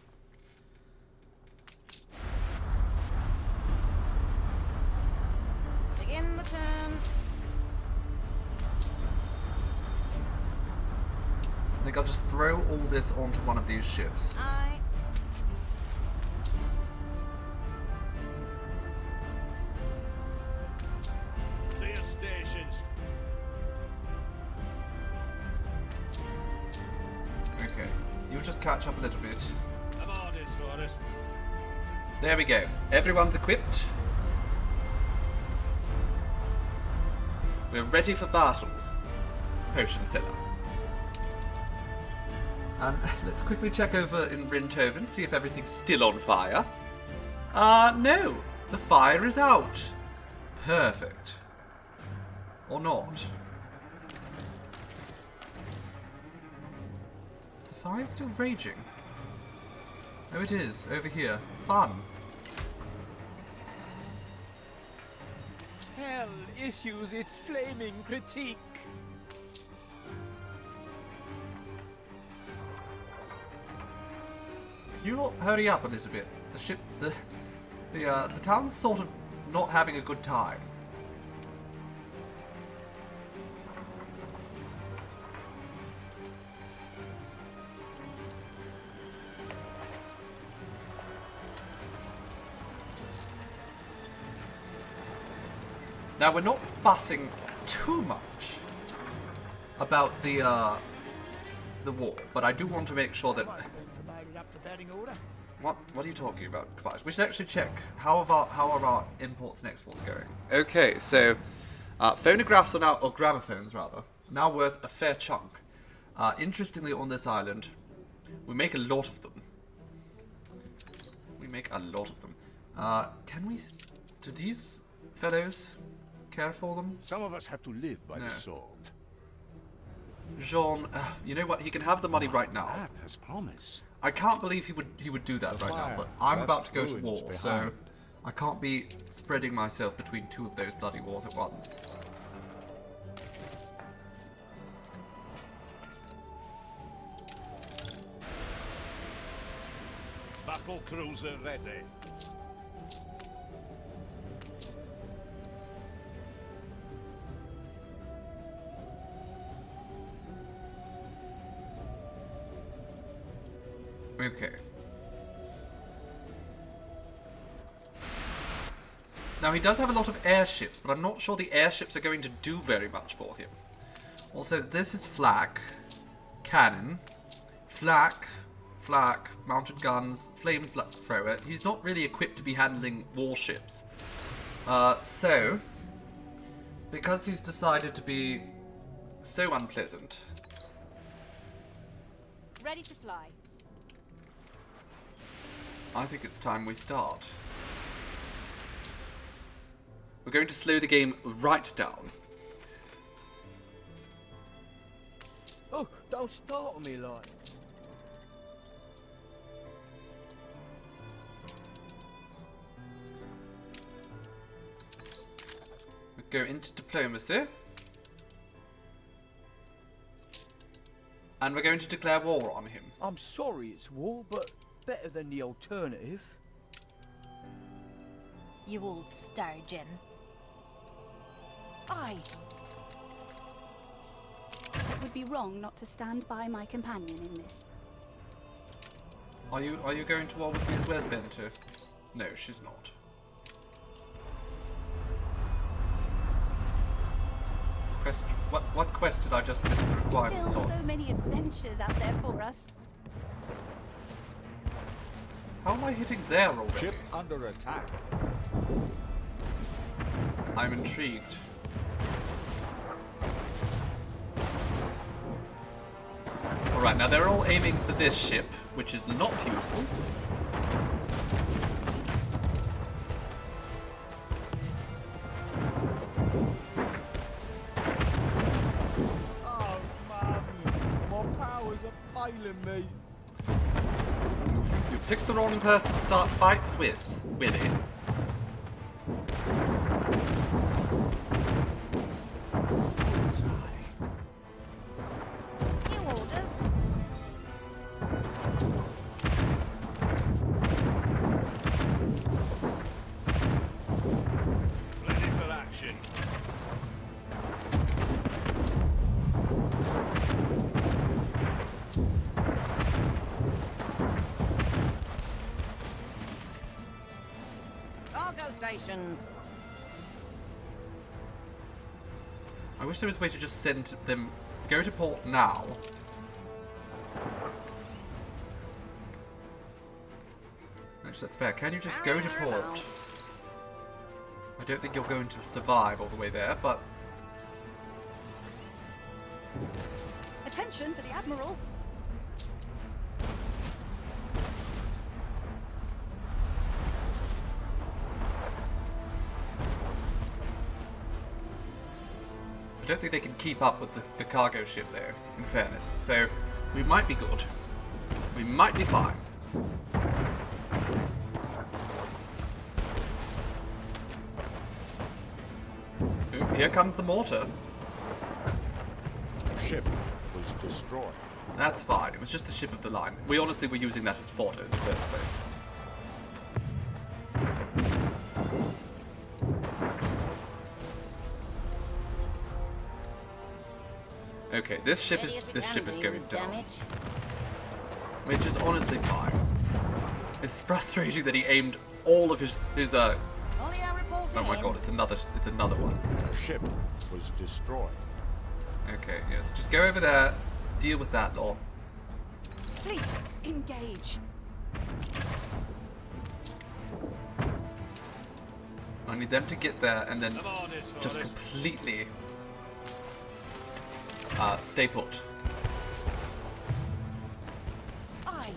Begin the turn. I think I'll just throw all this onto one of these ships. Aye. To your stations. Okay, you'll just catch up a little bit. I'm orders for it. There we go. Everyone's equipped. We're ready for battle. Potion seller. And let's quickly check over in Rintoven, see if everything's still on fire. No! The fire is out. Perfect. Or not. Is the fire still raging? Oh, it is. Over here. Fun. Hell issues its flaming critique. You lot hurry up a little bit. The ship, the town's sort of not having a good time. Now we're not fussing too much about the war, but I do want to make sure that. What are you talking about, Kabaj? We should actually check how are our imports and exports going. Okay, so phonographs are now, or gramophones rather, now worth a fair chunk. Interestingly, on this island, we make a lot of them. We make a lot of them. Can we? Do these fellows care for them? Some of us have to live by the sword. Jean, you know what? He can have the money right now. That has promise. I can't believe he would do that right now, but I'm about to go to war, so I can't be spreading myself between two of those bloody wars at once. Battle cruiser ready. Okay. Now he does have a lot of airships, but I'm not sure the airships are going to do very much for him. Also, this is flak, cannon, flak, mounted guns, flame thrower. He's not really equipped to be handling warships. So, because he's decided to be so unpleasant. Ready to fly. I think it's time we start. We're going to slow the game right down. Oh, don't startle me like. We go into diplomacy. And we're going to declare war on him. I'm sorry it's war, but better than the alternative. You old sturgeon. Aye. It would be wrong not to stand by my companion in this. Are you going to war with me as well, Bento? No, she's not. Quest. What quest did I just miss the requirements Still on? so many adventures out there for us. How am I hitting there already? Ship under attack. I'm intrigued. Alright, now they're all aiming for this ship, which is not useful. Oh, man, my powers are failing me. You picked the wrong person to start fights with, Willie. New orders. Plentiful action. Cargo stations. I wish there was a way to just send them... Go to port now. Actually, that's fair. Can you just go to port? I don't think you're going to survive all the way there, but... Attention for the Admiral. I don't think they can keep up with the cargo ship there, in fairness. So, we might be good. We might be fine. Ooh, here comes the mortar. The ship was destroyed. That's fine. It was just a ship of the line. We honestly were using that as fodder in the first place. Okay, this ship is going down. Which is honestly fine. It's frustrating that he aimed all of his oh my god, it's another one. The ship was destroyed. Okay, yes, just go over there, deal with that lot. Fleet, engage. I need them to get there and then just completely stay put. Aye.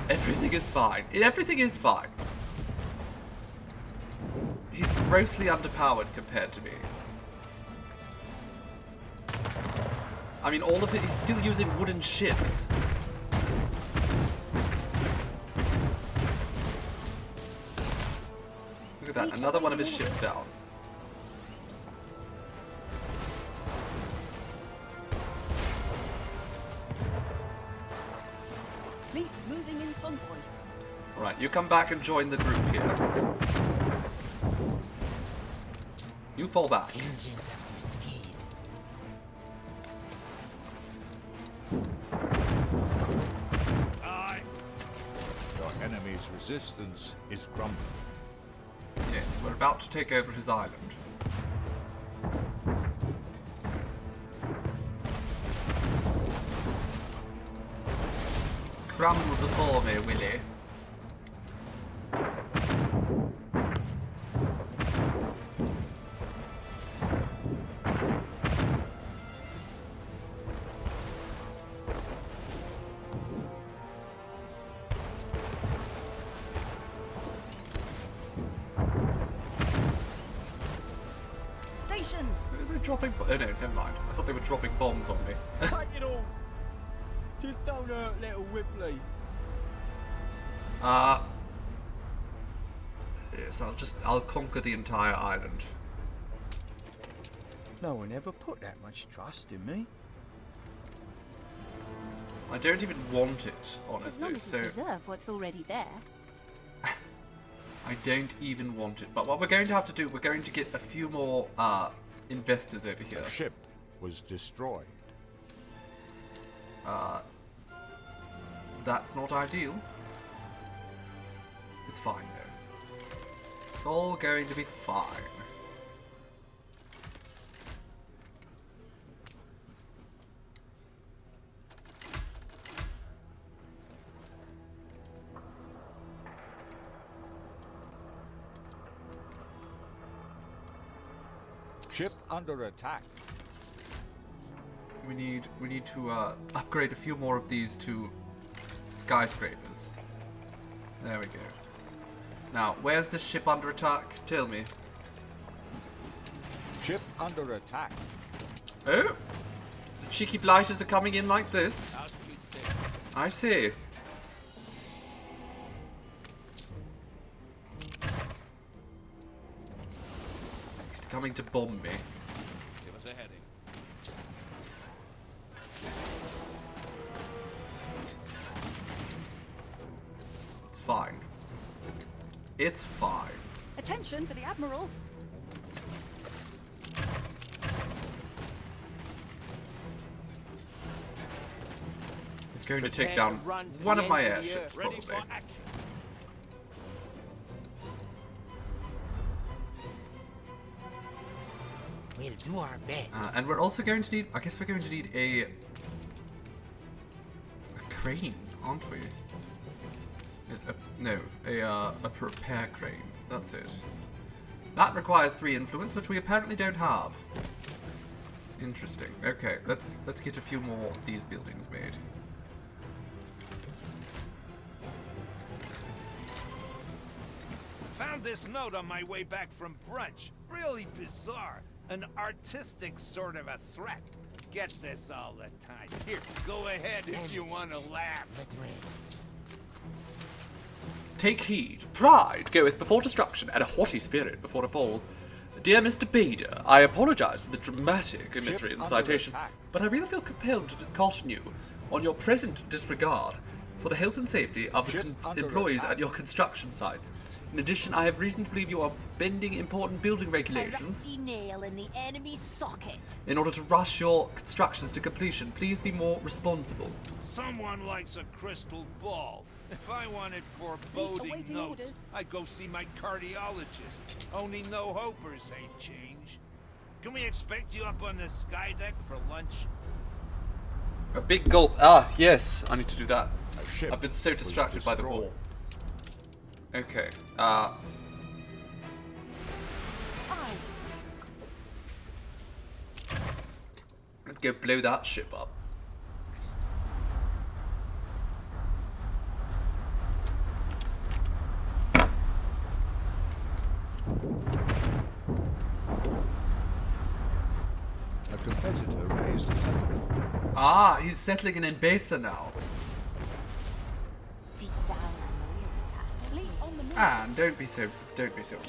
Everything is fine. Everything is fine. He's grossly underpowered compared to me. I mean, all of it, he's still using wooden ships. Look at that, another one of his ships down. Fleet moving in convoy. Alright, you come back and join the group here. You fall back. Engines at full speed. Aye. Your enemy's resistance is crumbling. Yes, we're about to take over his island. Crumble before me, Willie. Stations. Is it dropping? Oh no, never mind. I thought they were dropping bombs on me. Take it all. Just don't hurt little Whipley. Yes, I'll conquer the entire island. No one ever put that much trust in me. I don't even want it, honestly. As long as you preserve what's already there. I don't even want it. But what we're going to have to do, we're going to get a few more investors over here. The ship was destroyed. That's not ideal. It's fine though. It's all going to be fine. Ship under attack. We need to upgrade a few more of these to skyscrapers. There we go. Now, where's this ship under attack? Tell me. Ship under attack. Oh, the cheeky blighters are coming in like this. I see. He's coming to bomb me. Give us a heading. It's fine. It's fine. Attention for the Admiral. He's going to take down one of my airships, probably. We'll do our best. And we're also going to need, I guess we're going to need a crane, aren't we? A repair crane. That's it. That requires 3 influence, which we apparently don't have. Interesting. Okay, let's get a few more of these buildings made. Found this note on my way back from brunch. Really bizarre. An artistic sort of a threat. Get this all the time. Here, go ahead if you want to laugh. Take heed. Pride goeth before destruction, and a haughty spirit before a fall. Dear Mr. Bader, I apologize for the dramatic imagery in the citation, but I really feel compelled to caution you on your present disregard for the health and safety of the employees at your construction sites. In addition, I have reason to believe you are bending important building regulations. A rusty nail in the enemy's socket. In order to rush your constructions to completion, please be more responsible. Someone likes a crystal ball. If I wanted foreboding notes, I'd go see my cardiologist. Only no hopers ain't changed. Can we expect you up on the sky deck for lunch? A big gulp. Ah, yes, I need to do that. I've been so distracted by the war. Okay, let's go blow that ship up. A competitor raised a settlement. Ah, he's settling in Embasa now. Deep down, I know you're attacked. Fleet on the move. And don't be so unpleasant.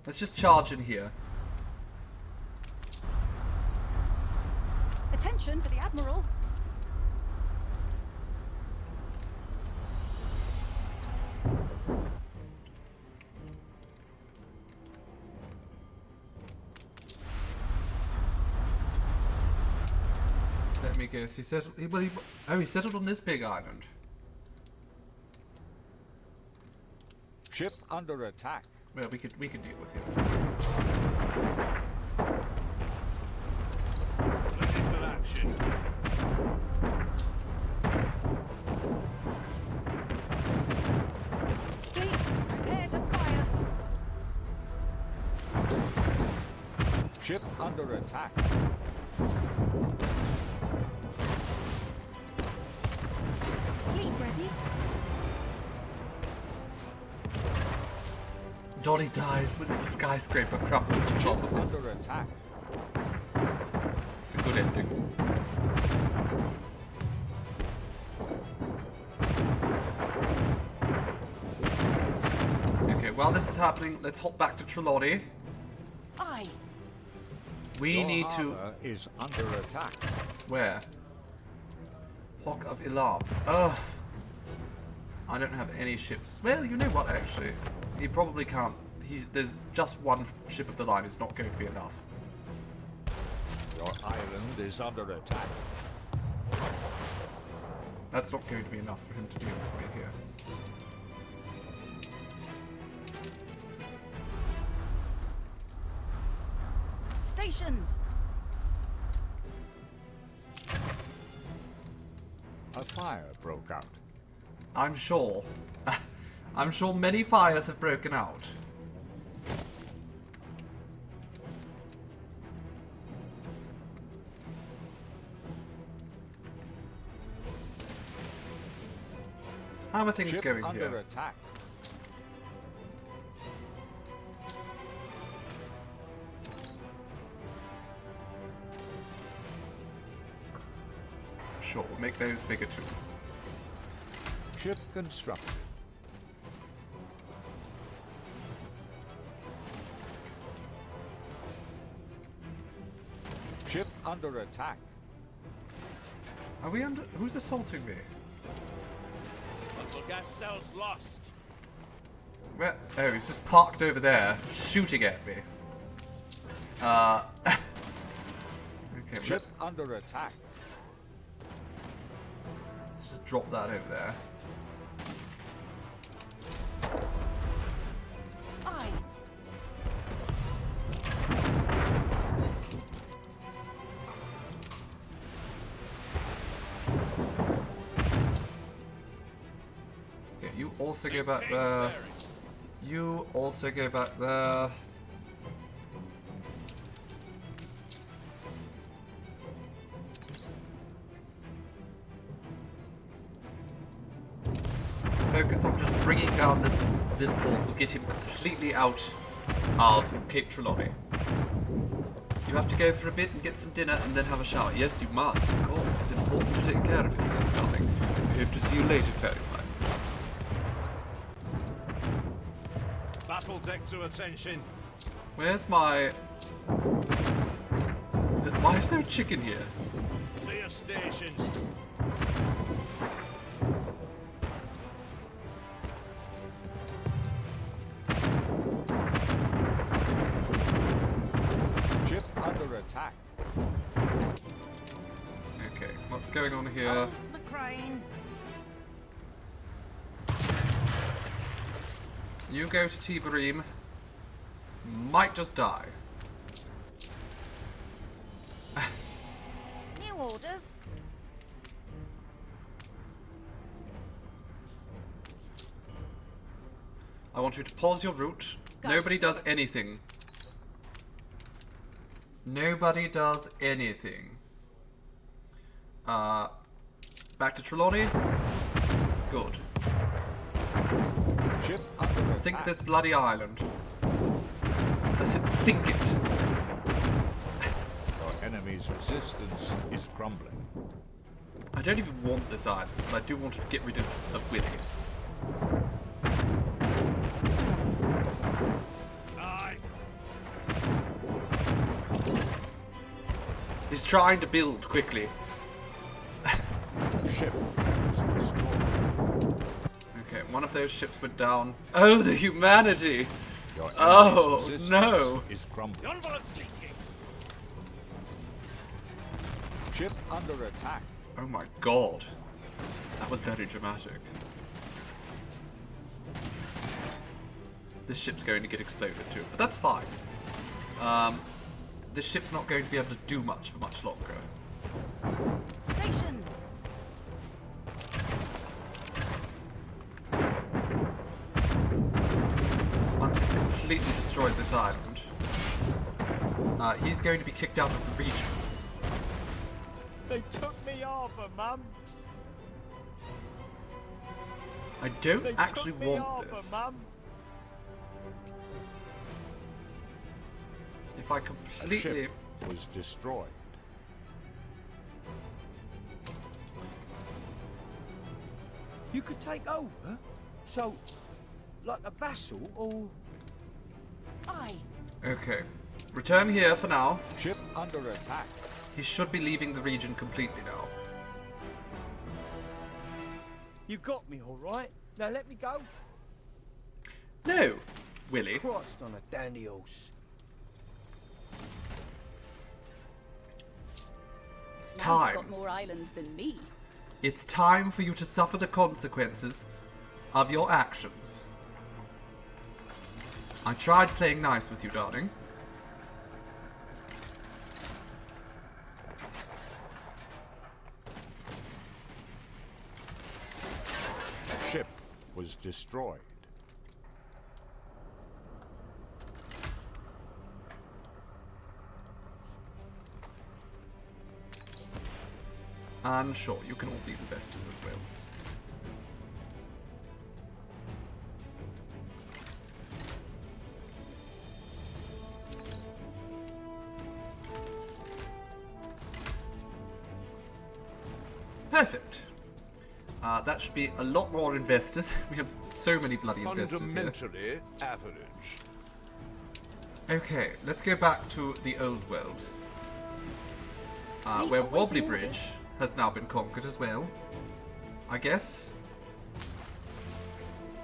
Let's just charge in here. Attention for the Admiral. Let me guess. He settled. He settled on this big island. Ship under attack. Well, we can deal with him. Political action. Fleet, prepare to fire. Ship under attack. Fleet ready. Johnny dies when the skyscraper crumbles on top of him. Under attack. It's a good ending. Okay, while this is happening, let's hop back to Trelawney. Aye. We need to. Is under attack. Where? Hawk of Ilam. Ugh. I don't have any ships. Well, you know what, actually. He probably can't. There's just one ship of the line is not going to be enough. Your island is under attack. That's not going to be enough for him to deal with me here. Stations. A fire broke out. I'm sure. I'm sure many fires have broken out. How are things going under here? Attack. Sure, we'll make those bigger too. Ship constructed. Ship under attack. Are we under... Who's assaulting me? Uncle gas cells lost. Where? Oh, he's just parked over there, shooting at me. Okay. Ship under attack. Let's just drop that over there. Okay, you also go back there. You also go back there. Focus on just bringing down this port will get him completely out of Cape Trelawney. You have to go for a bit and get some dinner and then have a shower. Yes, you must, of course. It's important to take care of yourself, darling. We hope to see you later, fairy lights. Battle deck to attention. Where's my... Why is there a chicken here? To your stations. Ship under attack. Okay, what's going on here? Oh, the crane. You go to Tiberim. Might just die. New orders. I want you to pause your route. Nobody does anything. Nobody does anything. Back to Trelawney. Good. Ship under Sink attack. this bloody island. I said sink it. Our enemy's resistance is crumbling. I don't even want this island, but I do want to get rid of Willy. Aye. He's trying to build quickly. Ship is destroyed. Okay, one of those ships went down. Oh, the humanity! Your enemy's Oh, resistance no! is crumbling. Gunboat's leaking. Ship under attack. Oh my god. That was very dramatic. This ship's going to get exploded too, but that's fine. This ship's not going to be able to do much for much longer. Stations. Once you've completely destroyed this island, he's going to be kicked out of the region. They took me over, Mum. I don't They actually took me want over, this. Mum. If I A completely... ship was destroyed. You could take over? So, like a vassal, or... Aye. Okay. Return here for now. Ship under attack. He should be leaving the region completely now. You got me, all right? Now let me go. No, Willy. Christ on a dandy horse. It's Now time. you've got more islands than me. It's time for you to suffer the consequences of your actions. I tried playing nice with you, darling. Ship was destroyed. And sure, you can all be investors as well. Perfect. That should be a lot more investors. We have so many bloody investors here. Fundamentally average. Okay, let's go back to the old world. Where Wobbly Bridge has now been conquered as well. I guess.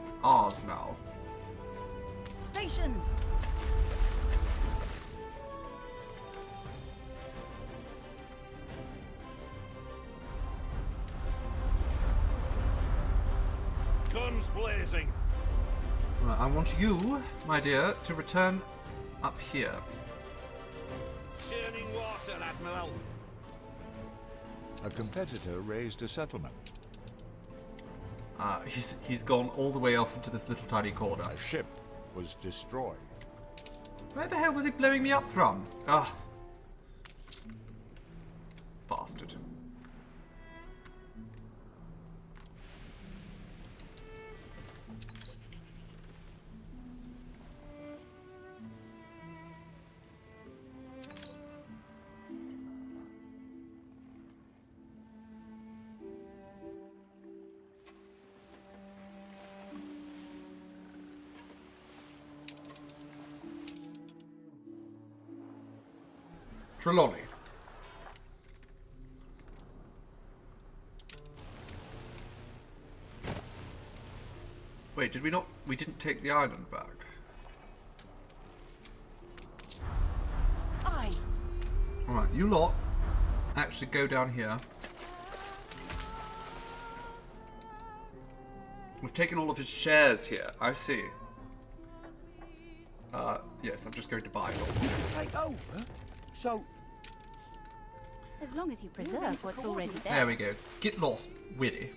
It's ours now. Stations! Guns blazing. Right, I want you, my dear, to return up here. Churning water, Admiral. A competitor raised a settlement. He's gone all the way off into this little tiny corner. My ship was destroyed. Where the hell was he blowing me up from? Ah. Bastard. Trelawney. Wait, did we not? We didn't take the island back. Alright, you lot actually go down here. We've taken all of his shares here. I see. Yes, I'm just going to buy it all. Take over? So... As long as you preserve what's already there. There we go. Get lost, Willy.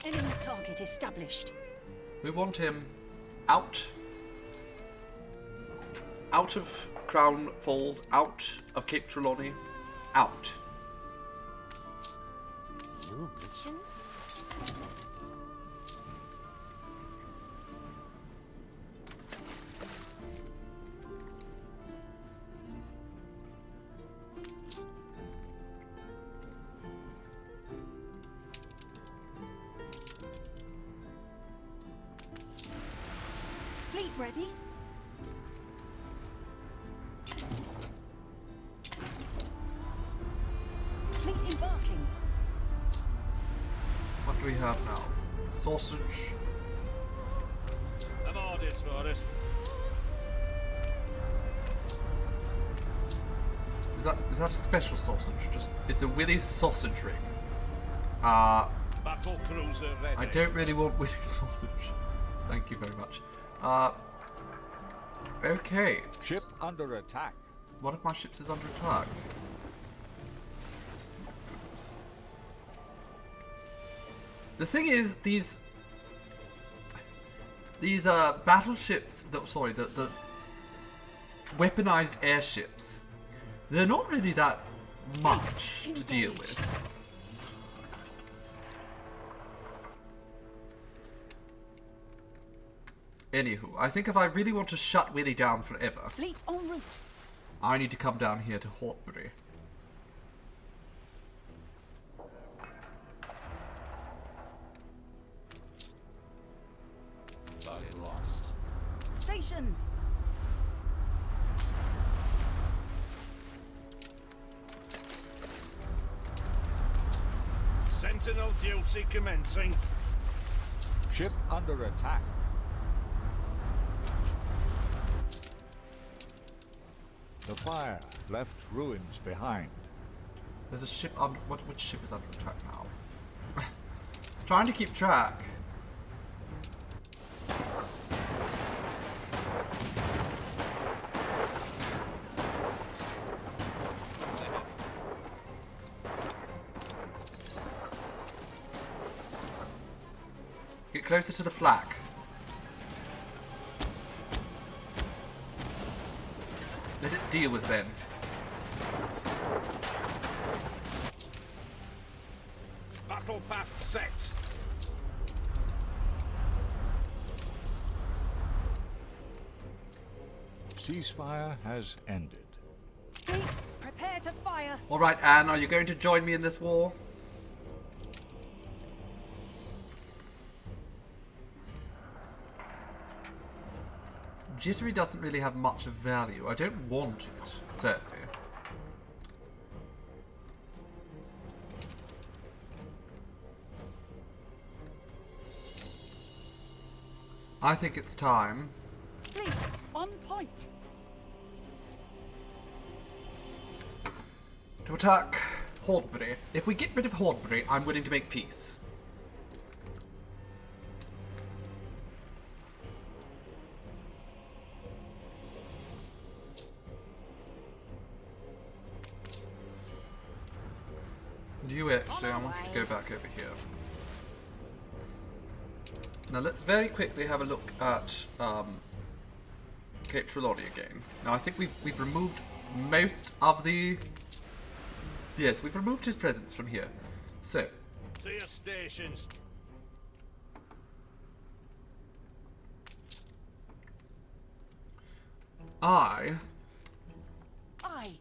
Enemy target established. We want him out. Out of Crown Falls, out of Cape Trelawney, out. New mission? Fleet ready? Fleet embarking. What do we have now? Sausage. I'm orders for it. Is that a special sausage? Just it's a Willy's sausage ring. Battle cruiser ready. I don't really want Willy's sausage. Thank you very much. Okay. Ship under attack. One of my ships is under attack. Goodness. The thing is, these battleships, the weaponized airships, they're not really that much to deal with. Anywho, I think if I really want to shut Willy down forever, Fleet en route. I need to come down here to Hortbury. Body lost. Stations. Sentinel duty commencing. Ship under attack. The fire left ruins behind. There's a ship under... Which ship is under attack now? Trying to keep track. Get closer to the flak. Let it deal with them. Battle path set. ceasefire has ended. Fleet, prepare to fire. Alright, Anne, are you going to join me in this war? Jittery doesn't really have much of value. I don't want it, certainly. I think it's time. Fleet, on point. To attack Hordebury. If we get rid of Hordebury, I'm willing to make peace. You actually, I want you to go back over here. Now let's very quickly have a look at Cape Trelawney again. Now I think we've removed most of the... Yes, we've removed his presence from here. So... To your stations. Aye. Aye.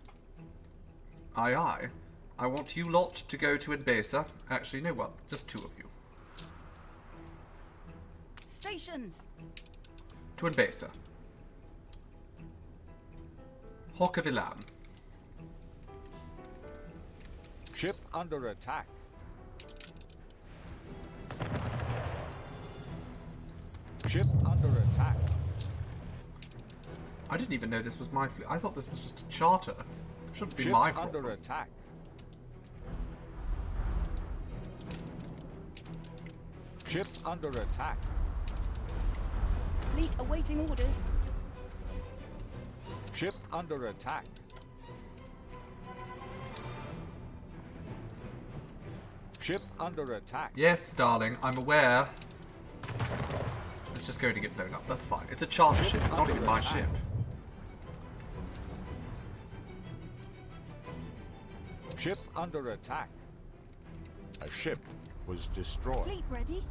I want you lot to go to Enbesa. Actually, no one. Just two of you. Stations. To Enbesa. Hokavilan. Ship under attack. Ship under attack. I didn't even know this was my fleet. I thought this was just a charter. Shouldn't be Ship my problem. under attack. Ship under attack. Fleet awaiting orders. Ship under attack. Ship under attack. Yes, darling, I'm aware. It's just going to get blown up. That's fine. It's a charter ship. It's not even my ship. Ship under attack. A ship was destroyed. Fleet ready.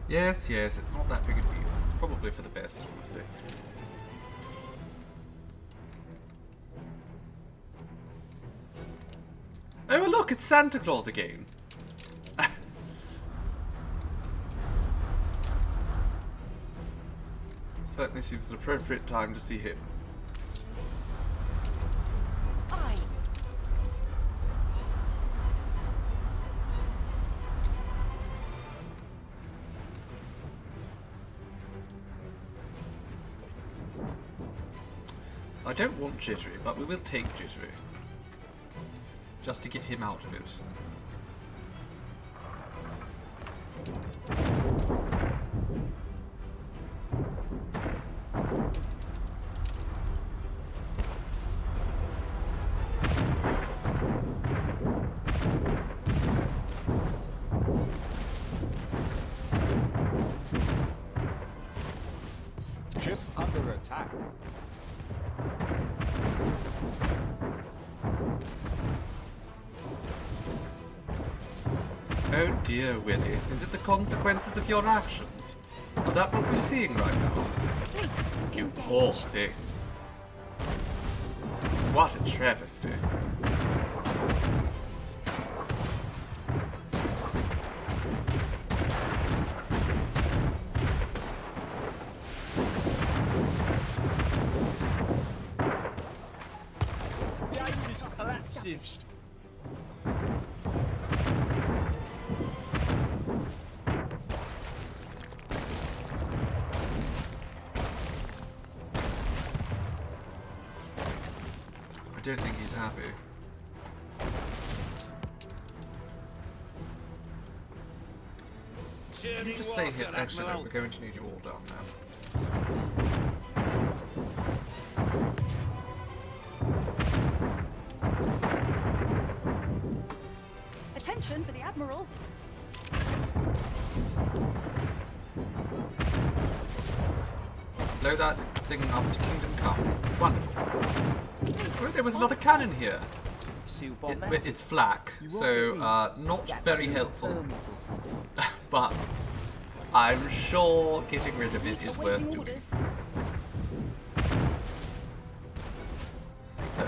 Yes, yes, it's not that big a deal. It's probably for the best, honestly. Oh, look, it's Santa Claus again. Certainly seems an appropriate time to see him. Aye. I don't want Jittery, but we will take Jittery. Just to get him out of it. Ship under attack. Oh dear, Willie. Is it the consequences of your actions? Is that what we're seeing right now? You poor thing. What a travesty. The island is collapsing. I don't think he's happy. Can you just say here, actually no, we're going to need you all down now. Attention for the Admiral. Blow that thing up to Kingdom Come. Wonderful. Oh, there was another cannon here. It's flak, so not very helpful. But I'm sure getting rid of it is worth doing.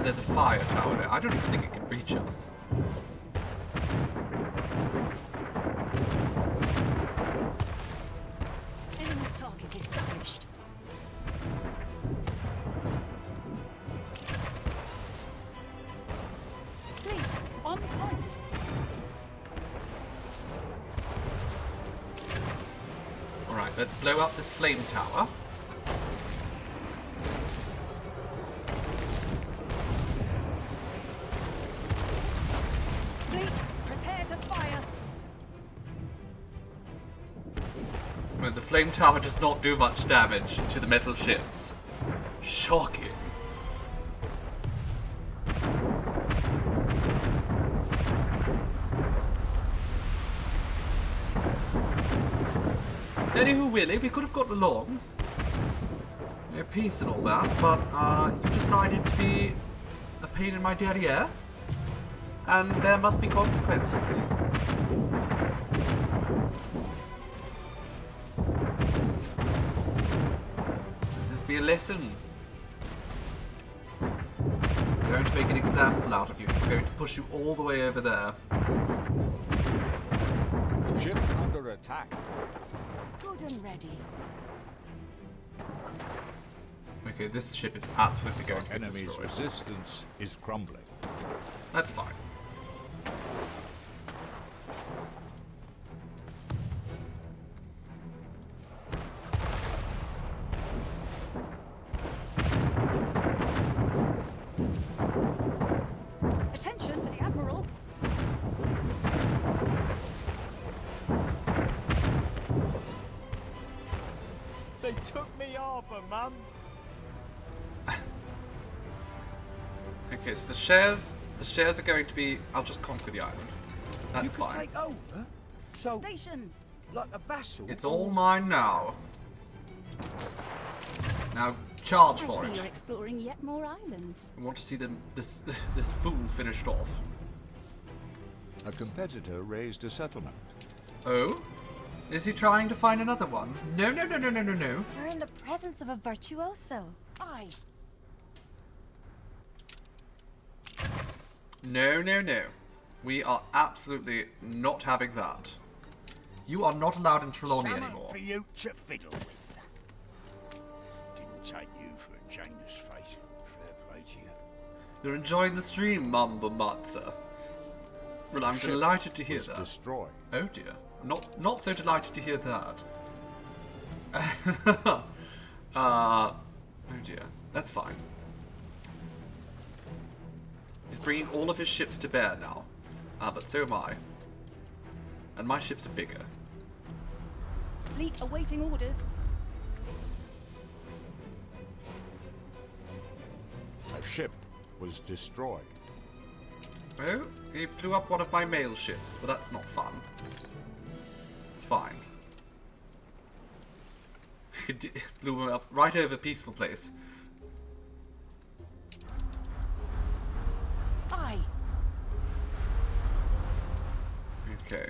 there's a fire tower there. I don't even think it can reach us. Enemy target established. Fleet, on point. Alright, let's blow up this flame tower. Fleet, prepare to fire. Well, the flame tower does not do much damage to the metal ships. Shocking. Anywho, Willie, we could have gotten along. Peace and all that, but you decided to be a pain in my derriere. And there must be consequences. This be a lesson. We're going to make an example out of you. We're going to push you all the way over there. Ship under attack. Good and ready. Okay, this ship is absolutely going to be Enemy's destroyed. resistance is crumbling. That's fine. Attention for the Admiral. They took me harbour, Mum. Okay, so the shares are going to be. I'll just conquer the island. That's You could fine. take over. So, Stations. like a vassal. It's all mine now. Now charge I for see it. you're exploring yet more islands. I want to see this fool finished off. A competitor raised a settlement. Oh? Is he trying to find another one? No, no, no, no, no, no, no. We're in the presence of a virtuoso. Aye. No, no, no. We are absolutely not having that. You are not allowed in Trelawney Something anymore. for you to fiddle with. Didn't take you for a Janus face. Fair play to you. You're enjoying the stream, Mamba Matza. Well, I'm delighted to hear was that. destroyed. Oh dear. Not so delighted to hear that. Oh dear. That's fine. He's bringing all of his ships to bear now. But so am I. And my ships are bigger. Fleet awaiting orders. A ship was destroyed. Oh, he blew up one of my mail ships. Well, that's not fun. It's fine. He blew him up right over Peaceful Place. Aye. Okay.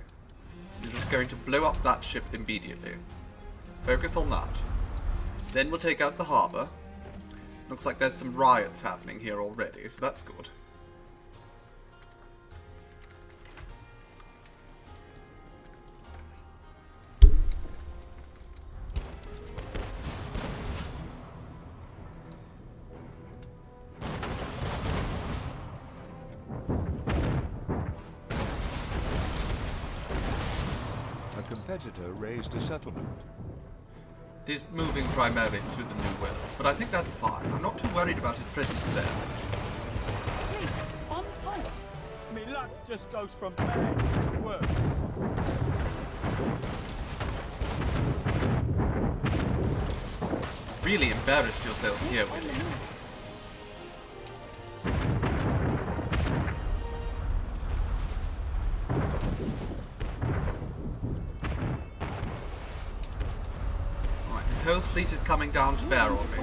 You're just going to blow up that ship immediately. Focus on that. Then we'll take out the harbour. Looks like there's some riots happening here already, so that's good. A competitor raised a settlement. He's moving primarily to the New World, but I think that's fine. I'm not too worried about his presence there. Fleet, on point. Me luck just goes from bad to worse. Really embarrassed yourself here, Willie. Alright, his whole fleet is coming down to bear on me.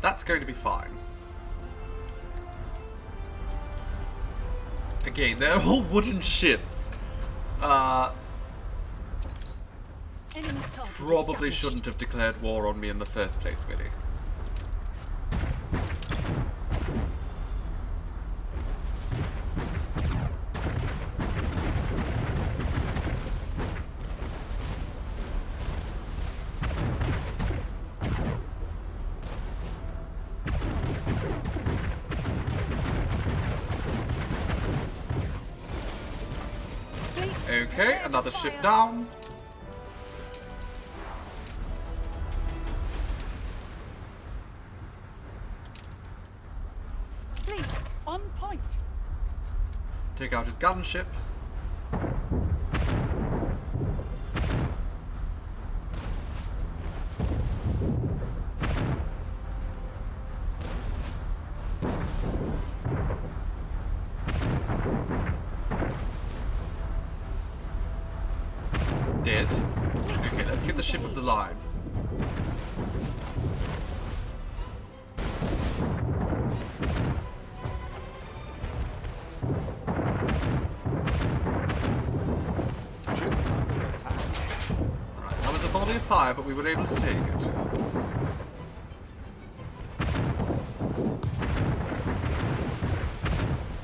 That's going to be fine. Again, they're all wooden ships. Enemy target Probably established. shouldn't have declared war on me in the first place, Willie. Okay, another ship down. Fleet, on point. Take out his gunship. Dead. Okay, let's get the ship of the line. Alright, that was a volley of fire, but we were able to take it.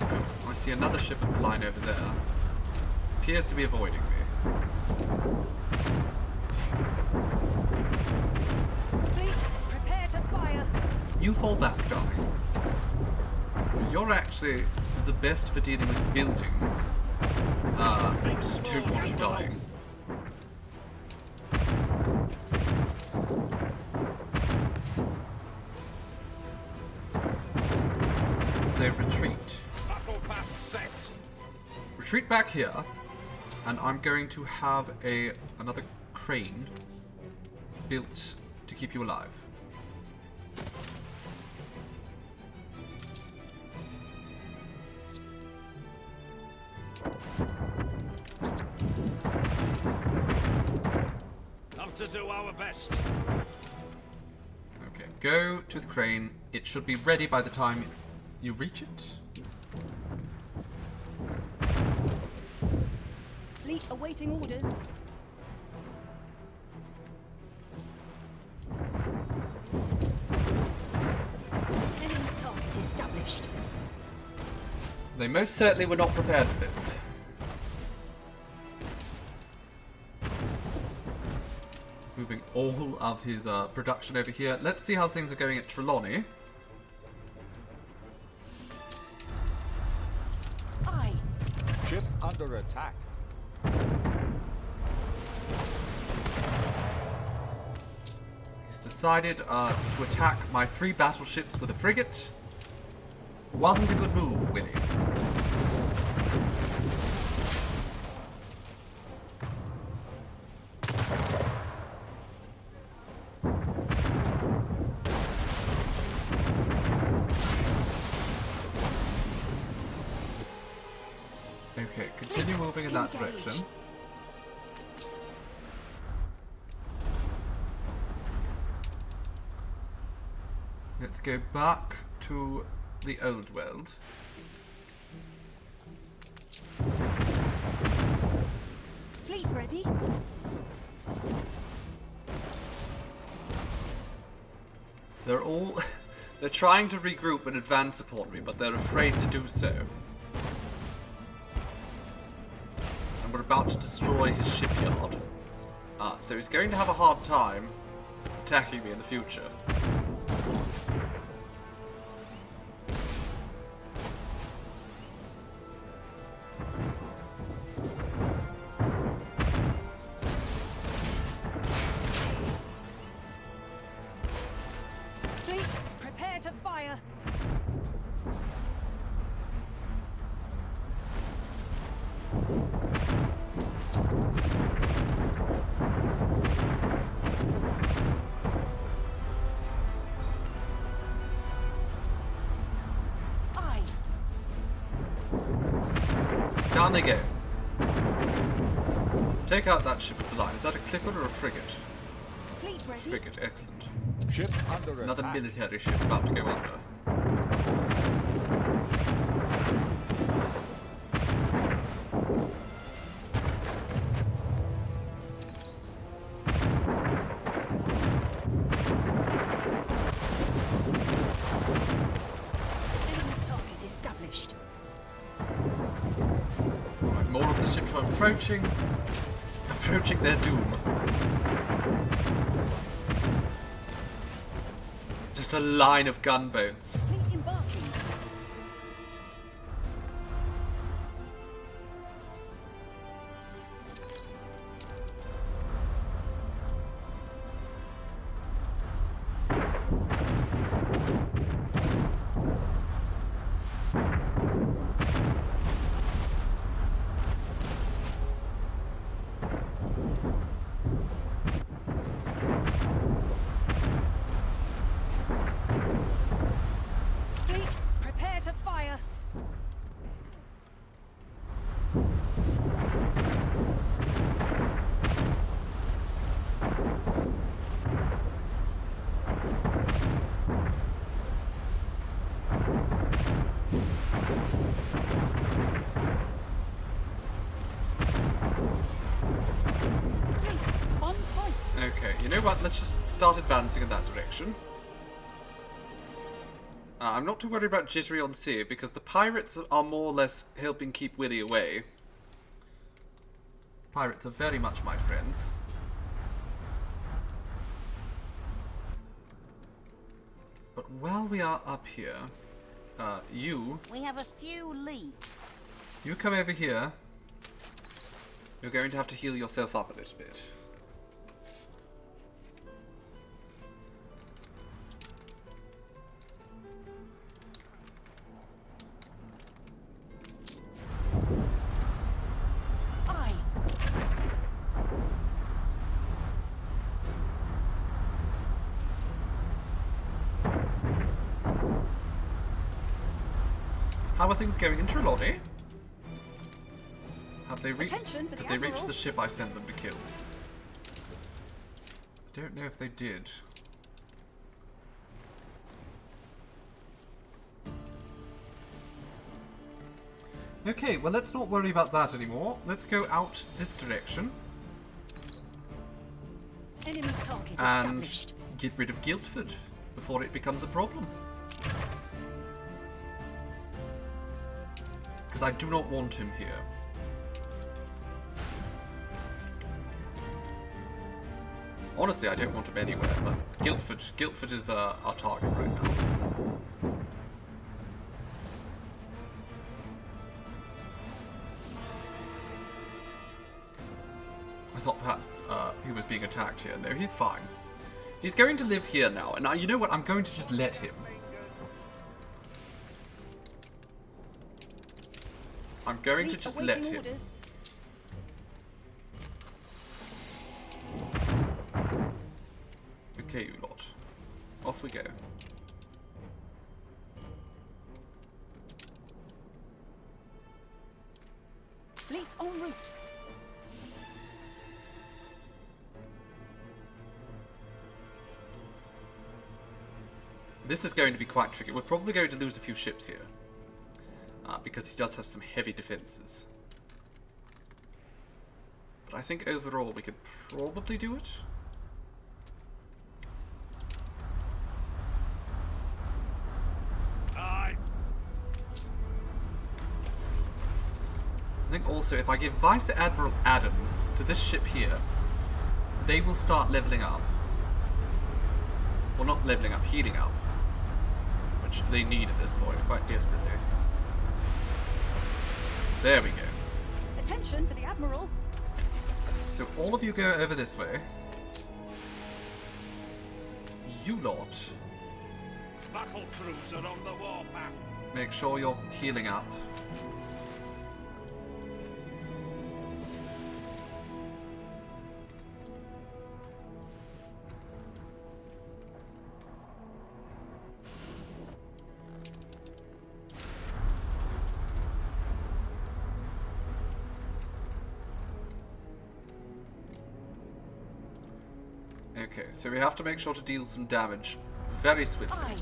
Oh, I see another ship of the line over there. Appears to be avoiding me. Fleet, prepare to fire. You fall back, darling. You're actually the best for dealing with buildings. Don't want you dying. So retreat. Retreat back here, and I'm going to have another crane built to keep you alive. Have to do our best. Okay, go to the crane. It should be ready by the time you reach it. Fleet awaiting orders. Enemy target established. They most certainly were not prepared for this. He's moving all of his production over here. Let's see how things are going at Trelawney. Ship under attack. He's decided to attack my 3 battleships with a frigate. Wasn't a good move, Willie. Okay, continue moving in that direction. Let's go back to the old world. Fleet ready. They're trying to regroup and advance upon me, but they're afraid to do so. And we're about to destroy his shipyard. So he's going to have a hard time attacking me in the future. Fleet, prepare to fire. Down they go. Take out that ship of the line. Is that a Clifford or a frigate? Fleet It's a ready. frigate, excellent. Ship under Another attack. military ship about to go under. Enemy target established. Right, more of the ships are approaching their doom. Just a line of gunboats. Fleet embarking. know what? Let's just start advancing in that direction. I'm not too worried about Jittery on sea, because the pirates are more or less helping keep Willy away. Pirates are very much my friends. But while we are up here, We have a few leaks. You come over here. You're going to have to heal yourself up a little bit. How are things going in Trelawney? Have they reached? Did they reach the ship I sent them to kill? I don't know if they did. Okay, well let's not worry about that anymore. Let's go out this direction. Enemy target and established. get rid of Guildford before it becomes a problem. Because I do not want him here. Honestly, I don't want him anywhere, but Guildford is our target right now. I thought perhaps he was being attacked here. No, he's fine. He's going to live here now, and you know what? I'm going to just let him. I'm going to just let him. Okay, you lot. Off we go. Fleet en route. This is going to be quite tricky. We're probably going to lose a few ships here. Because he does have some heavy defenses. But I think overall we could probably do it. I think also if I give Vice Admiral Adams to this ship here, they will start leveling up. Well, not leveling up, healing up. Which they need at this point, quite desperately. There we go. Attention for the Admiral. So all of you go over this way. You lot. Battle cruiser on the warpath. Make sure you're healing up. Okay, so we have to make sure to deal some damage very swiftly.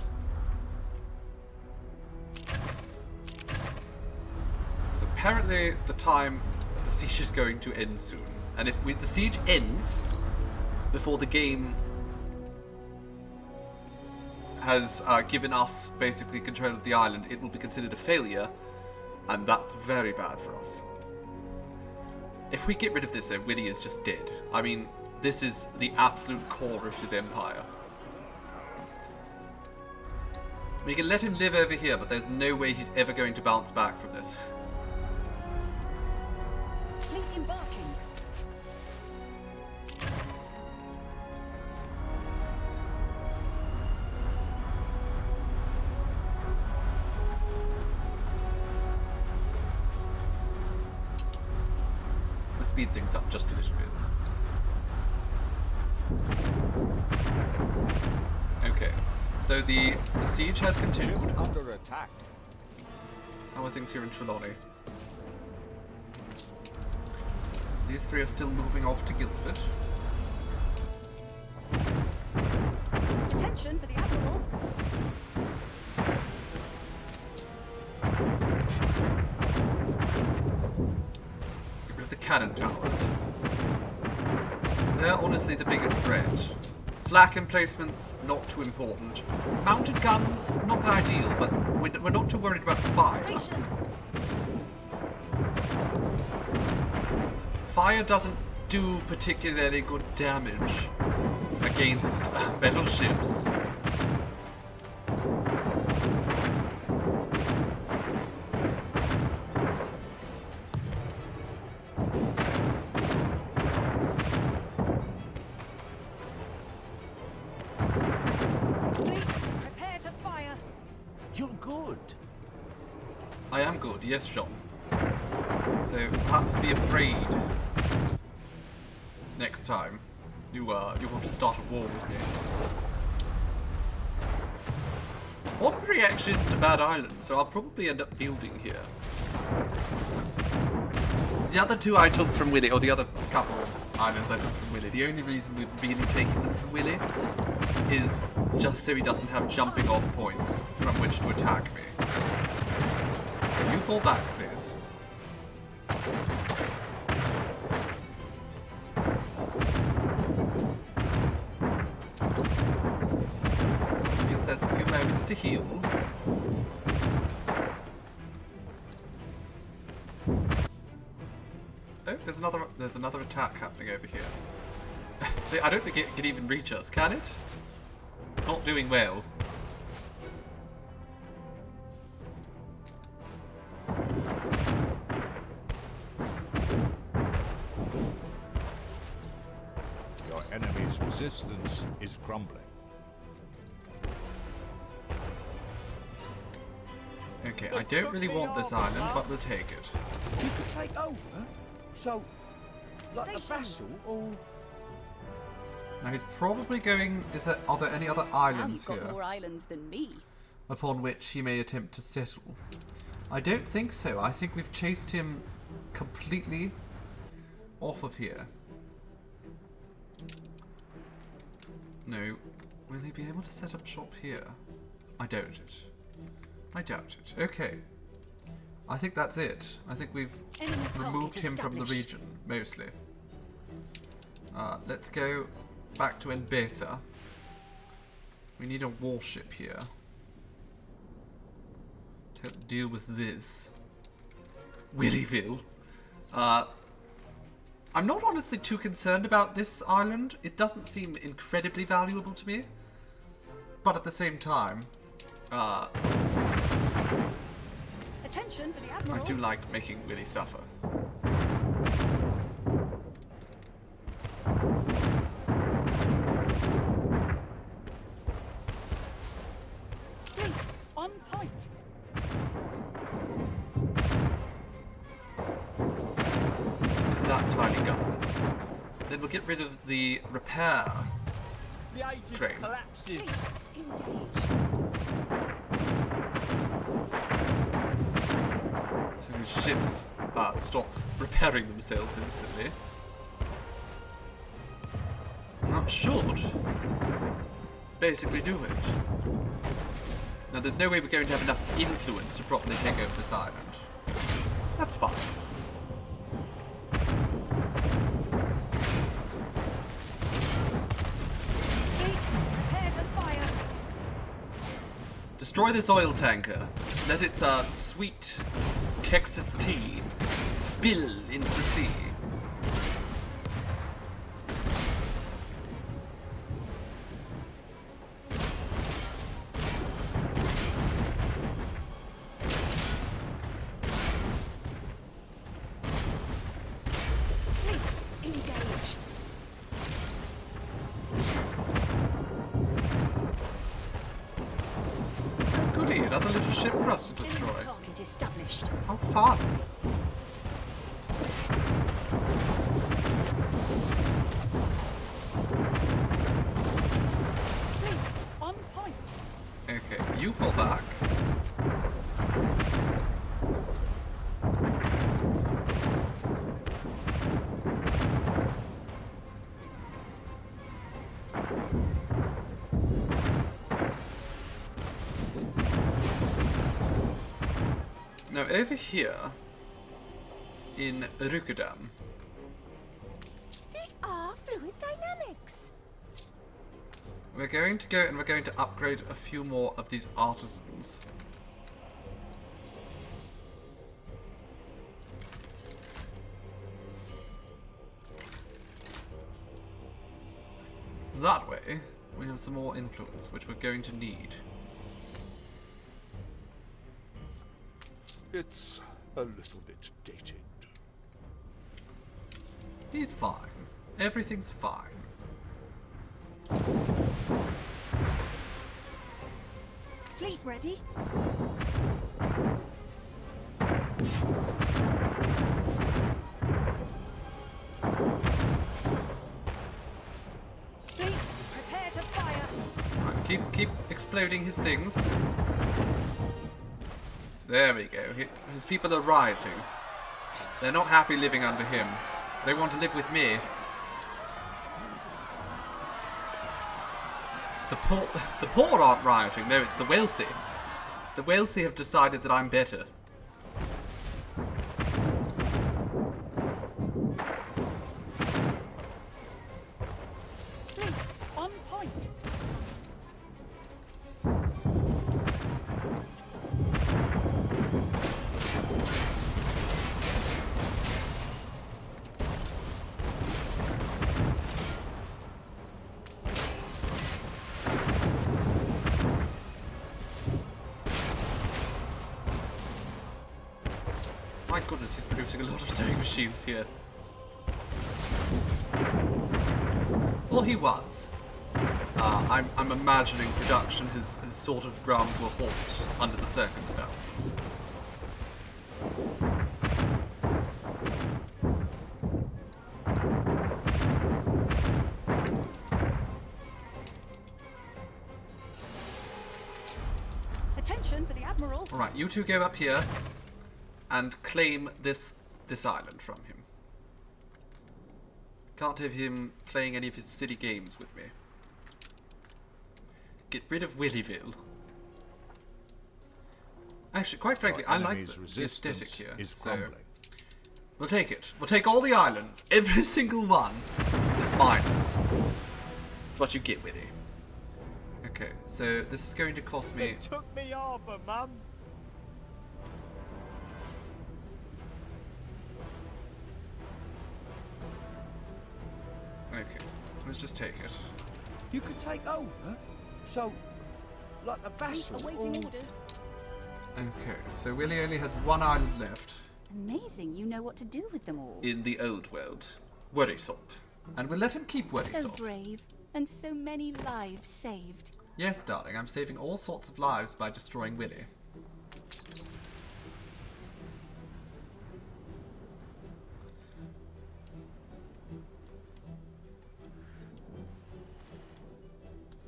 Because apparently the time of the siege is going to end soon. And if the siege ends before the game has given us basically control of the island, it will be considered a failure, and that's very bad for us. If we get rid of this though, Willy is just dead. I mean, this is the absolute core of his empire. We can let him live over here, but there's no way he's ever going to bounce back from this. Fleet embarking. Let's speed things up just a little bit. Okay, so the siege has continued. Under attack. How are things here in Trelawney? These three are still moving off to Guildford. Attention for the Admiral. Get rid of the cannon towers. They're honestly the biggest threat. Flak emplacements, not too important. Mounted guns, not ideal, but we're not too worried about fire. Stations. Fire doesn't do particularly good damage against battleships. Prepare to fire. You're good. I am good, yes, John. So perhaps be afraid next time you want to start a war with me. Aubrey actually isn't a bad island, so I'll probably end up building here. The other two I took from Willy, or the other couple of islands I took from Willy, the only reason we've really taken them from Willy is just so he doesn't have jumping off points from which to attack me. You fall back, please. Give yourself a few moments to heal. Oh, there's another attack happening over here. I don't think it can even reach us, can it? It's not doing well. Your enemy's resistance is crumbling. Okay, I don't really want this island, but we'll take it. You could take over? So, like a vassal, or... Now he's probably going... Are there any other islands Now you've got here more islands than me. upon which he may attempt to settle? I don't think so. I think we've chased him completely off of here. No. Will he be able to set up shop here? I doubt it. I doubt it. Okay. I think that's it. I think we've removed him from the region, mostly. Let's go back to Mbesa. We need a warship here to deal with this. Willyville. I'm not honestly too concerned about this island. It doesn't seem incredibly valuable to me. But at the same time, Attention for the Admiral. I do like making Willy suffer. Fleet on point. That tiny gun. Then we'll get rid of the repair The Aegis train. collapses. So his ships stop repairing themselves instantly. That should basically do it. Now there's no way we're going to have enough influence to properly take over this island. That's fine. Fleet, prepare to fire. Destroy this oil tanker. Let its sweet Texas tea spill into the sea. Fleet, engage. Oh goody, another little ship for us to destroy. Target established. How fun! Fleet on point. Okay, you fall back. Now over here, in Rukudam, These are fluid dynamics. We're going to go and we're going to upgrade a few more of these artisans. That way, we have some more influence, which we're going to need. It's a little bit dated. He's fine. Everything's fine. Fleet ready? Fleet, prepare to fire. Right, keep exploding his things. There we go. His people are rioting. They're not happy living under him. They want to live with me. The poor aren't rioting, no, it's the wealthy. The wealthy have decided that I'm better. Fleet, on point. My goodness, he's producing a lot of sewing machines here. Well, he was. I'm imagining production has sort of ground to a halt under the circumstances. Attention for the Admiral. Alright, you two go up here and claim this island from him. Can't have him playing any of his silly games with me. Get rid of Willyville. Actually, quite frankly, I like the aesthetic here, so we'll take it. We'll take all the islands. Every single one is mine. That's what you get, Willy. Okay, so this is going to cost me... They took me harbour, Mum. Okay, let's just take it. You could take over? So, like a vassal? Awaiting orders. Okay, so Willy only has one island left. Amazing, you know what to do with them all. In the old world. Worrysop. And we'll let him keep So Worrysop. brave, and so many lives saved. Yes, darling, I'm saving all sorts of lives by destroying Willy.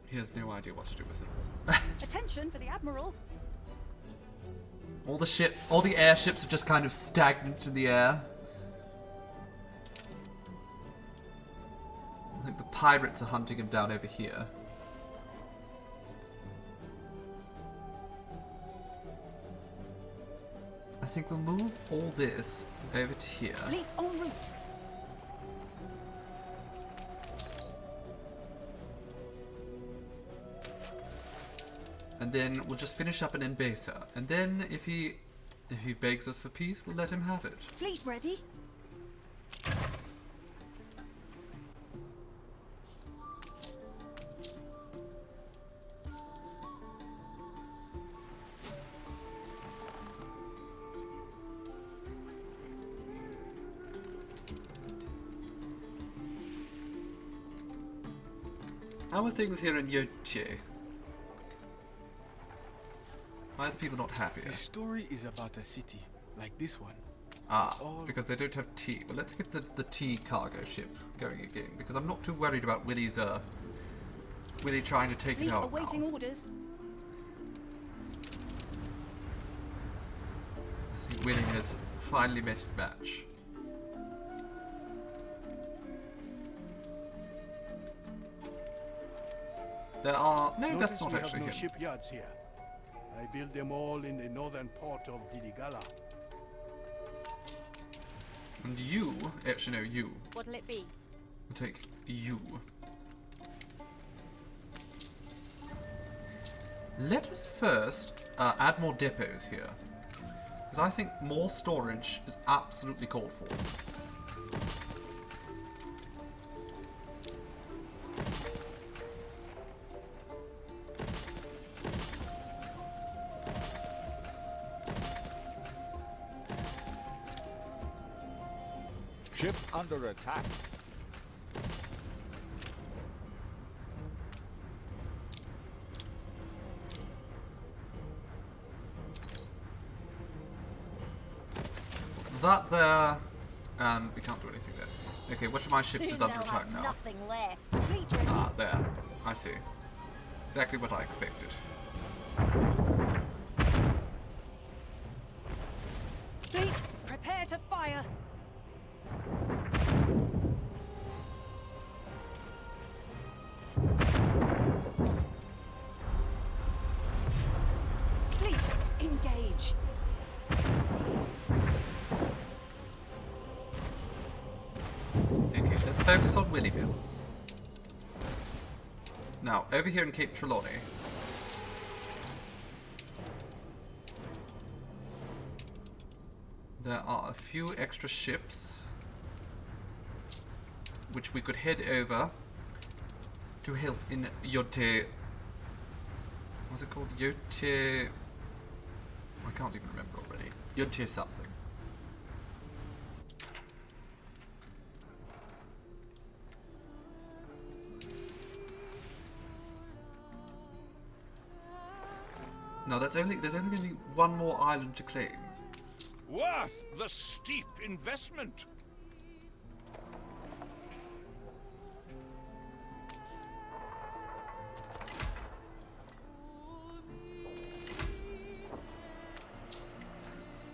He has no idea what to do with it. Attention for the Admiral. All the airships are just kind of stagnant in the air. I think the pirates are hunting him down over here. I think we'll move all this over to here. Fleet en route. And then we'll just finish up an Embasa. And then if he begs us for peace, we'll let him have it. Fleet ready. How are things here in Yotie? Why are the people not happier? The story is about a city, like this one. Ah, it's because they don't have tea. Well, let's get the tea cargo ship going again, because I'm not too worried about Willy trying to take it out now. Awaiting orders. I think Willy has finally met his match. There are... No, that's not actually we him. have no shipyards here. I built them all in the northern port of Didigala. And you... Actually, no, you. What'll it be? We'll take you. Let us first add more depots here. Because I think more storage is absolutely called for. Ship under attack. That there, and we can't do anything there. Okay, which of my ships is under attack now? Nothing left. Ah, there. I see. Exactly what I expected. Fleet, prepare to fire. Fleet, engage. Okay, let's focus on Willyville. Now, over here in Cape Trelawney, there are a few extra ships which we could head over to help in Yote. What's it called? Yote. I can't even remember already. Yote something. No, there's only going to be one more island to claim. Worth the steep investment.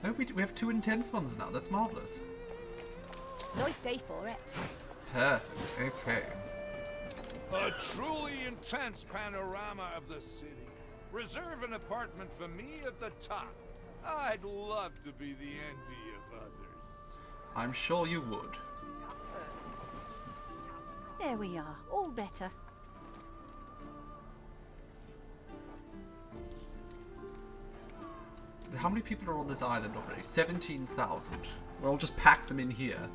Oh, we have 2 intense ones now. That's marvellous. Nice day for it. Perfect. Okay. A truly intense panorama of the city. Reserve an apartment for me at the top. I'd love to be the envy of others. I'm sure you would. There we are, all better. How many people are on this island already? 17,000. Well, I'll just pack them in here.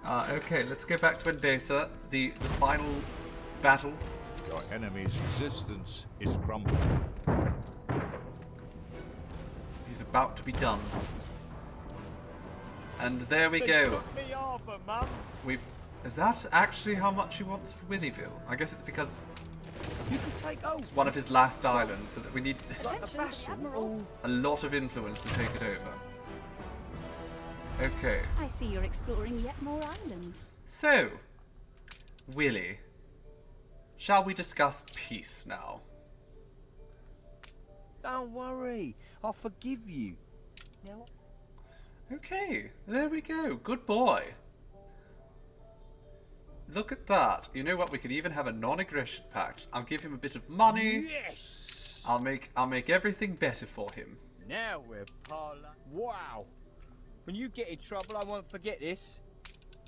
Okay, let's go back to Endesa. The final battle. Your enemy's resistance is crumbling. He's about to be done. And there we go. Is that actually how much he wants for Willyville? I guess it's because it's one of his last islands, so that we need a lot of influence to take it over. Okay. I see you're exploring yet more islands. So, Willy, shall we discuss peace now? Don't worry, I'll forgive you. Now. Okay, there we go. Good boy. Look at that. You know what? We could even have a non-aggression pact. I'll give him a bit of money. Yes. I'll make everything better for him. Now we're parla. Wow. When you get in trouble, I won't forget this.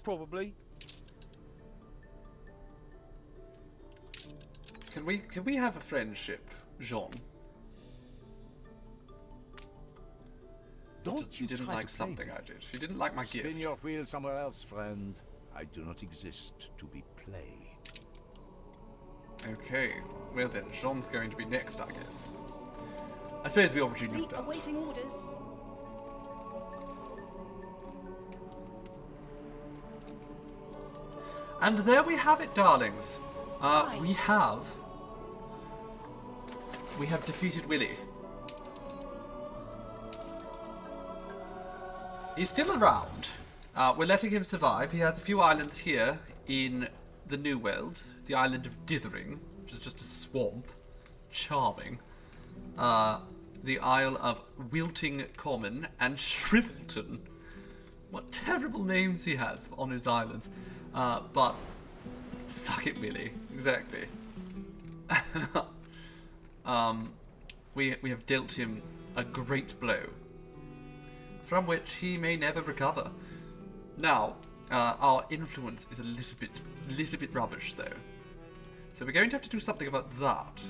Probably. Can we have a friendship, Jean? You didn't like something I did. You didn't like my gift. Spin your wheel somewhere else, friend. I do not exist to be played. Okay. Well then, Jean's going to be next, I guess. I suppose we already knew that. Awaiting orders. And there we have it, darlings. We have defeated Willy. He's still around. We're letting him survive. He has a few islands here in the New World. The island of Dithering, which is just a swamp. Charming. The Isle of Wilting Common and Shrivelton. What terrible names he has on his islands. But suck it, Willy. Exactly. We have dealt him a great blow, from which he may never recover. Now, Our influence is a little bit rubbish, though. So we're going to have to do something about that.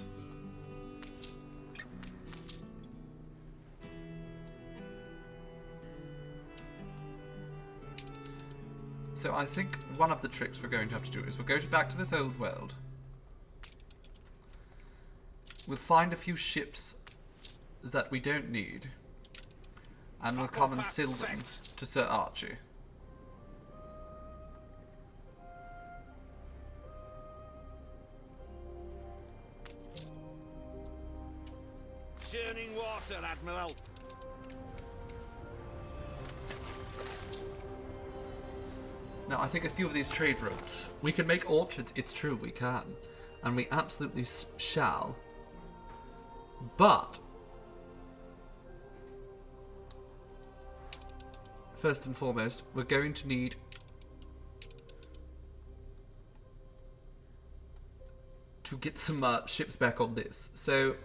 So I think one of the tricks we're going to have to do is we'll go back to this old world. We'll find a few ships that we don't need. And we'll come and sell them to Sir Archie. Churning water, Admiral. Now, I think a few of these trade routes, we can make orchards, it's true, we can. And we absolutely shall. But, first and foremost, we're going to need to get some ships back on this. So,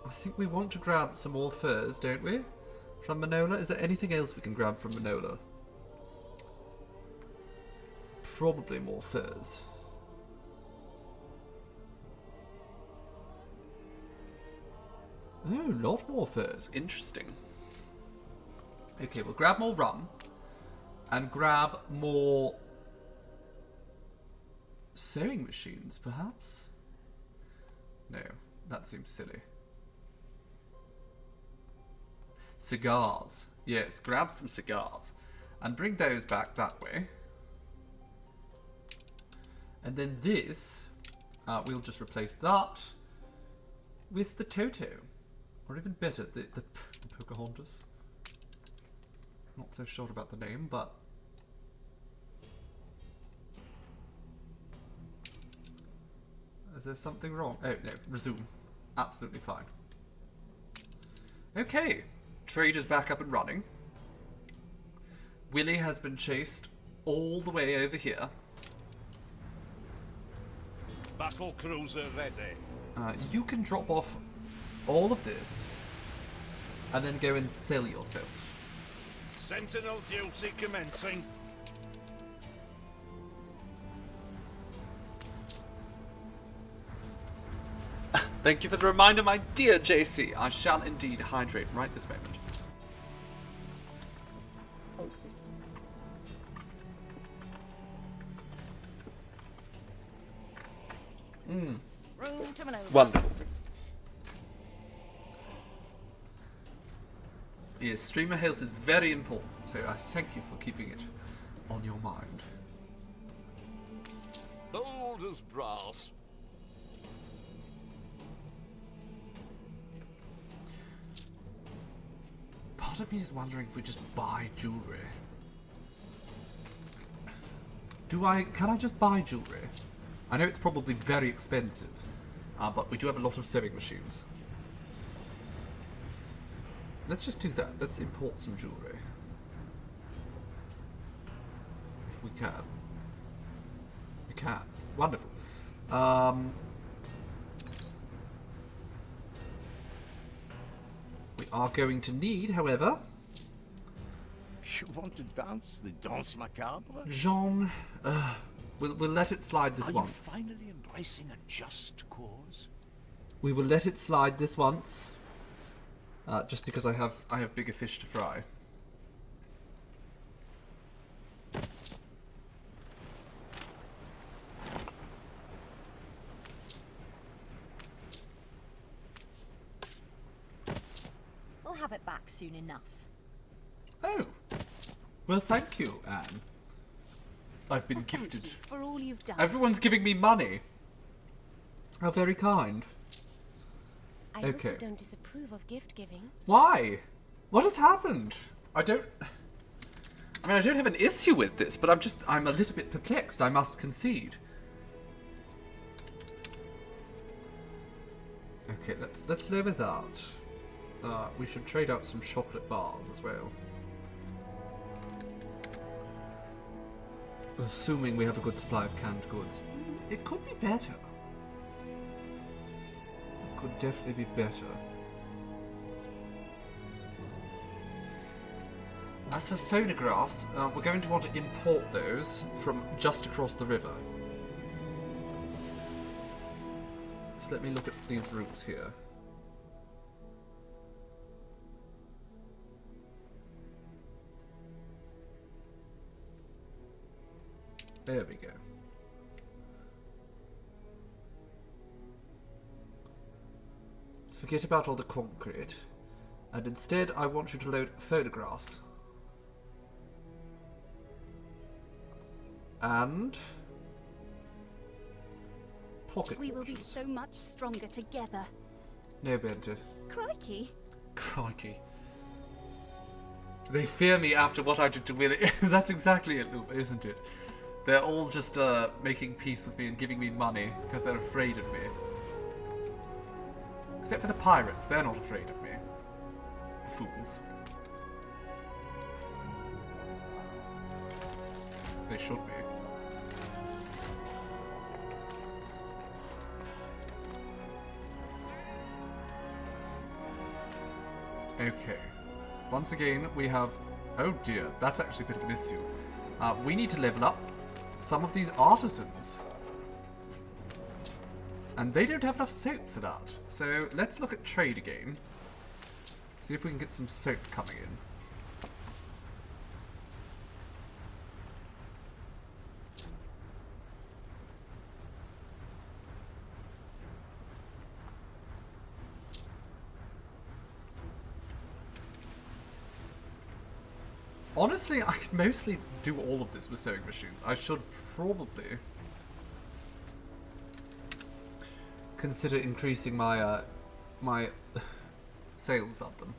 I think we want to grab some more furs, don't we? From Manola? Is there anything else we can grab from Manola? Probably more furs. Oh, not more furs. Interesting. Okay, we'll grab more rum. And grab more sewing machines, perhaps? No, that seems silly. Cigars. Yes, grab some cigars. And bring those back that way. And then this, we'll just replace that with the Toto. Or even better, the Pocahontas. Not so sure about the name, but... Is there something wrong? Oh, no. Resume. Absolutely fine. Okay. Trade is back up and running. Willie has been chased all the way over here. Battle cruiser ready. You can drop off all of this and then go and sell yourself. Sentinel duty commencing. Thank you for the reminder, my dear JC. I shall indeed hydrate right this moment. Room to maneuver. Wonderful. Yes, streamer health is very important, so I thank you for keeping it on your mind. Bold as brass. Part of me is wondering if we just buy jewellery. Can I just buy jewellery? I know it's probably very expensive, but we do have a lot of sewing machines. Let's just do that. Let's import some jewellery. If we can. We can. Wonderful. We are going to need, however... You want to dance the danse macabre? Jean, we'll let it slide this once. Are you finally embracing a just cause? We will let it slide this once. Just because I have bigger fish to fry. We'll have it back soon enough. Oh. Well, thank you, Anne. I've been gifted. Thank you for all you've done. Everyone's giving me money. How very kind. I hope you don't disapprove of gift giving. Why? What has happened? I don't have an issue with this, but I'm a little bit perplexed, I must concede. Okay, let's lower that. We should trade out some chocolate bars as well. Assuming we have a good supply of canned goods. It could be better. It could definitely be better. As for phonographs, we're going to want to import those from just across the river. So let me look at these routes here. There we go. Let's forget about all the concrete, and instead I want you to load photographs. And pocket We will watches. be so much stronger together. No, Benter. Crikey. Crikey. They fear me after what I did to Willie. That's exactly it, Lupa, isn't it? They're all just making peace with me and giving me money because they're afraid of me. Except for the pirates, they're not afraid of me. Fools. They should be. Okay. Once again, we have... Oh dear, that's actually a bit of an issue. We need to level up some of these artisans. And they don't have enough soap for that. So let's look at trade again. See if we can get some soap coming in. Honestly, I could mostly do all of this with sewing machines. I should probably consider increasing my my sales of them.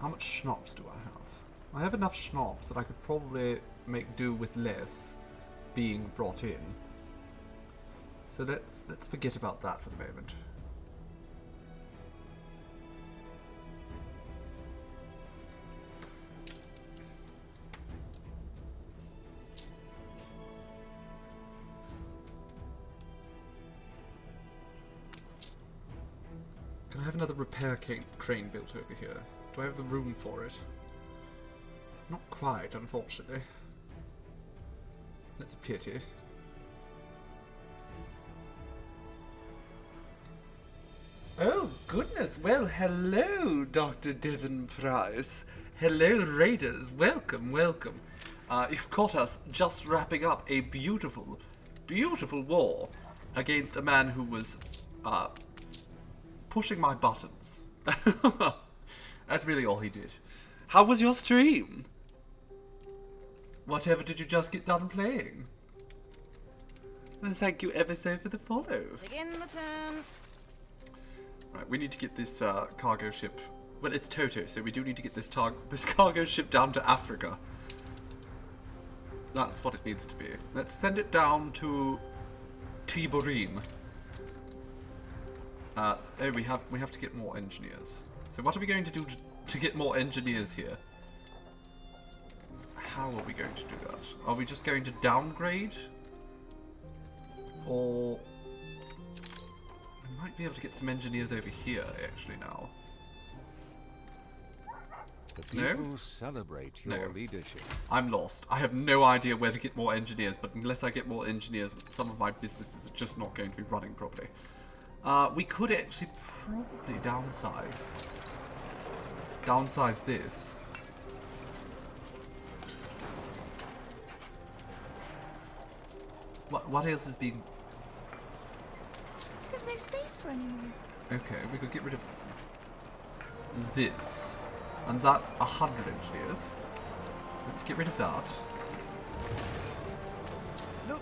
How much schnapps do I have? I have enough schnapps that I could probably make do with less being brought in. So let's forget about that for the moment. Can I have another repair crane built over here? Do I have the room for it? Not quite, unfortunately. That's a pity. Oh, goodness. Well, hello, Dr. Devon Price. Hello, Raiders. Welcome, welcome. You've caught us just wrapping up a beautiful, beautiful war against a man who was, pushing my buttons. That's really all he did. How was your stream? Whatever did you just get done playing? Well, thank you ever so for the follow. Begin the turn. Right, we need to get this cargo ship. Well, it's Toto, so we do need to get this cargo ship down to Africa. That's what it needs to be. Let's send it down to Tiburim. Oh, we have to get more engineers. So what are we going to do to get more engineers here? How are we going to do that? Are we just going to downgrade? Or... I might be able to get some engineers over here, actually, now. The people celebrate your leadership. I'm lost. I have no idea where to get more engineers, but unless I get more engineers, some of my businesses are just not going to be running properly. We could actually probably downsize. Downsize this. What else is being... There's no space for anyone. Okay, we could get rid of this. And that's 100 engineers. Let's get rid of that. Look.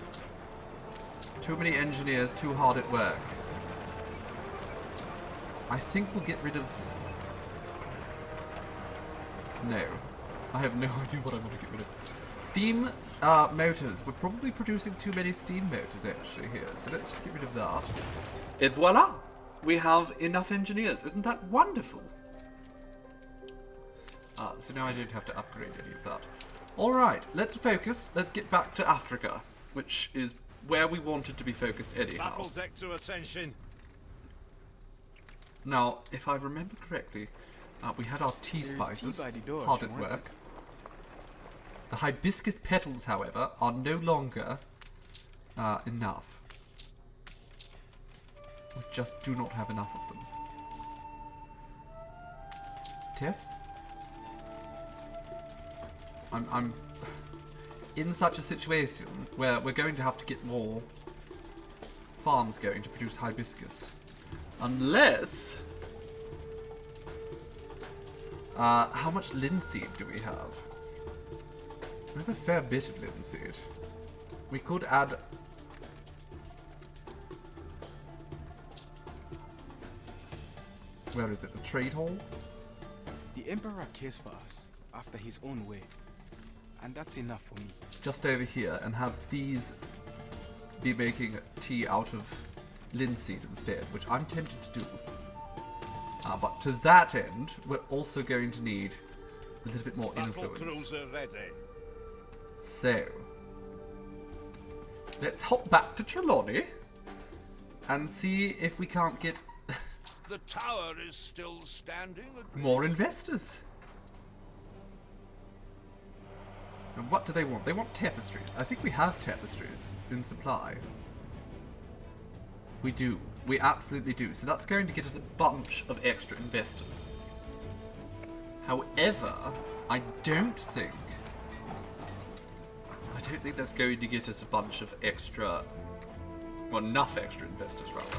Too many engineers, too hard at work. I think we'll get rid of... No. I have no idea what I want to get rid of. Steam motors. We're probably producing too many steam motors actually here. So let's just get rid of that. Et voila! We have enough engineers. Isn't that wonderful? So now I don't have to upgrade any of that. Alright, let's focus. Let's get back to Africa, which is where we wanted to be focused anyhow. Battle deck to attention. Now, if I remember correctly, we had our tea There's spices, tea by the door hard if at you want work. The hibiscus petals, however, are no longer enough. We just do not have enough of them. Tiff? I'm in such a situation where we're going to have to get more farms going to produce hibiscus. Unless... how much linseed do we have? We have a fair bit of linseed. We could add... Where is it? A trade hall? The Emperor cares for us, after his own way. And that's enough for me. Just over here, and have these be making tea out of linseed instead, which I'm tempted to do. But to that end, we're also going to need a little bit more influence. Cruiser ready. So, let's hop back to Trelawney and see if we can't get The tower is still standing. more investors. And what do they want? They want tapestries. I think we have tapestries in supply. We do. We absolutely do. So that's going to get us a bunch of extra investors. However, I don't think that's going to get us a bunch of extra... Well, enough extra investors, rather.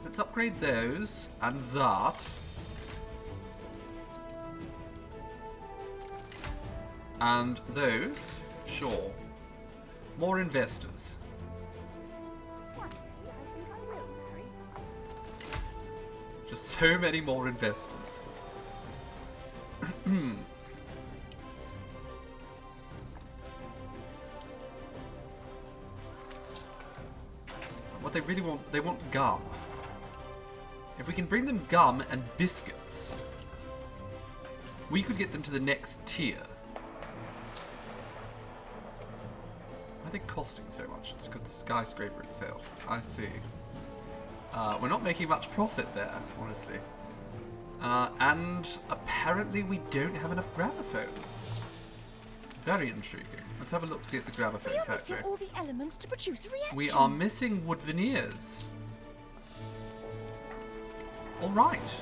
Let's upgrade those, and that. And those. Sure. More investors. Just so many more investors. What they really want, they want gum. If we can bring them gum and biscuits, we could get them to the next tier. Why are they costing so much? It's because the skyscraper itself. I see. We're not making much profit there, honestly. And apparently we don't have enough gramophones. Very intriguing. Let's have a look, see at the gramophone We are factory. missing all the elements to produce a reaction. We are missing wood veneers. Alright.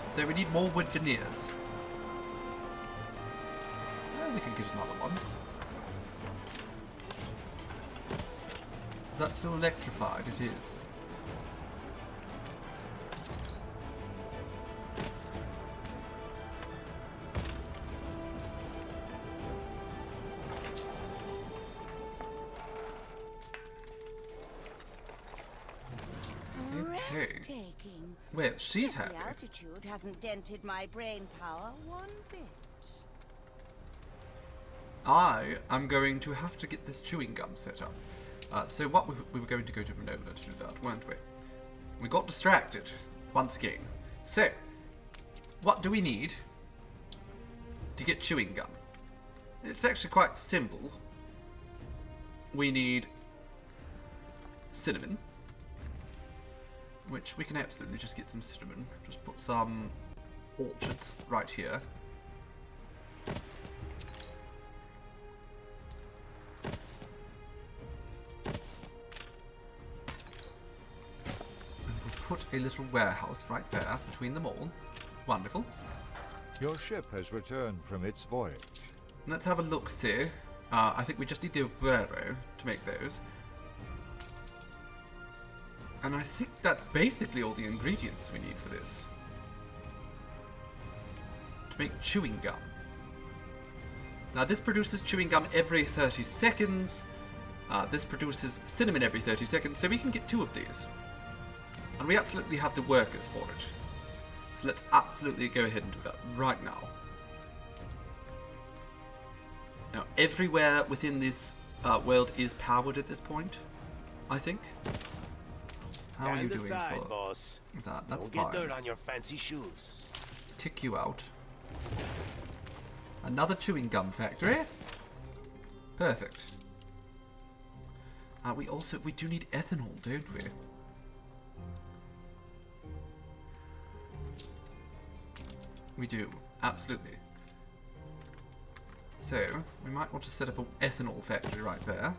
So we need more wood veneers. Well, we can get another one. Is that still electrified? It is. Breathtaking. Well, she's Yet happy. The altitude hasn't dented my brain power one bit. I am going to have to get this chewing gum set up. So what we were going to go to Manola to do that, weren't we? We got distracted once again. So, what do we need to get chewing gum? It's actually quite simple. We need cinnamon, which we can absolutely just get some cinnamon. Just put some orchards right here. Put a little warehouse right there between them all. Wonderful. Your ship has returned from its voyage. Let's have a look, see. I think we just need the burrow to make those. And I think that's basically all the ingredients we need for this. To make chewing gum. Now this produces chewing gum every 30 seconds. This produces cinnamon every 30 seconds, so we can get 2 of these. And we absolutely have the workers for it. So let's absolutely go ahead and do that right now. Now, everywhere within this world is powered at this point, I think. How are you doing aside, for boss. that? That's Don't fine. get dirt on your fancy shoes. Let's kick you out. Another chewing gum factory. Perfect. We do need ethanol, don't we? We do, absolutely. So, we might want to set up an ethanol factory right there.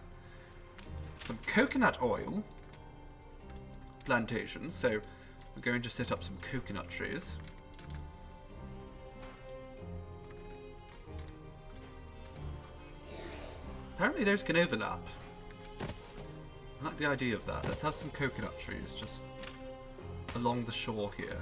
Some coconut oil plantations, so we're going to set up some coconut trees. Apparently those can overlap. I like the idea of that. Let's have some coconut trees just along the shore here.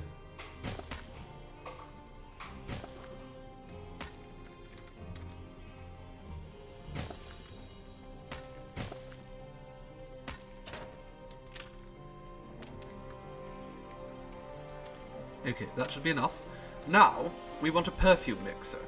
Okay, that should be enough. Now, we want a perfume mixer.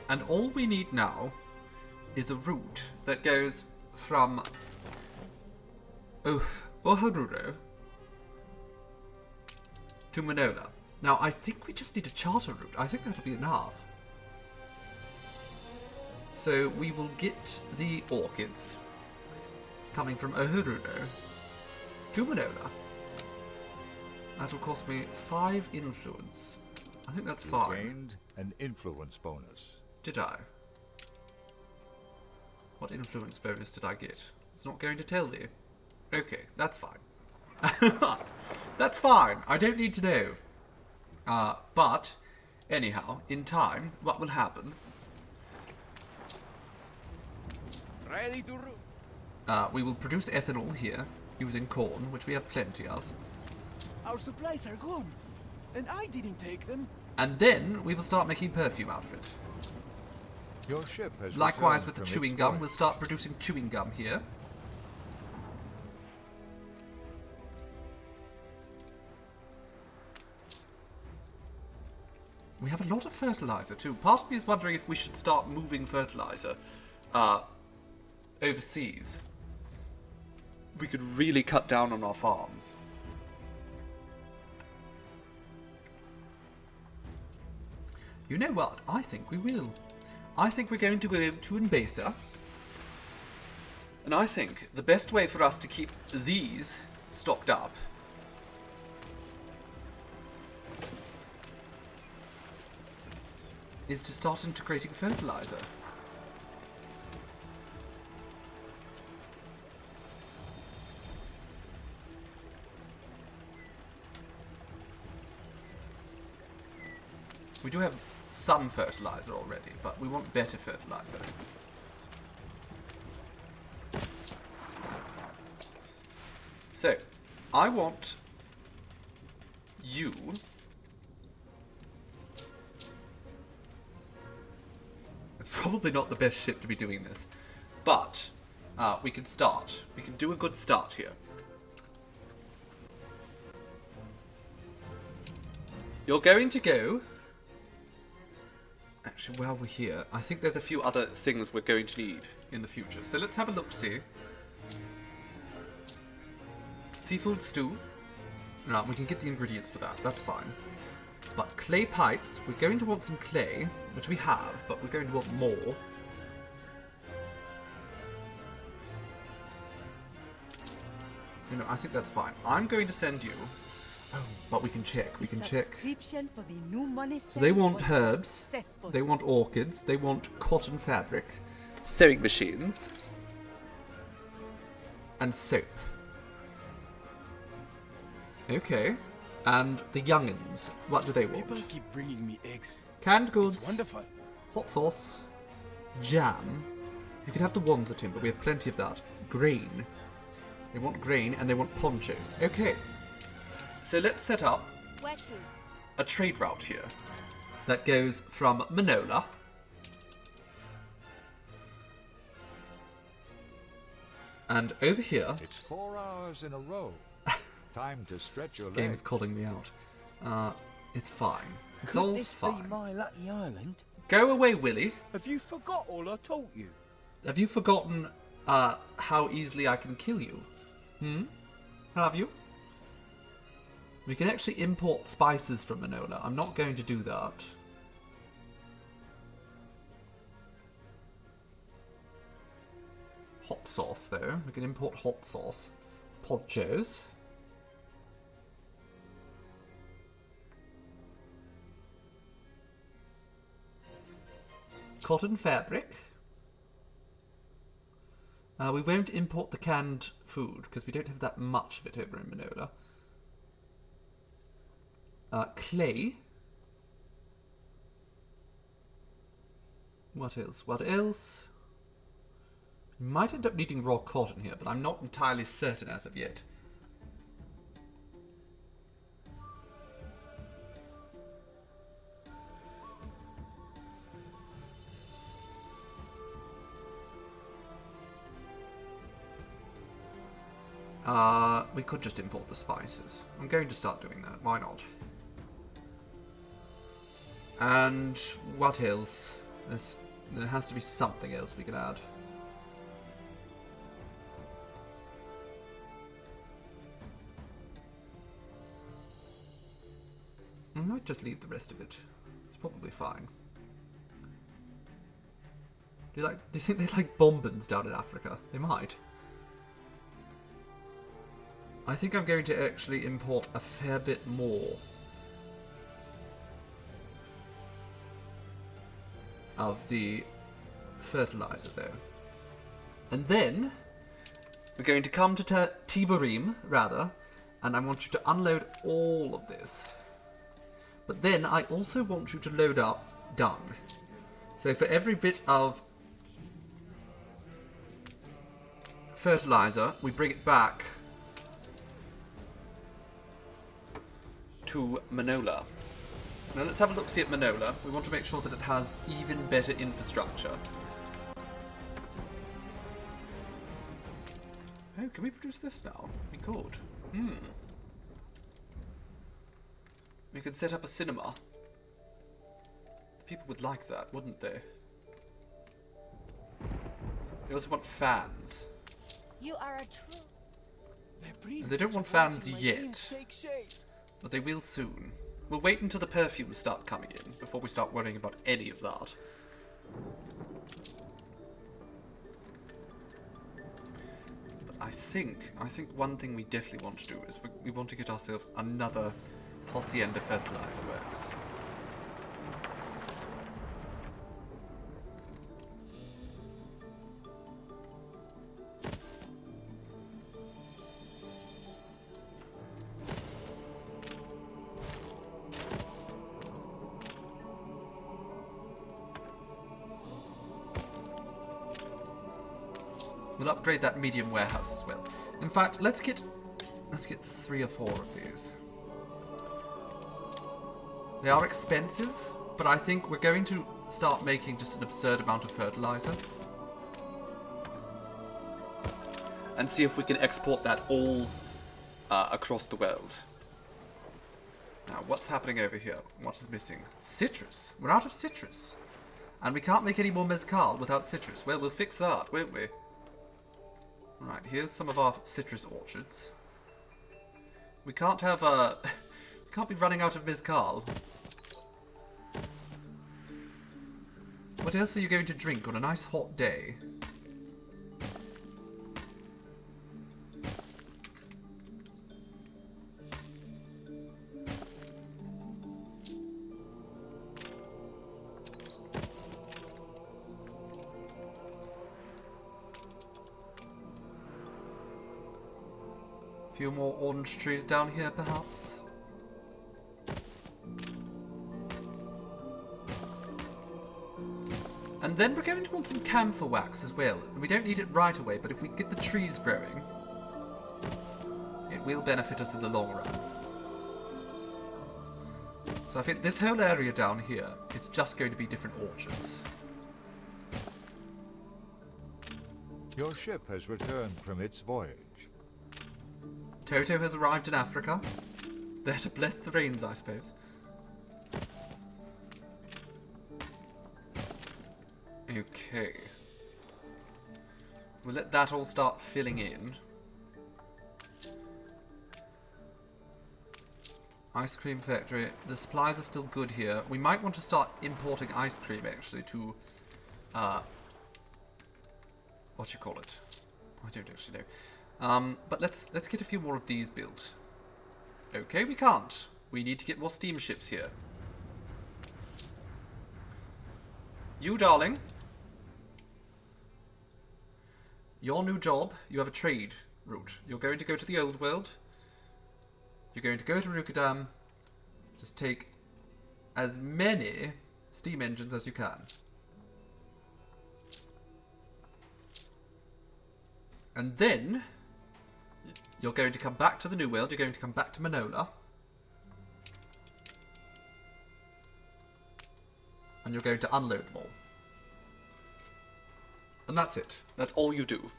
And all we need now is a route that goes from Ohoruro to Manola. Now, I think we just need a charter route. I think that'll be enough. So we will get the orchids coming from Ohoruro to Manola. That'll cost me 5 influence. I think that's fine. You gained an influence bonus. Did I? What influence bonus did I get? It's not going to tell me. Okay, that's fine. That's fine. I don't need to know. But, anyhow, in time, what will happen? Ready to we will produce ethanol here, using corn, which we have plenty of. Our supplies are gone, and I didn't take them. And then we will start making perfume out of it. Your ship has Likewise returned with the from chewing its gum, voyage. we'll start producing chewing gum here. We have a lot of fertilizer too. Part of me is wondering if we should start moving fertilizer overseas. We could really cut down on our farms. You know what? I think we will. I think we're going to go to Embesa. And I think the best way for us to keep these stocked up is to start integrating fertilizer. We do have some fertilizer already, but we want better fertilizer. So, I want you It's probably not the best ship to be doing this, but we can start. We can do a good start here. You're going to go... Actually, while we're here, I think there's a few other things we're going to need in the future. So let's have a look-see. Seafood stew. No, we can get the ingredients for that. That's fine. But clay pipes, we're going to want some clay, which we have, but we're going to want more. You know, I think that's fine. I'm going to send you... But we can check, we can check. For the new monastery So they want was herbs, successful. they want orchids, they want cotton fabric, sewing machines, and soap. Okay. And the youngins, what do they want? People keep bringing me eggs. Canned goods, It's wonderful. hot sauce, jam. You can have the Wanza timber, we have plenty of that. Grain. They want grain and they want ponchos. Okay. So let's set up Where to? a trade route here that goes from Manola and over here. It's 4 hours in a row. Time to stretch your Game's legs. calling me out. It's fine. It's Could all this fine. be my lucky island? Go away, Willy. Have you forgot all I taught you? Have you forgotten how easily I can kill you? Have you? We can actually import spices from Manola. I'm not going to do that. Hot sauce, though. We can import hot sauce. Ponchos. Cotton fabric. We won't import the canned food because we don't have that much of it over in Manola. Clay. What else? What else? We might end up needing raw cotton here, but I'm not entirely certain as of yet. We could just import the spices. I'm going to start doing that. Why not? And what else? There has to be something else we can add. I might just leave the rest of it. It's probably fine. Do you think they like bombings down in Africa? They might. I think I'm going to actually import a fair bit more of the fertilizer though. And then we're going to come to Tiburim, rather, and I want you to unload all of this. But then I also want you to load up dung. So for every bit of fertilizer, we bring it back to Manola. Now let's have a look-see at Manola. We want to make sure that it has even better infrastructure. Oh, can we produce this now? We could. We could set up a cinema. People would like that, wouldn't they? They also want fans. You are a true. And they don't want fans yet, but they will soon. We'll wait until the perfumes start coming in before we start worrying about any of that. But I think one thing we definitely want to do is we want to get ourselves another Hacienda fertilizer works. We'll upgrade that medium warehouse as well. In fact, let's get 3 or 4 of these. They are expensive, but I think we're going to start making just an absurd amount of fertilizer. And see if we can export that all across the world. Now, what's happening over here? What is missing? Citrus. We're out of citrus. And we can't make any more mezcal without citrus. Well, we'll fix that, won't we? Right, here's some of our citrus orchards. We can't have we can't be running out of mezcal. What else are you going to drink on a nice hot day? Few more orange trees down here, perhaps? And then we're going to want some camphor wax as well. And we don't need it right away, but if we get the trees growing, it will benefit us in the long run. So I think this whole area down here, it's just going to be different orchards. Your ship has returned from its voyage. Toto has arrived in Africa. There to bless the rains, I suppose. Okay. We'll let that all start filling in. Ice cream factory. The supplies are still good here. We might want to start importing ice cream, actually, to... what you call it? I don't actually know. But let's get a few more of these built. Okay, we can't. We need to get more steamships here. You, darling. Your new job, you have a trade route. You're going to go to the old world. You're going to go to Rukadam. Just take as many steam engines as you can. And then you're going to come back to the New World. You're going to come back to Manola. And you're going to unload them all. And that's it. That's all you do.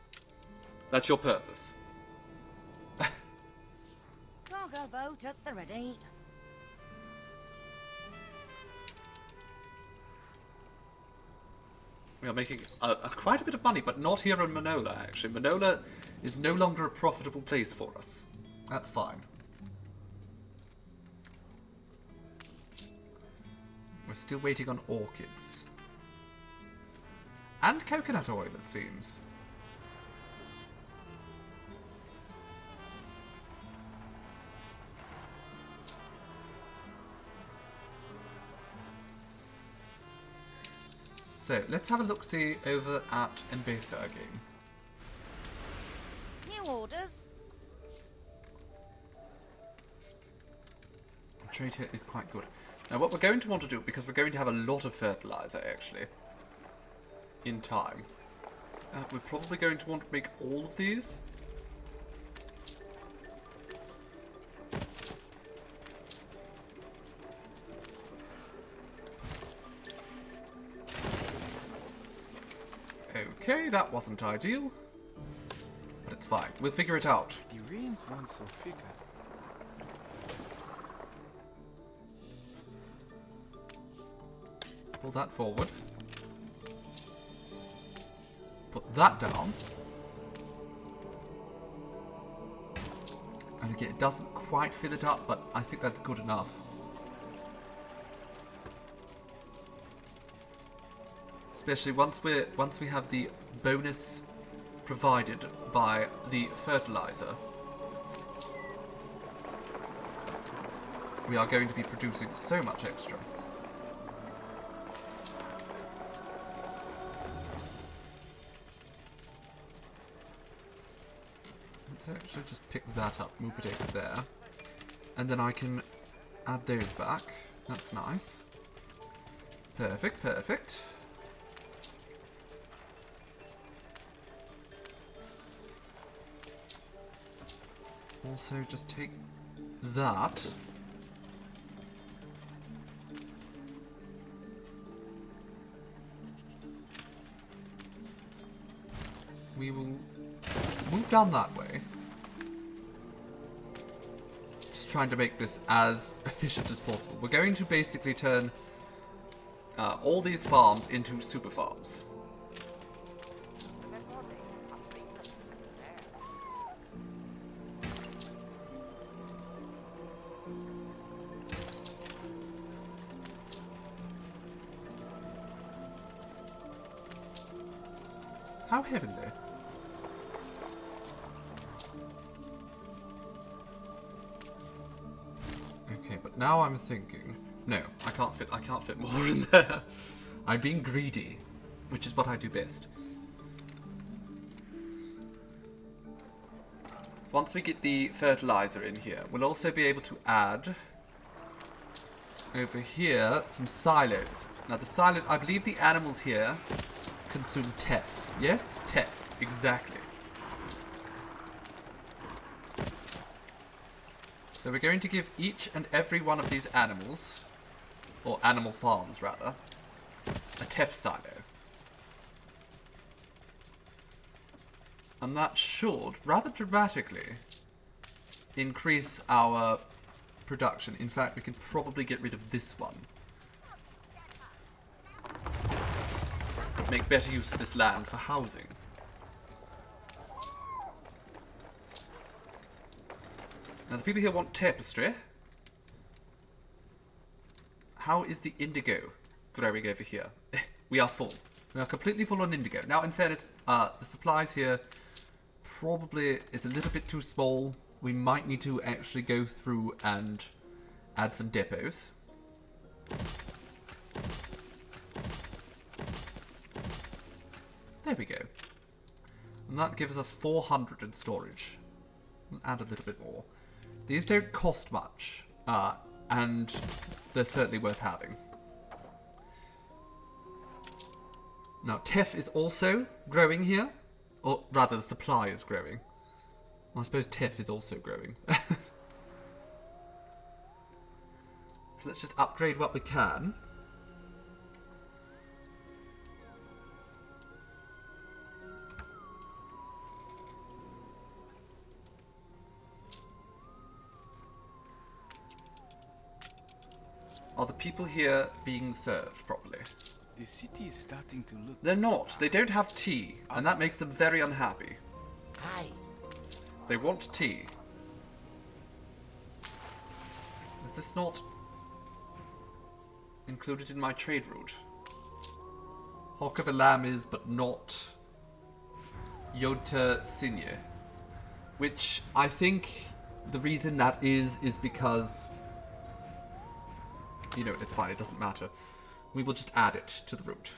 That's your purpose. Cargo boat at the ready. We are making quite a bit of money, but not here in Manola, actually. Manola is no longer a profitable place for us. That's fine. We're still waiting on orchids. And coconut oil, it seems. So, let's have a look-see over at Mbesa again. New orders. The trade here is quite good. Now, what we're going to want to do, because we're going to have a lot of fertilizer, actually, in time, we're probably going to want to make all of these. Okay, that wasn't ideal. But it's fine. We'll figure it out. The rains weren't so thick. Pull that forward. Put that down. And again, it doesn't quite fill it up, but I think that's good enough. Especially once we have the bonus provided by the fertilizer, we are going to be producing so much extra. Let's actually just pick that up, move it over there, and then I can add those back. That's nice. Perfect, perfect. Also, just take that. We will move down that way. Just trying to make this as efficient as possible. We're going to basically turn all these farms into super farms. How heavenly. Okay, but now I'm thinking, no, I can't fit more in there. I'm being greedy, which is what I do best. Once we get the fertilizer in here, we'll also be able to add over here some silos. Now the silos, I believe the animals here consume teff. Yes? Teff. Exactly. So we're going to give each and every one of these animals, or animal farms rather, a teff silo. And that should, rather dramatically, increase our production. In fact, we can probably get rid of this one. Make better use of this land for housing. Now the people here want tapestry. how is the indigo growing over here? We are full. We are completely full on indigo. Now, in fairness, the supplies here probably is a little bit too small. We might need to actually go through and add some depots. There we go. And that gives us 400 in storage. We'll add a little bit more. These don't cost much, and they're certainly worth having. Now, teff is also growing here. Or rather, the supply is growing. Well, I suppose teff is also growing. So let's just upgrade what we can. Are the people here being served properly? The city is starting to look... They're not. They don't have tea, and that makes them very unhappy. Hi. They want tea. Is this not included in my trade route? Hawk of a lamb is, but not Yota Sinye. Which I think the reason that is because... You know, it's fine, it doesn't matter. We will just add it to the route.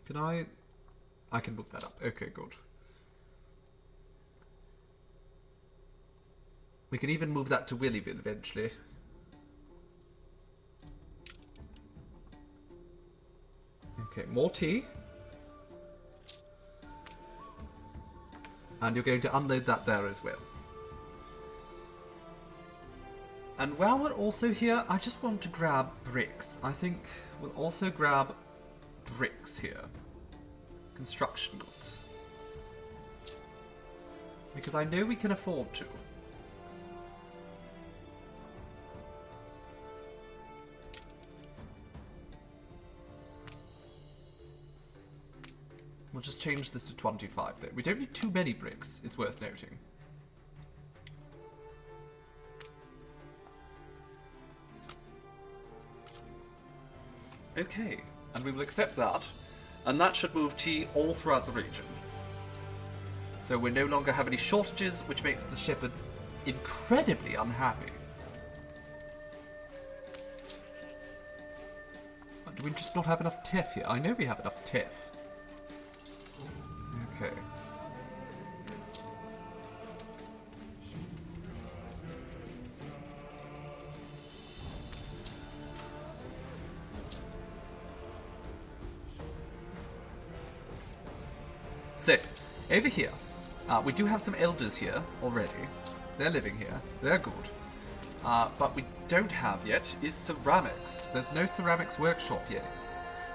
Can I can move that up. Okay, good. We can even move that to Willyville eventually. Okay, more tea. And you're going to unload that there as well. And while we're also here, I just want to grab bricks. I think we'll also grab bricks here. Construction goods. Because I know we can afford to. We'll just change this to 25 though. We don't need too many bricks, it's worth noting. Okay, and we will accept that. And that should move tea all throughout the region. So we no longer have any shortages, which makes the shepherds incredibly unhappy. Do we just not have enough teff here? I know we have enough teff. Okay. So, over here, we do have some elders here already. They're living here. They're good. But we don't have yet is ceramics. There's no ceramics workshop yet.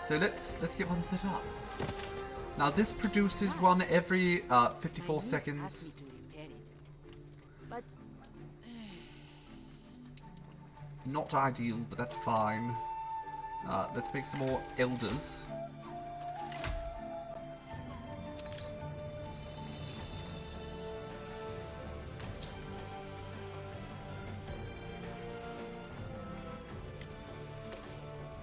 So let's get one set up. Now this produces one every 54 seconds. But Not ideal, but that's fine. Let's make some more elders.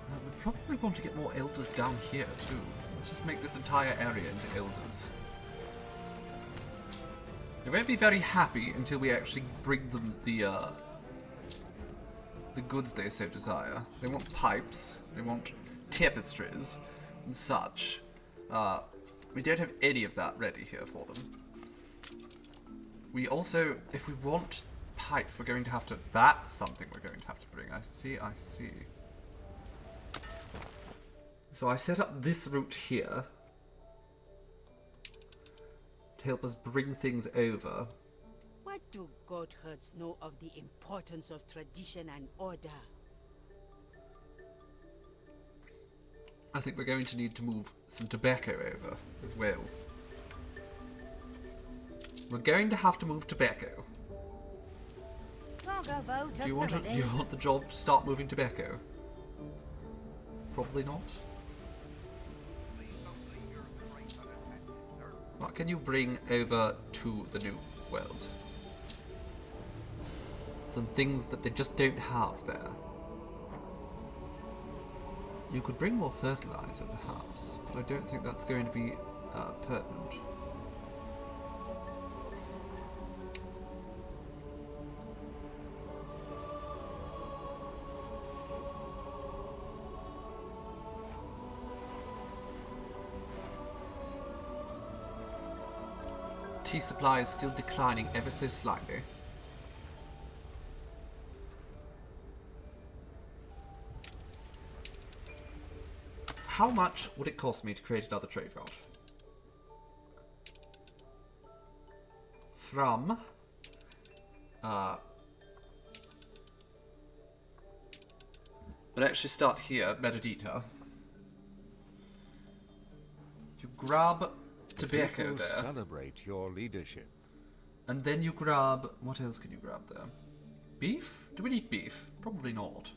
We probably want to get more elders down here too. Let's just make this entire area into elders. They won't be very happy until we actually bring them the goods they so desire. They want pipes, they want tapestries, and such. We don't have any of that ready here for them. We also, if we want pipes, we're going to have to... That's something we're going to have to bring. I see, I see. So I set up this route here to help us bring things over. what do Goatherds know of the importance of tradition and order? I think we're going to need to move some tobacco over as well. We're going to have to move tobacco. I'll go vote Do you want the job to start moving tobacco? Probably not. Well, can you bring over to the new world? Some things that they just don't have there. You could bring more fertilizer, perhaps, but I don't think that's going to be pertinent. Tea supply is still declining ever so slightly. How much would it cost me to create another trade route? From... we'll actually start here, Metadata. If you grab tobacco People there. Celebrate your leadership. And then you grab... what else can you grab there? Beef? Do we need beef? Probably not.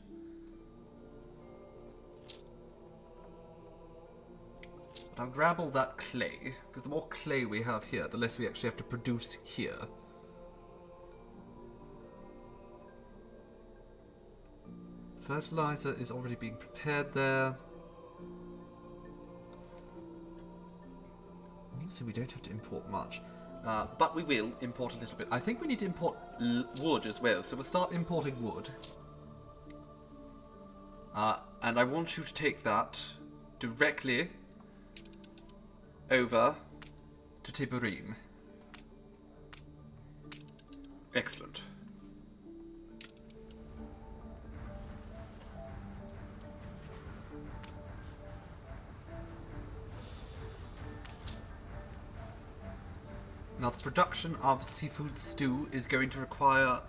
But I'll grab all that clay, because the more clay we have here, the less we actually have to produce here. Fertilizer is already being prepared there. Honestly, we don't have to import much. But we will import a little bit. I think we need to import wood as well, so we'll start importing wood. And I want you to take that directly over to Tiburim. Excellent. Now the production of seafood stew is going to require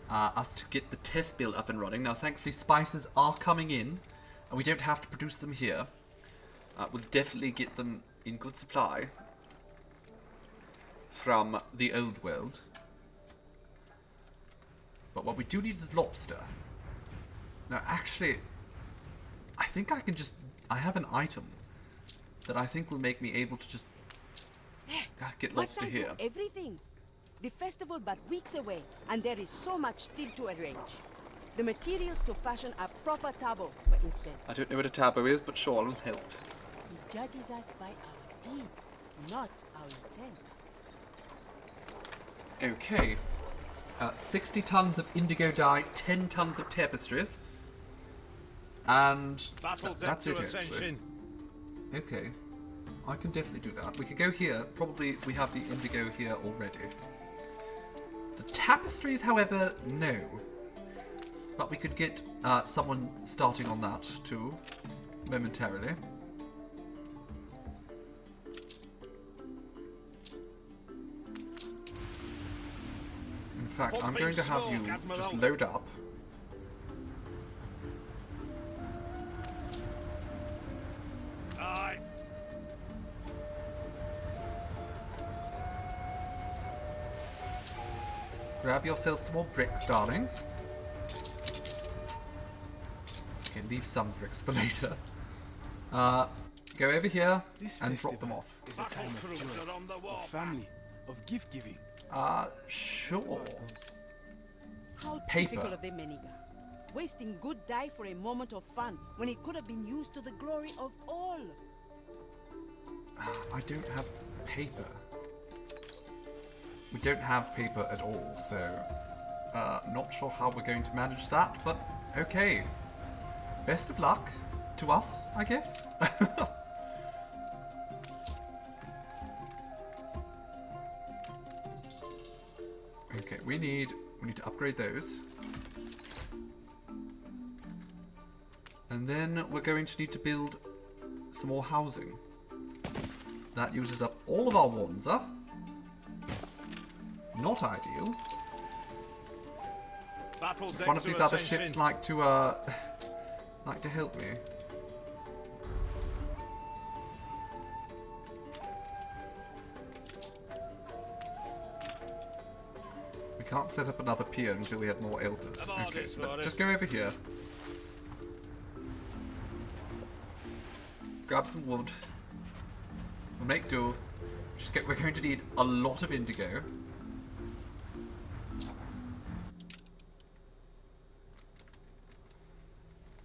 us to get the Teth Bill up and running. Now thankfully spices are coming in, and we don't have to produce them here. We'll definitely get them in good supply from the old world. But what we do need is lobster. Now actually, I think I can just... I have an item that I think will make me able to just get lobster Must I do here. everything? The festival but weeks away, and there is so much still to arrange. The materials to fashion a proper tabo, for instance. I don't know what a tabo is, but sure, I'll help. He judges us by our deeds, not our intent. Okay. 60 tons of indigo dye, 10 tons of tapestries. And that's it, actually. Okay. I can definitely do that. We could go here. Probably we have the indigo here already. The tapestries, however, no. But we could get someone starting on that, too, momentarily. In fact, I'm going to have you just load up. Aye. Grab yourself some more bricks, darling. Okay, leave some bricks for later. Go over here and drop them off. It's a time of joy, of family, of gift giving. Sure. How Paper. typical of the Meniga. Wasting good dye for a moment of fun when it could have been used to the glory of all. I don't have paper. We don't have paper at all, so not sure how we're going to manage that, but okay. Best of luck to us, I guess. Okay, we need to upgrade those. And then we're going to need to build some more housing. That uses up all of our Wanza. Not ideal. One of these other ships like to help me. We can't set up another pier until we have more elders. Okay, so just go over here. Grab some wood. We'll make do. We're going to need a lot of indigo.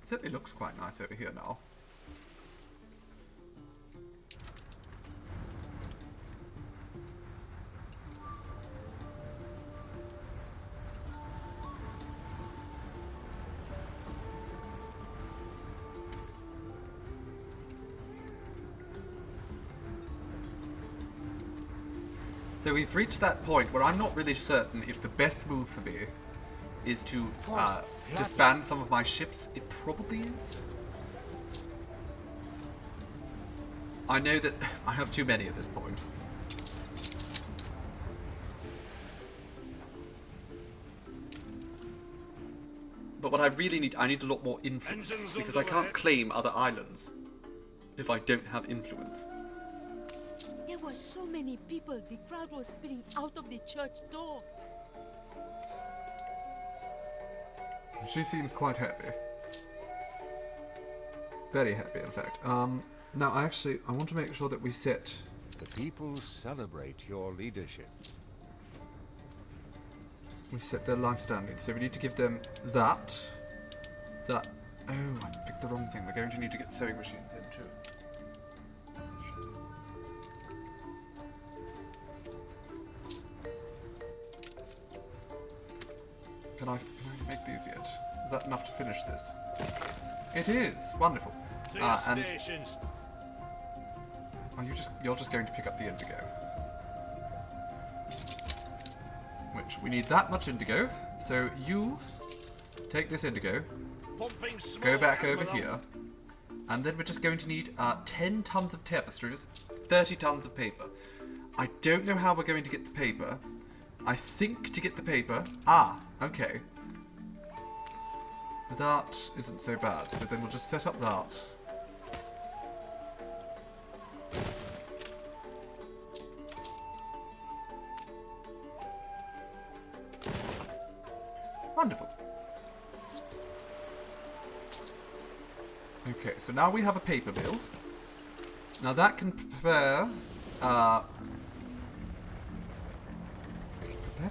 It certainly looks quite nice over here now. So we've reached that point where I'm not really certain if the best move for me is to disband some of my ships. It probably is. I know that I have too many at this point. But what I really need, I need a lot more influence, because I can't claim other islands if I don't have influence. There were so many people, the crowd was spilling out of the church door. She seems quite happy. Very happy, in fact. Now, I want to make sure that we set... The people celebrate your leadership. We set their life standards, so we need to give them that. That... Oh, I picked the wrong thing. We're going to need to get sewing machines in, too. Can I make these yet? Is that enough to finish this? It is! Wonderful. And are you're just going to pick up the indigo. Which, we need that much indigo. So you take this indigo, go back over here, and then we're just going to need 10 tons of tapestries, 30 tons of paper. I don't know how we're going to get the paper. I think to get the paper... okay. That isn't so bad, so then we'll just set up that. Wonderful. Okay, so now we have a paper mill. Now that can prepare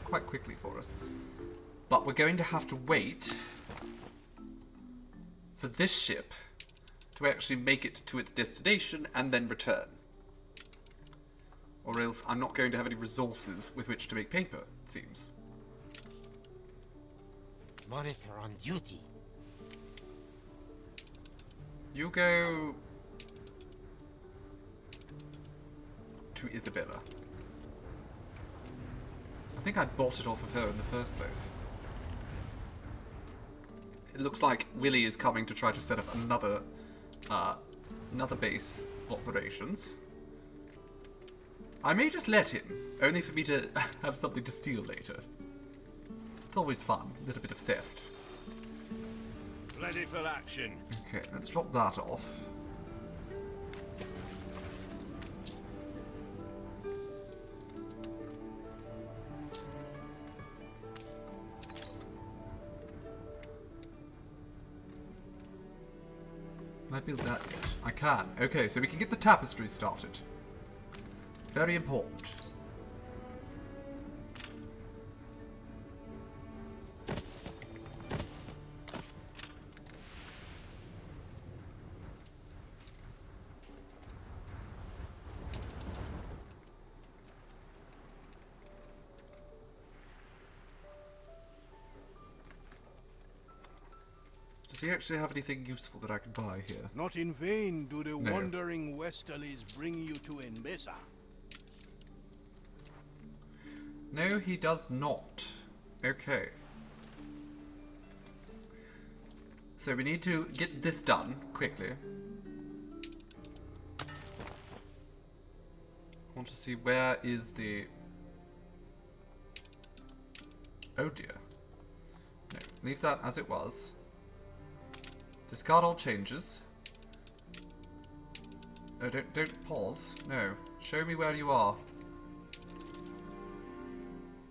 quite quickly for us. But we're going to have to wait for this ship to actually make it to its destination and then return. Or else I'm not going to have any resources with which to make paper, it seems. Monitor on duty. You go to Isabella. I think I bought it off of her in the first place. It looks like Willy is coming to try to set up another base of operations. I may just let him, only for me to have something to steal later. It's always fun, a little bit of theft. Ready for action. Okay, let's drop that off. Can I build that yet? I can. Okay, so we can get the tapestry started. Very important. Does he actually have anything useful that I can buy here? Not in vain do the No. wandering westerlies bring you to Mbesa. No, he does not. Okay. So we need to get this done quickly. I want to see where is the... Oh dear. No, leave that as it was. Discard all changes. Oh, don't pause. No. Show me where you are.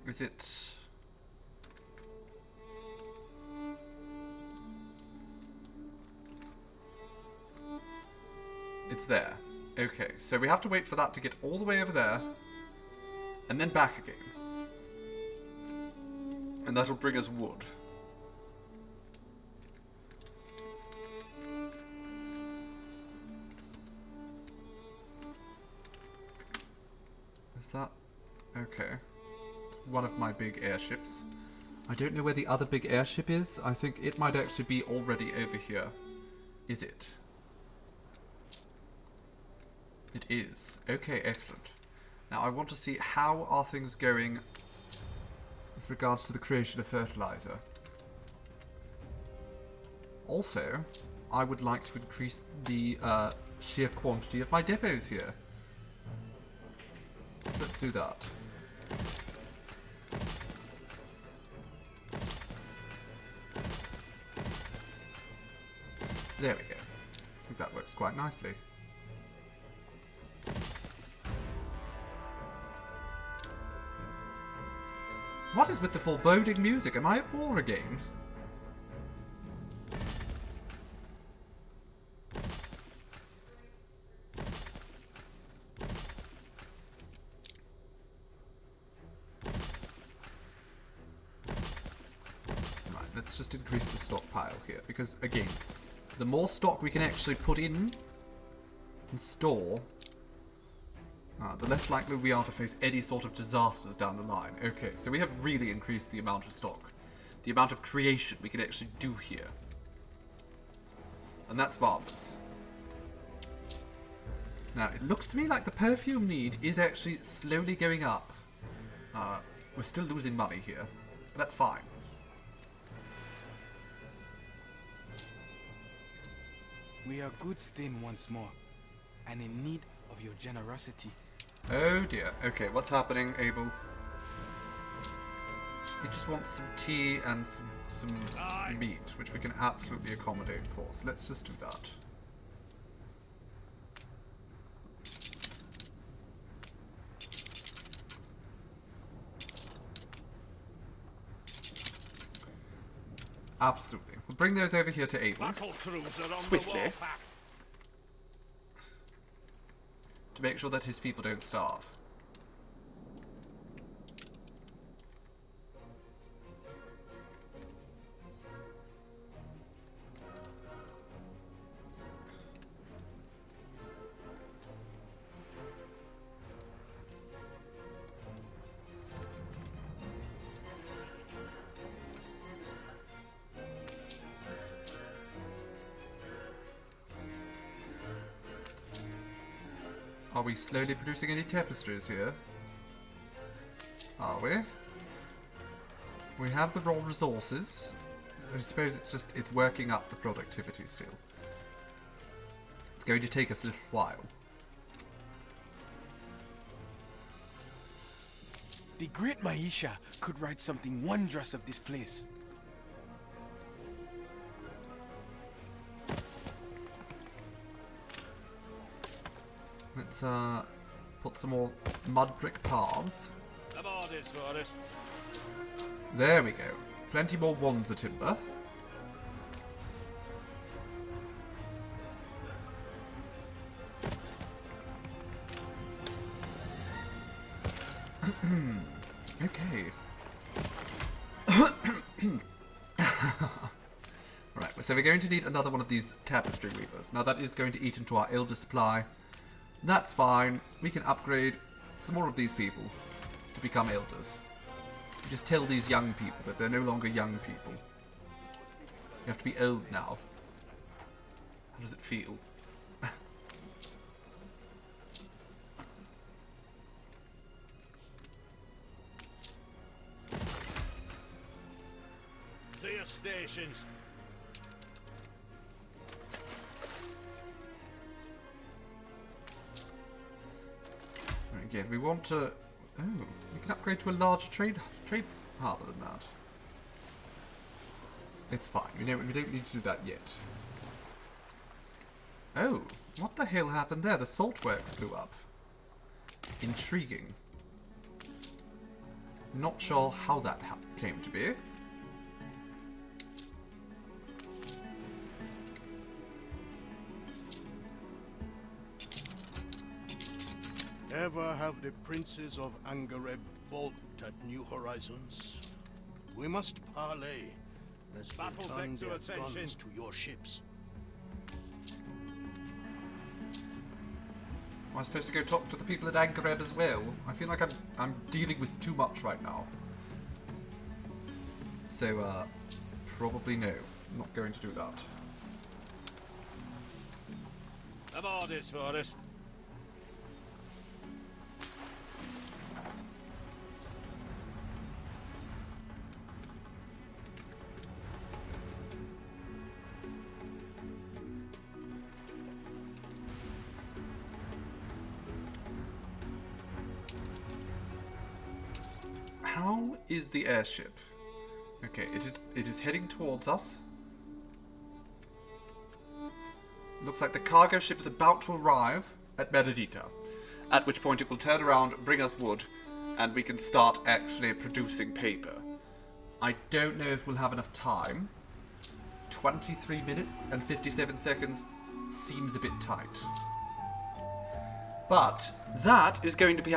Is it... It's there. Okay, so we have to wait for that to get all the way over there, and then back again. And that'll bring us wood. Is that... okay. It's one of my big airships. I don't know where the other big airship is. I think it might actually be already over here. Is it? It is. Okay, excellent. Now I want to see how are things going with regards to the creation of fertilizer. Also, I would like to increase the sheer quantity of my depots here. So let's do that. There we go. I think that works quite nicely. What is with the foreboding music? Am I at war again? Right, let's just increase the stockpile here, because again, the more stock we can actually put in and store, the less likely we are to face any sort of disasters down the line. Okay, so we have really increased the amount of stock. The amount of creation we can actually do here. And that's marvelous. Now, it looks to me like the perfume need is actually slowly going up. We're still losing money here, but that's fine. We are good stain once more, and in need of your generosity. Oh dear. Okay, what's happening, Abel? We just want some tea and some meat, which we can absolutely accommodate for. So let's just do that. Absolutely. We'll bring those over here to Abel. Swiftly. To make sure that his people don't starve. Are we slowly producing any tapestries here? Are we? We have the raw resources. I suppose it's working up the productivity still. It's going to take us a little while. The great Maisha could write something wondrous of this place. Let's put some more mud brick paths. There we go. Plenty more wands of timber. Okay. Right, so we're going to need another one of these tapestry weavers. Now that is going to eat into our elder supply. That's fine. We can upgrade some more of these people to become elders. Just tell these young people that they're no longer young people. You have to be old now. How does it feel? To your stations. Again, we want to... Oh, we can upgrade to a larger trade harbour than that. It's fine. We don't need to do that yet. Oh, what the hell happened there? The salt works blew up. Intriguing. Not sure how that came to be. Ever have the princes of Angareb balked at new horizons? We must parley, lest they Battle turn vector their attention. guns to your ships. Am I supposed to go talk to the people at Angareb as well? I feel like I'm dealing with too much right now. So, probably no. I'm not going to do that. I'm orders for it. How is the airship? Okay, it is heading towards us. Looks like the cargo ship is about to arrive at Meredita, at which point it will turn around, bring us wood, and we can start actually producing paper. I don't know if we'll have enough time. 23 minutes and 57 seconds seems a bit tight. But that is going to be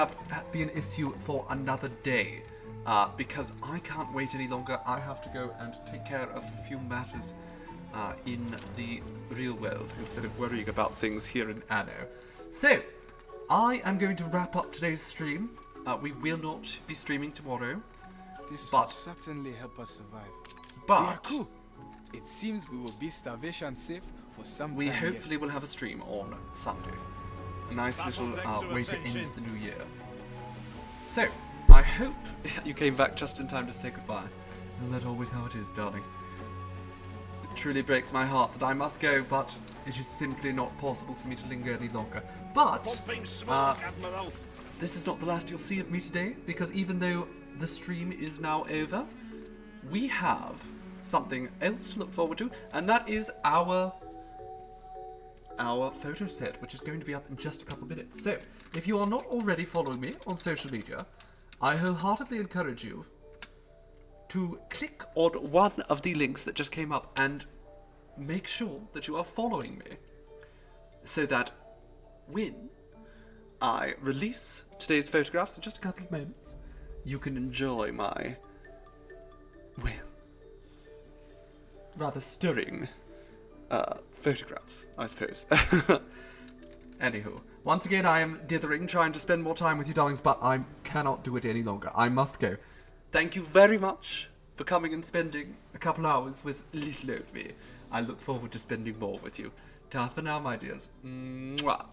an issue for another day. Because I can't wait any longer. I have to go and take care of a few matters in the real world instead of worrying about things here in Anno. So, I am going to wrap up today's stream. We will not be streaming tomorrow. This will certainly help us survive. But yeah, cool. It seems we will be starvation safe for some we time hopefully yet. will have a stream on Sunday. A nice little way to end the new year. So, I hope you came back just in time to say goodbye. Isn't that always how it is, darling? It truly breaks my heart that I must go, but it is simply not possible for me to linger any longer. But, this is not the last you'll see of me today, because even though the stream is now over, we have something else to look forward to, and that is our photo set, which is going to be up in just a couple minutes. So, if you are not already following me on social media, I wholeheartedly encourage you to click on one of the links that just came up and make sure that you are following me so that when I release today's photographs in just a couple of moments, you can enjoy my, well, rather stirring photographs, I suppose. Anywho, once again, I am dithering, trying to spend more time with you, darlings, but I cannot do it any longer. I must go. Thank you very much for coming and spending a couple hours with little old me. I look forward to spending more with you. Ta for now, my dears. Mwah.